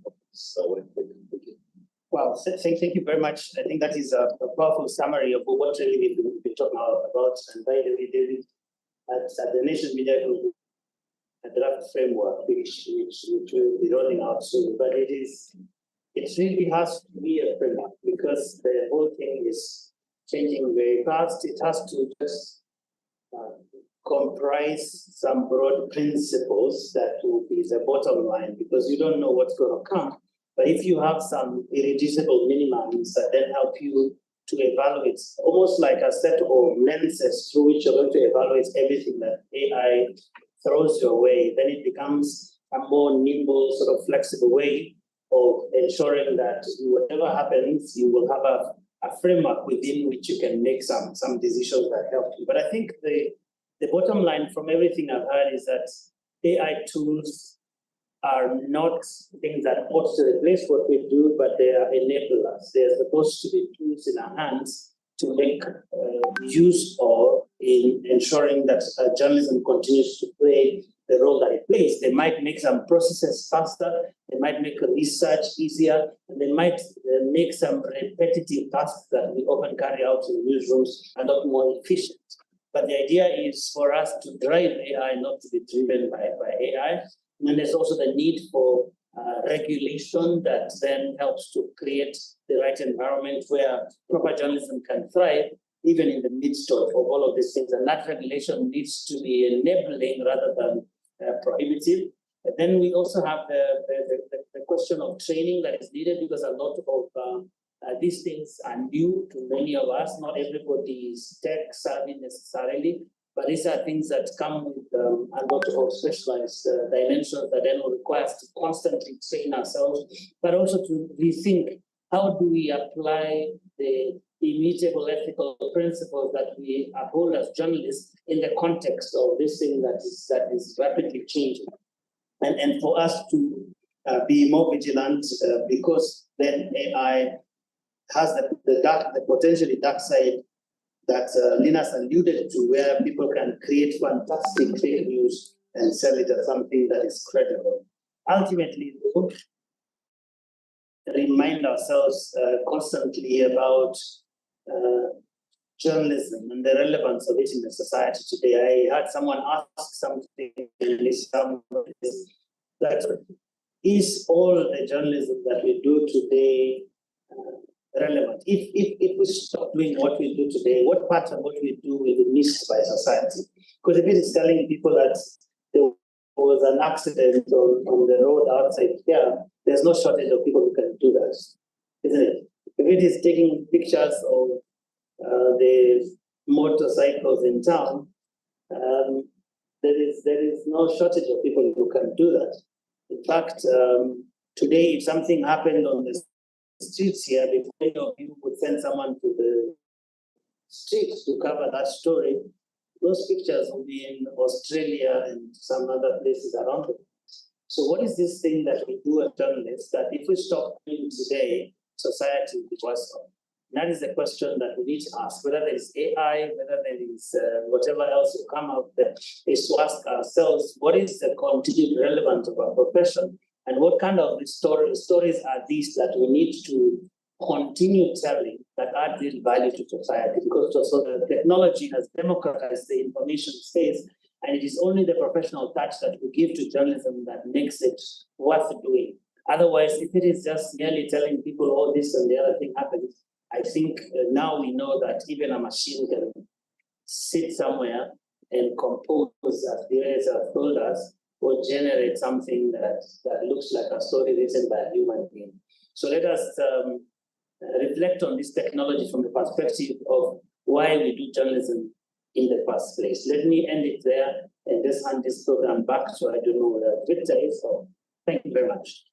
Wow, thank you very much. I think that is a powerful summary of what really we've been talking about. And by the way, David, at the Nations Media Group, a draft framework which will be rolling out soon. But it really has to be a framework because the whole thing is changing very fast. It has to just comprise some broad principles that will be the bottom line, because you don't know what's going to come. But if you have some irreducible minimums that then help you to evaluate, almost like a set of lenses through which you're going to evaluate everything that AI throws your way, then it becomes a more nimble, sort of flexible way of ensuring that whatever happens, you will have a framework within which you can make some decisions that help you. But I think the bottom line from everything I've heard is that AI tools are not things that ought to replace what we do, but they are enablers. They are supposed to be tools in our hands to make use of in ensuring that journalism continues to play the role that it plays. They might make some processes faster, they might make research easier, and they might make some repetitive tasks that we often carry out in newsrooms a lot more efficient. But the idea is for us to drive AI, not to be driven by AI. And there's also the need for regulation that then helps to create the right environment where proper journalism can thrive, even in the midst of all of these things. And that regulation needs to be enabling rather than prohibitive. And then we also have the question of training that is needed, because a lot of these things are new to many of us. Not everybody is tech savvy necessarily, but these are things that come with a lot of specialized dimensions that then require us to constantly train ourselves, but also to rethink how do we apply the immutable ethical principles that we uphold as journalists in the context of this thing that is rapidly changing. And for us to be more vigilant, because then AI has the potentially dark side that Linus alluded to, where people can create fantastic fake news and sell it as something that is credible. Ultimately, though, remind ourselves constantly about journalism and the relevance of it in the society today. I had someone ask something in this that is all the journalism that we do today relevant? If we stop doing what we do today, what part of what we do will be missed by society? Because if it is telling people that there was an accident on the road outside here, there's no shortage of people who can do that, isn't it? If it is taking pictures of the motorcycles in town, there is no shortage of people who can do that. In fact, today, if something happened on the streets here, many of you would send someone to the streets to cover that story. Those pictures will be in Australia and some other places around the world. So what is this thing that we do as journalists that if we stop doing today, society will be worse off? That is the question that we need to ask. Whether there is AI, whether there is whatever else will come out there, is to ask ourselves, what is the continued relevance of our profession? And what kind of stories are these that we need to continue telling that add real value to society? Because the technology has democratized the information space, and it is only the professional touch that we give to journalism that makes it worth doing. Otherwise, if it is just merely telling people, oh, this and the other thing happens, I think now we know that even a machine can sit somewhere and compose, as the others have told us, or generate something that looks like a story written by a human being. So let us reflect on this technology from the perspective of why we do journalism in the first place. Let me end it there and just hand this program back to, I don't know where Victor is. So thank you very much.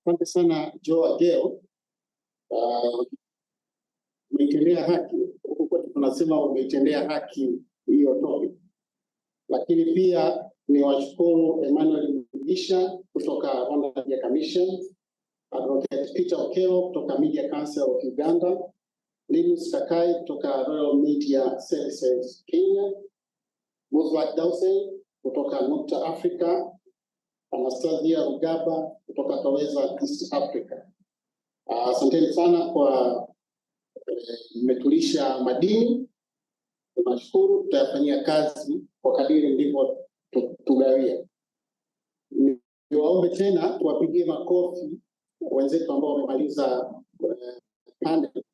Asante sana Joe Ageo. Umeitendea haki huku kwetu, tunasema umeitendea haki hiyo topic, lakini pia ni washukuru Emmanuel Mugisha kutoka Rwanda Media Commission, Advocate Peter Okelo kutoka Media Council of Uganda, Linus Kakai kutoka Royal Media Services Kenya, Muzwak Dawson kutoka Nukta Africa, Anastasia Rugaba kutoka Kaweza East Africa. Asanteni sana kwa mmetulisha madini. Tunashukuru, tutayafanyia kazi kwa kadiri ndivyo tugawia. Niwaombe tena tuwapigie makofi wenzetu ambao wamemaliza pande.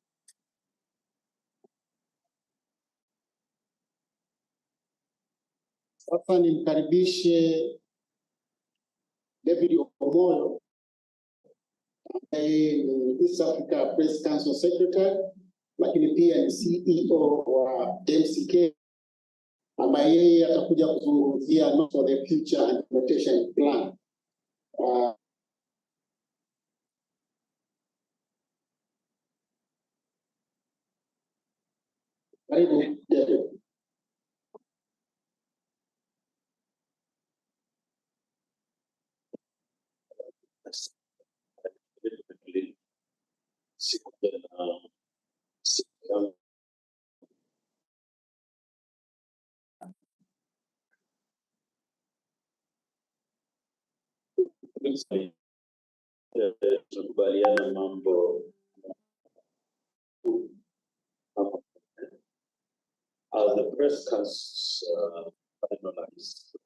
Sasa nimkaribishe David Omoyo ambaye ni East Africa Press Council Secretary, lakini pia ni CEO wa MCK, ambaye yeye atakuja kuzungumzia Not for the Future and Implementation Plan. Karibu David. Tunakubaliana mambo as the press has finalized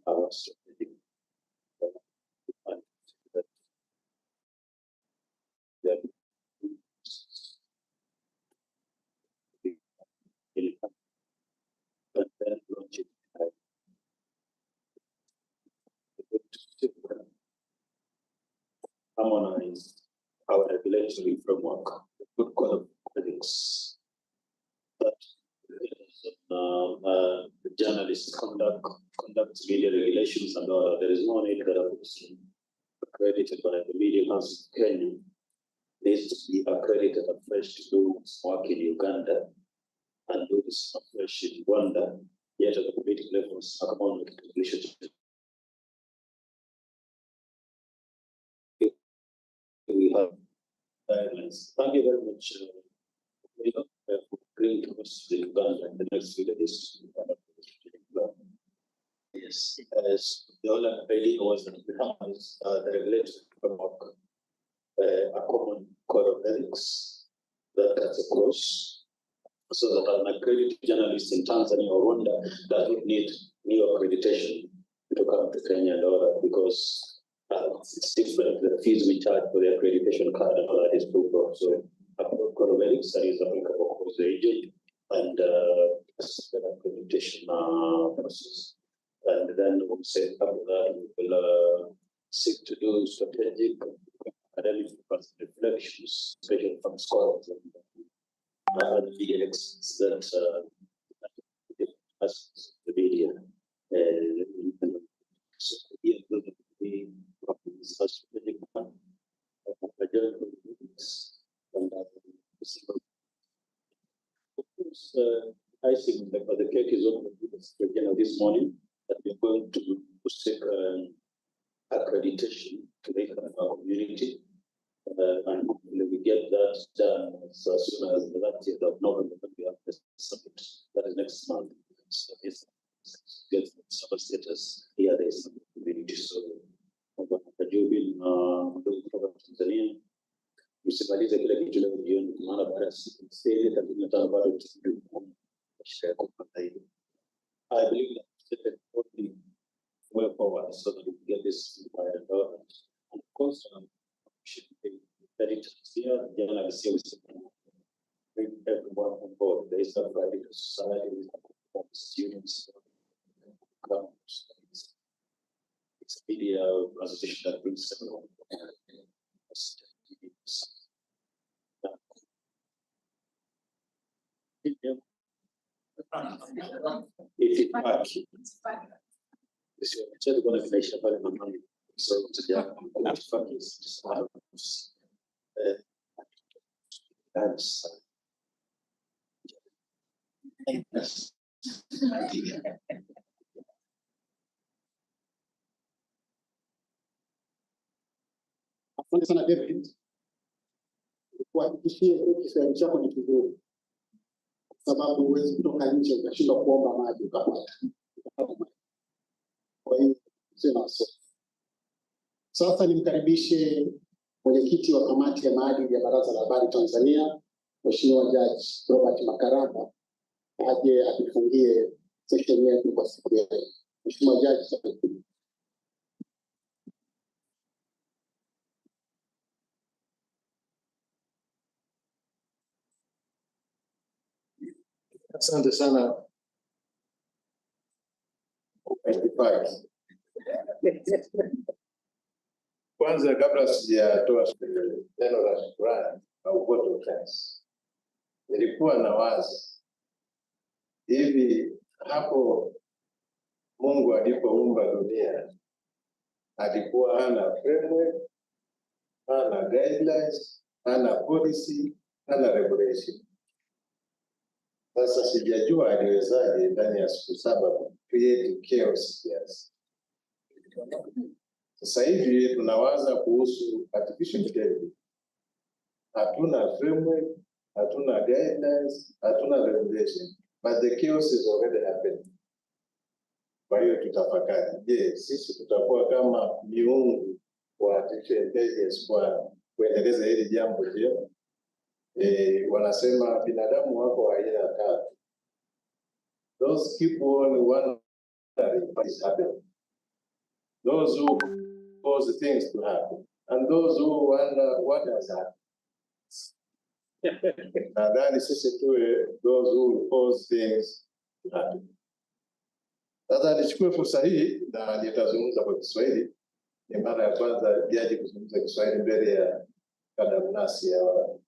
our strategic and then launch it. Harmonize our regulatory framework, the good code of ethics that journalists conduct media regulations and all. There is no need that a person accredited by the Media Council of Kenya needs to be accredited afresh to do work in Uganda and do this afresh in Rwanda, yet at the political levels, economic relationship. We have guidelines. Thank you very much for agreeing to host the Uganda in the next few days. Yes, as the whole idea was that we have the regulatory framework, a common code of ethics that cuts across, so that an accredited journalist in Tanzania or Rwanda does not need new accreditation to come to Kenya and all that, because it's different. The fees we charge for the accreditation card and all that is too broad. So a code of ethics that is applicable across the region and the accreditation process. And then we'll say after that we will seek to do strategic academic reflections, especially from scholars and media experts that the media. So here we strategic plan, I think that the cake is open this morning that we're going to seek accreditation to make our community, and we get that done as soon as the 30th of November. We have the summit that is next month. So it's get some status here. There is some community. So Jubin kutoka Tanzania usimalize kile kitu leo jioni, maana baada ya siku sasa tunataka bado tusije kushika kupata hiyo. I believe that the way forward so that we can get this by development. And of course, should be very here. Journalists here bring everyone on board. There is a private society with students. It's a media association that brings everyone. Sio kwa kufaisha pale mamani. So yeah, that's Asante sana David. Kuhakikishie Kiswahili chako ni kizuri, sababu huwezi kutoka nje ukashindwa kuomba maji ukapata. Kwa hiyo sina wasiwasi. Sasa nimkaribishe mwenyekiti wa kamati ya maadili ya Baraza la Habari Tanzania, Mheshimiwa Jaji Robert Makaramba, aje atufungie session yetu kwa siku ya leo. Mheshimiwa Jaji. Asante sana. Kwanza kabla sijatoa neno la shukrani au vote of thanks, nilikuwa na wazi hivi hapo Mungu alipoumba dunia alikuwa hana framework, hana guidelines, hana policy, hana regulation. Sasa sijajua aliwezaje ndani ya siku 7 create chaos kiasi. Sasa hivi tunawaza kuhusu artificial intelligence. Hatuna framework, hatuna guidelines, hatuna regulation, but the chaos is already happening. Kwa hiyo tutafakari, je, sisi tutakuwa kama miungu wa artificial intelligence kwa kuendeleza hili jambo? Ndio wanasema binadamu wako aina 3. Those keep on wondering what is happening. Those who cause things to happen, and those who wonder what has happened. Nadhani sisi tuwe those who cause things to happen. Sasa nichukue fursa hii na nitazungumza kwa Kiswahili. Ni mara ya kwanza jaji kuzungumza Kiswahili mbele ya kadamnasi ya watu.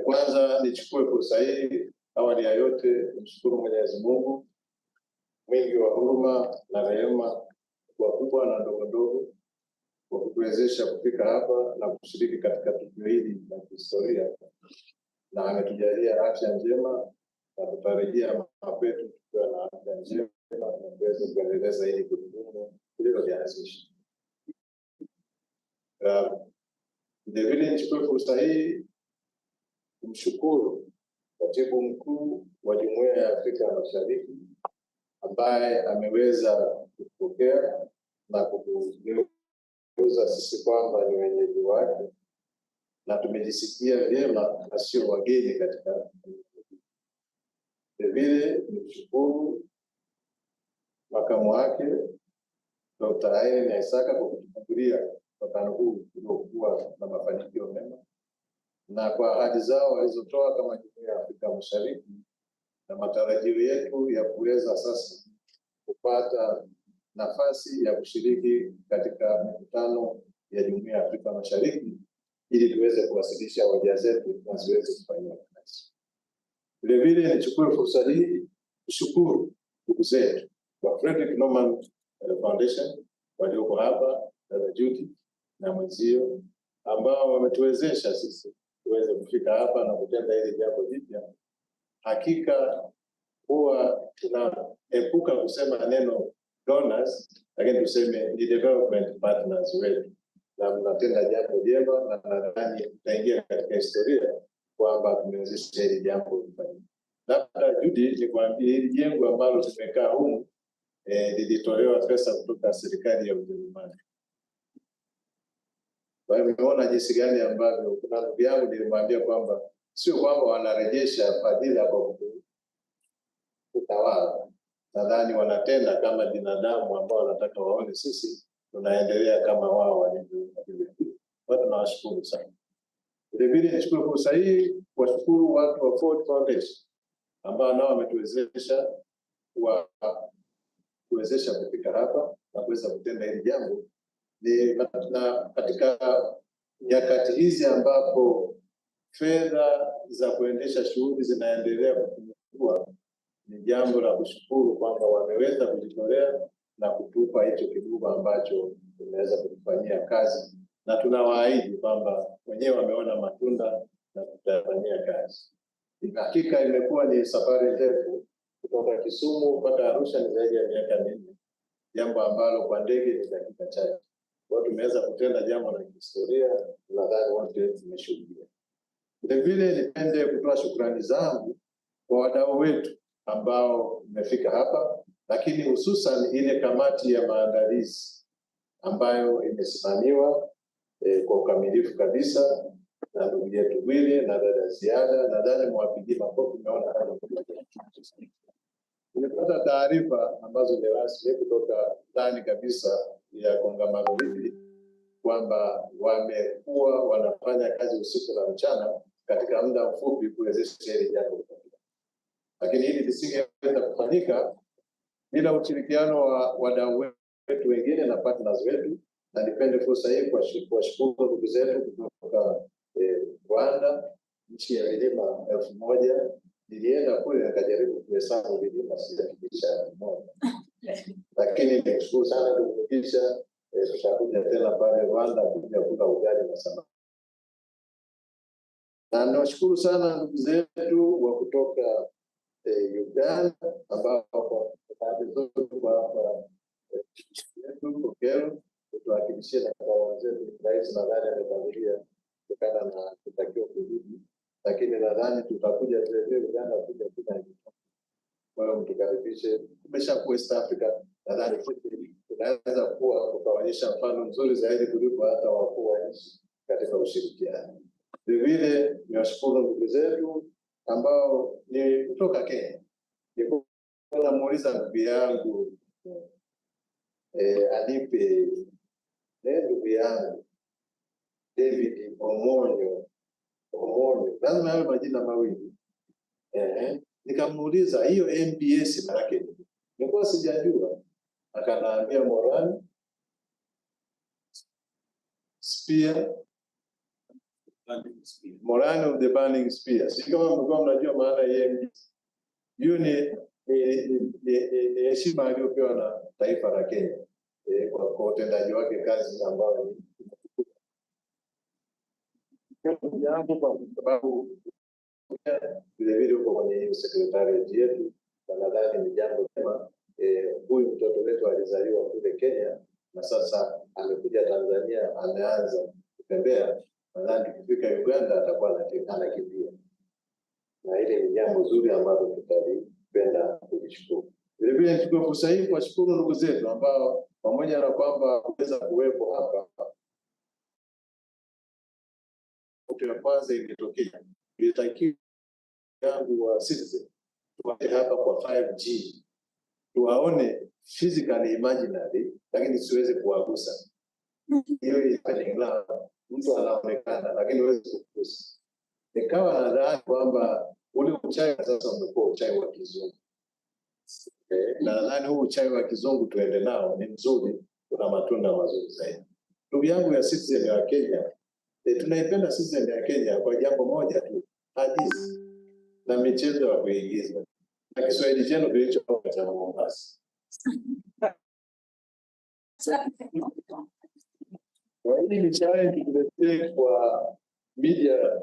Kwanza nichukue fursa hii, awali ya yote nimshukuru Mwenyezi Mungu mwingi wa huruma na rehema, kwa kubwa na ndogo ndogo, kwa kutuwezesha kufika hapa na kushiriki katika tukio hili la historia, na ametujalia afya njema na tutarejea mapetu tukiwa na afya njema na tuweze kuendeleza hili gurudumu lililoanzisha. Vilevile nichukue fursa hii kumshukuru Katibu Mkuu wa Jumuiya ya Afrika Mashariki ambaye ameweza kupokea na kutugeuza sisi kwamba ni wenyeji wake, na tumejisikia vyema na sio wageni katika. Vilevile nimshukuru makamu wake Dr. Irene Isaka kwa kutufungulia mkutano huu uliokuwa na mafanikio mema, na kwa ahadi zao walizotoa kama Jumuiya ya Afrika Mashariki na matarajio yetu ya kuweza sasa kupata nafasi ya kushiriki katika mikutano ya Jumuiya ya Afrika Mashariki ili tuweze kuwasilisha hoja zetu na ziweze kufanywa kazi. Vilevile nichukue fursa hii kushukuru ndugu zetu wa Frederick Norman Foundation walioko hapa, Judy na mwenzio, ambao wametuwezesha sisi tuweze kufika hapa na kutenda hili jambo jipya. Hakika huwa tunaepuka kusema neno donors, lakini tuseme ni development partners wetu, na mnatenda jambo jema, na nadhani tutaingia katika historia kwamba tumewezesha hili jambo kufanyika. Labda Judy nikwambie hili jengo ambalo tumekaa humu lilitolewa pesa kutoka serikali ya Ujerumani. Kwa hiyo nimeona jinsi gani ambavyo kuna ndugu yangu nilimwambia kwamba sio kwamba wanarejesha fadhila kwa utawala. Nadhani wanatenda kama binadamu ambao wanataka waone sisi tunaendelea kama wao walivyo. Watu nawashukuru sana. Vilevile nishukuru fursa hii kuwashukuru watu wa Ford Foundation ambao nao wametuwezesha kuwezesha kufika hapa na kuweza kutenda hili jambo. Na katika nyakati hizi ambapo fedha za kuendesha shughuli zinaendelea kupungua, ni jambo la kushukuru kwamba wameweza kujitolea na kutupa hicho kidogo ambacho tumeweza kufanyia kazi, na tunawaahidi kwamba wenyewe wameona matunda na tutafanyia kazi. Hakika imekuwa ni safari ndefu kutoka Kisumu mpaka Arusha, ni zaidi ya miaka 4, jambo ambalo kwa ndege ni dakika chache. Kwa tumeweza kutenda jambo la kihistoria, nadhani wote tumeshuhudia. Vilevile nipende kutoa shukrani zangu kwa wadau wetu ambao umefika hapa, lakini hususan ile kamati ya maandalizi ambayo imesimamiwa kwa ukamilifu kabisa na ndugu yetu Bwile na dada Ziada. Nadhani mwapigie makofi. Umeona hapa nimepata taarifa ambazo ni rasmi kutoka ndani kabisa ya kongamano hili kwamba wamekuwa wanafanya kazi usiku na mchana katika muda mfupi kuwezesha hili jambo, lakini hili lisingeweza kufanyika bila ushirikiano wa wadau wetu wengine na partners wetu. Na nipende fursa hii kuwashukuru ndugu zetu kutoka Rwanda, nchi ya milima 1000. Nilienda kule nikajaribu kuhesabu milima, sijafikisha moja, lakini nikushukuru sana kufikisha. Tutakuja tena pale Rwanda kuja kula ugali na samaki. Na nawashukuru sana ndugu zetu wa kutoka Uganda ambao kwa hapa yetu tuwakilishie na kwa wenzetu. Rais nadhani ametangulia kutokana na kutakiwa kurudi, lakini nadhani tutakuja vile Uganda kuja kuna kwa hiyo mtukaribishe. Tumeshakuwa East Africa, nadhani tunaweza kuwa tukaonyesha mfano mzuri zaidi kuliko hata wakuu wa nchi katika ushirikiano. Vile niwashukuru ndugu zetu ambao ni kutoka Kenya. Nilikuwa namuuliza ndugu yangu anipe ndugu yangu David Omonyo, lazima yawe majina mawili. Nikamuuliza hiyo MBS maana yake nilikuwa sijajua, akaniambia Moran Spear, Moran of the Burning Spear. Si kama mlikuwa mnajua maana ya MBS. Hiyo ni heshima aliyopewa na taifa la Kenya kwa utendaji wake kazi ambao ni yangu, kwa sababu vile uko kwenye hiyo secretariat yetu, na nadhani ni jambo jema. Huyu mtoto wetu alizaliwa kule Kenya na sasa amekuja Tanzania, ameanza kutembea. Nadhani tukifika Uganda atakuwa anakimbia, na ile ni jambo zuri ambalo tutalipenda kulishukuru. Vile nichukue fursa hii kuwashukuru ndugu zetu ambao pamoja na kwamba kuweza kuwepo hapa, ya kwanza ilitokea ilitakiwa yangu wa citizen tuwape hapa kwa 5G tuwaone physically imaginary, lakini siweze kuwagusa. Hiyo ilifanyika, mtu anaonekana lakini huwezi kugusa. Nikawa nadhani kwamba ule uchai sasa umekuwa uchai wa kizungu. Na nadhani huu uchai wa kizungu tuende nao ni mzuri, kuna matunda mazuri zaidi. Ndugu yangu ya citizen ya Kenya, tunaipenda citizen ya Kenya kwa jambo moja tu, hadithi na michezo ya kuigiza na Kiswahili chenu kilicho cha Mombasa. Kwa hili ni challenge tuletee kwa media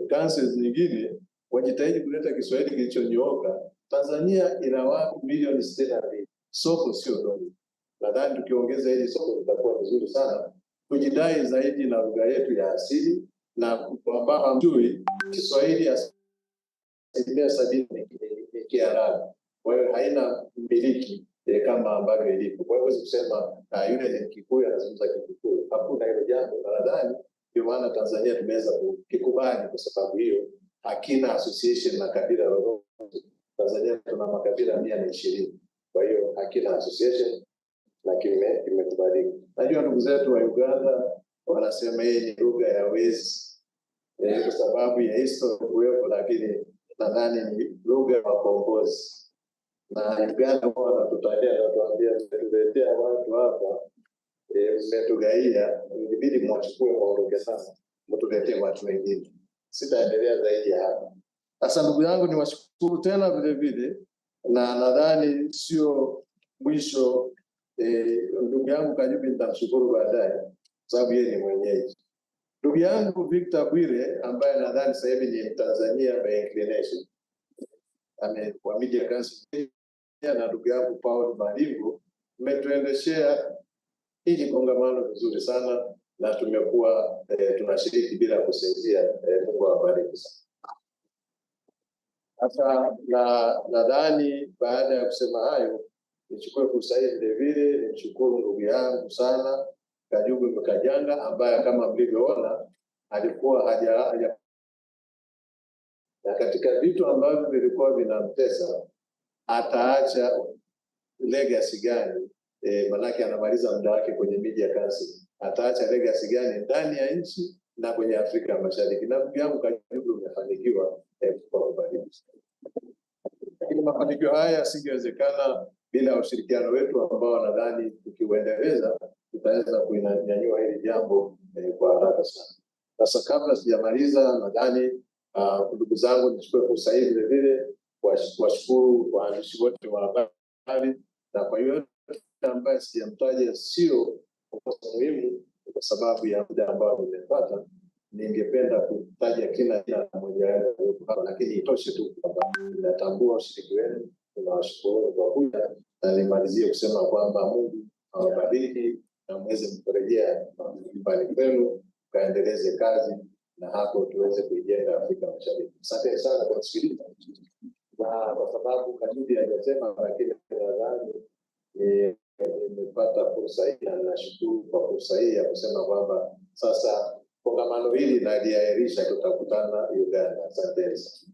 councils nyingine, wajitahidi kuleta Kiswahili kilichonyooka. Tanzania ina watu milioni 62. Soko sio dogo. Nadhani tukiongeza hili soko litakuwa vizuri sana. Tujidai zaidi na lugha yetu ya asili, na kwamba hamjui Kiswahili asilimia 70 ni Kiarabu. Kwa hiyo haina mmiliki kama ambavyo ilipo. Kwa hiyo huwezi kusema yule ni Kikuyu anazungumza Kikuyu. Hakuna hilo jambo. Nadhani ndio maana Tanzania tumeweza kukubali, kwa sababu hiyo hakina association na kabila lolote. Tanzania tuna makabila 120. Kwa hiyo hakina association na kimekubalika. Najua ndugu zetu wa Uganda wanasema hii ni lugha ya wezi kwa sababu ya history kuwepo, lakini nadhani ni lugha ya wakombozi. Na Uganda wanatutalia na tuambia tuletea watu hapa mmetugaia, ilibidi mwachukue waondoke sasa, mtuletee watu wengine. Sitaendelea zaidi ya hapa. Sasa ndugu yangu, ni washukuru tena vile vile, na nadhani sio mwisho. Ndugu yangu Kajubi nitamshukuru baadaye, sababu yeye ni mwenyeji. Ndugu yangu Victor Bwire ambaye nadhani sasa hivi ni Mtanzania by inclination, kwa Media Council, na ndugu yangu Paul Malingo, umetuendeshea hili kongamano vizuri sana na tumekuwa tunashiriki bila kusinzia. Mungu awabariki sana. Sasa nadhani baada ya kusema hayo, nichukue fursa hii vile vile nimshukuru ndugu yangu sana Kajubi Mkajanga ambaye kama mlivyoona alikuwa haja na katika vitu ambavyo vilikuwa vinamtesa, ataacha legacy gani? Manake anamaliza muda wake kwenye Media Council, ataacha legacy gani ndani ya nchi na kwenye Afrika Mashariki? Na ndugu yangu Kajubi umefanikiwa kwa kubariki. Lakini mafanikio haya yasingewezekana bila ushirikiano wetu ambao nadhani tukiuendeleza tutaweza kuinyanyua hili jambo kwa haraka sana. Sasa kabla sijamaliza, nadhani ndugu zangu, nichukue fursa hii vile vile kuwashukuru waandishi wote wa habari, na kwa hiyo ambaye sijamtaja sio muhimu kwa sababu ya muda ambao nimepata, ningependa kutaja kila mmoja wao hapa, lakini itoshe tu kwamba natambua ushiriki wenu, tunawashukuru kwa kuja, na nimalizie kusema kwamba Mungu awabariki na mweze kurejea nyumbani kwenu, kaendeleze kazi na hapo tuweze kuijenga Afrika Mashariki. Asante sana kwa kusikiliza, na kwa sababu Kajubi hajasema, lakini nadhani nimepata fursa hii na nashukuru kwa fursa hii ya kusema kwamba sasa kongamano hili naliahirisha, tutakutana Uganda. Asante sana.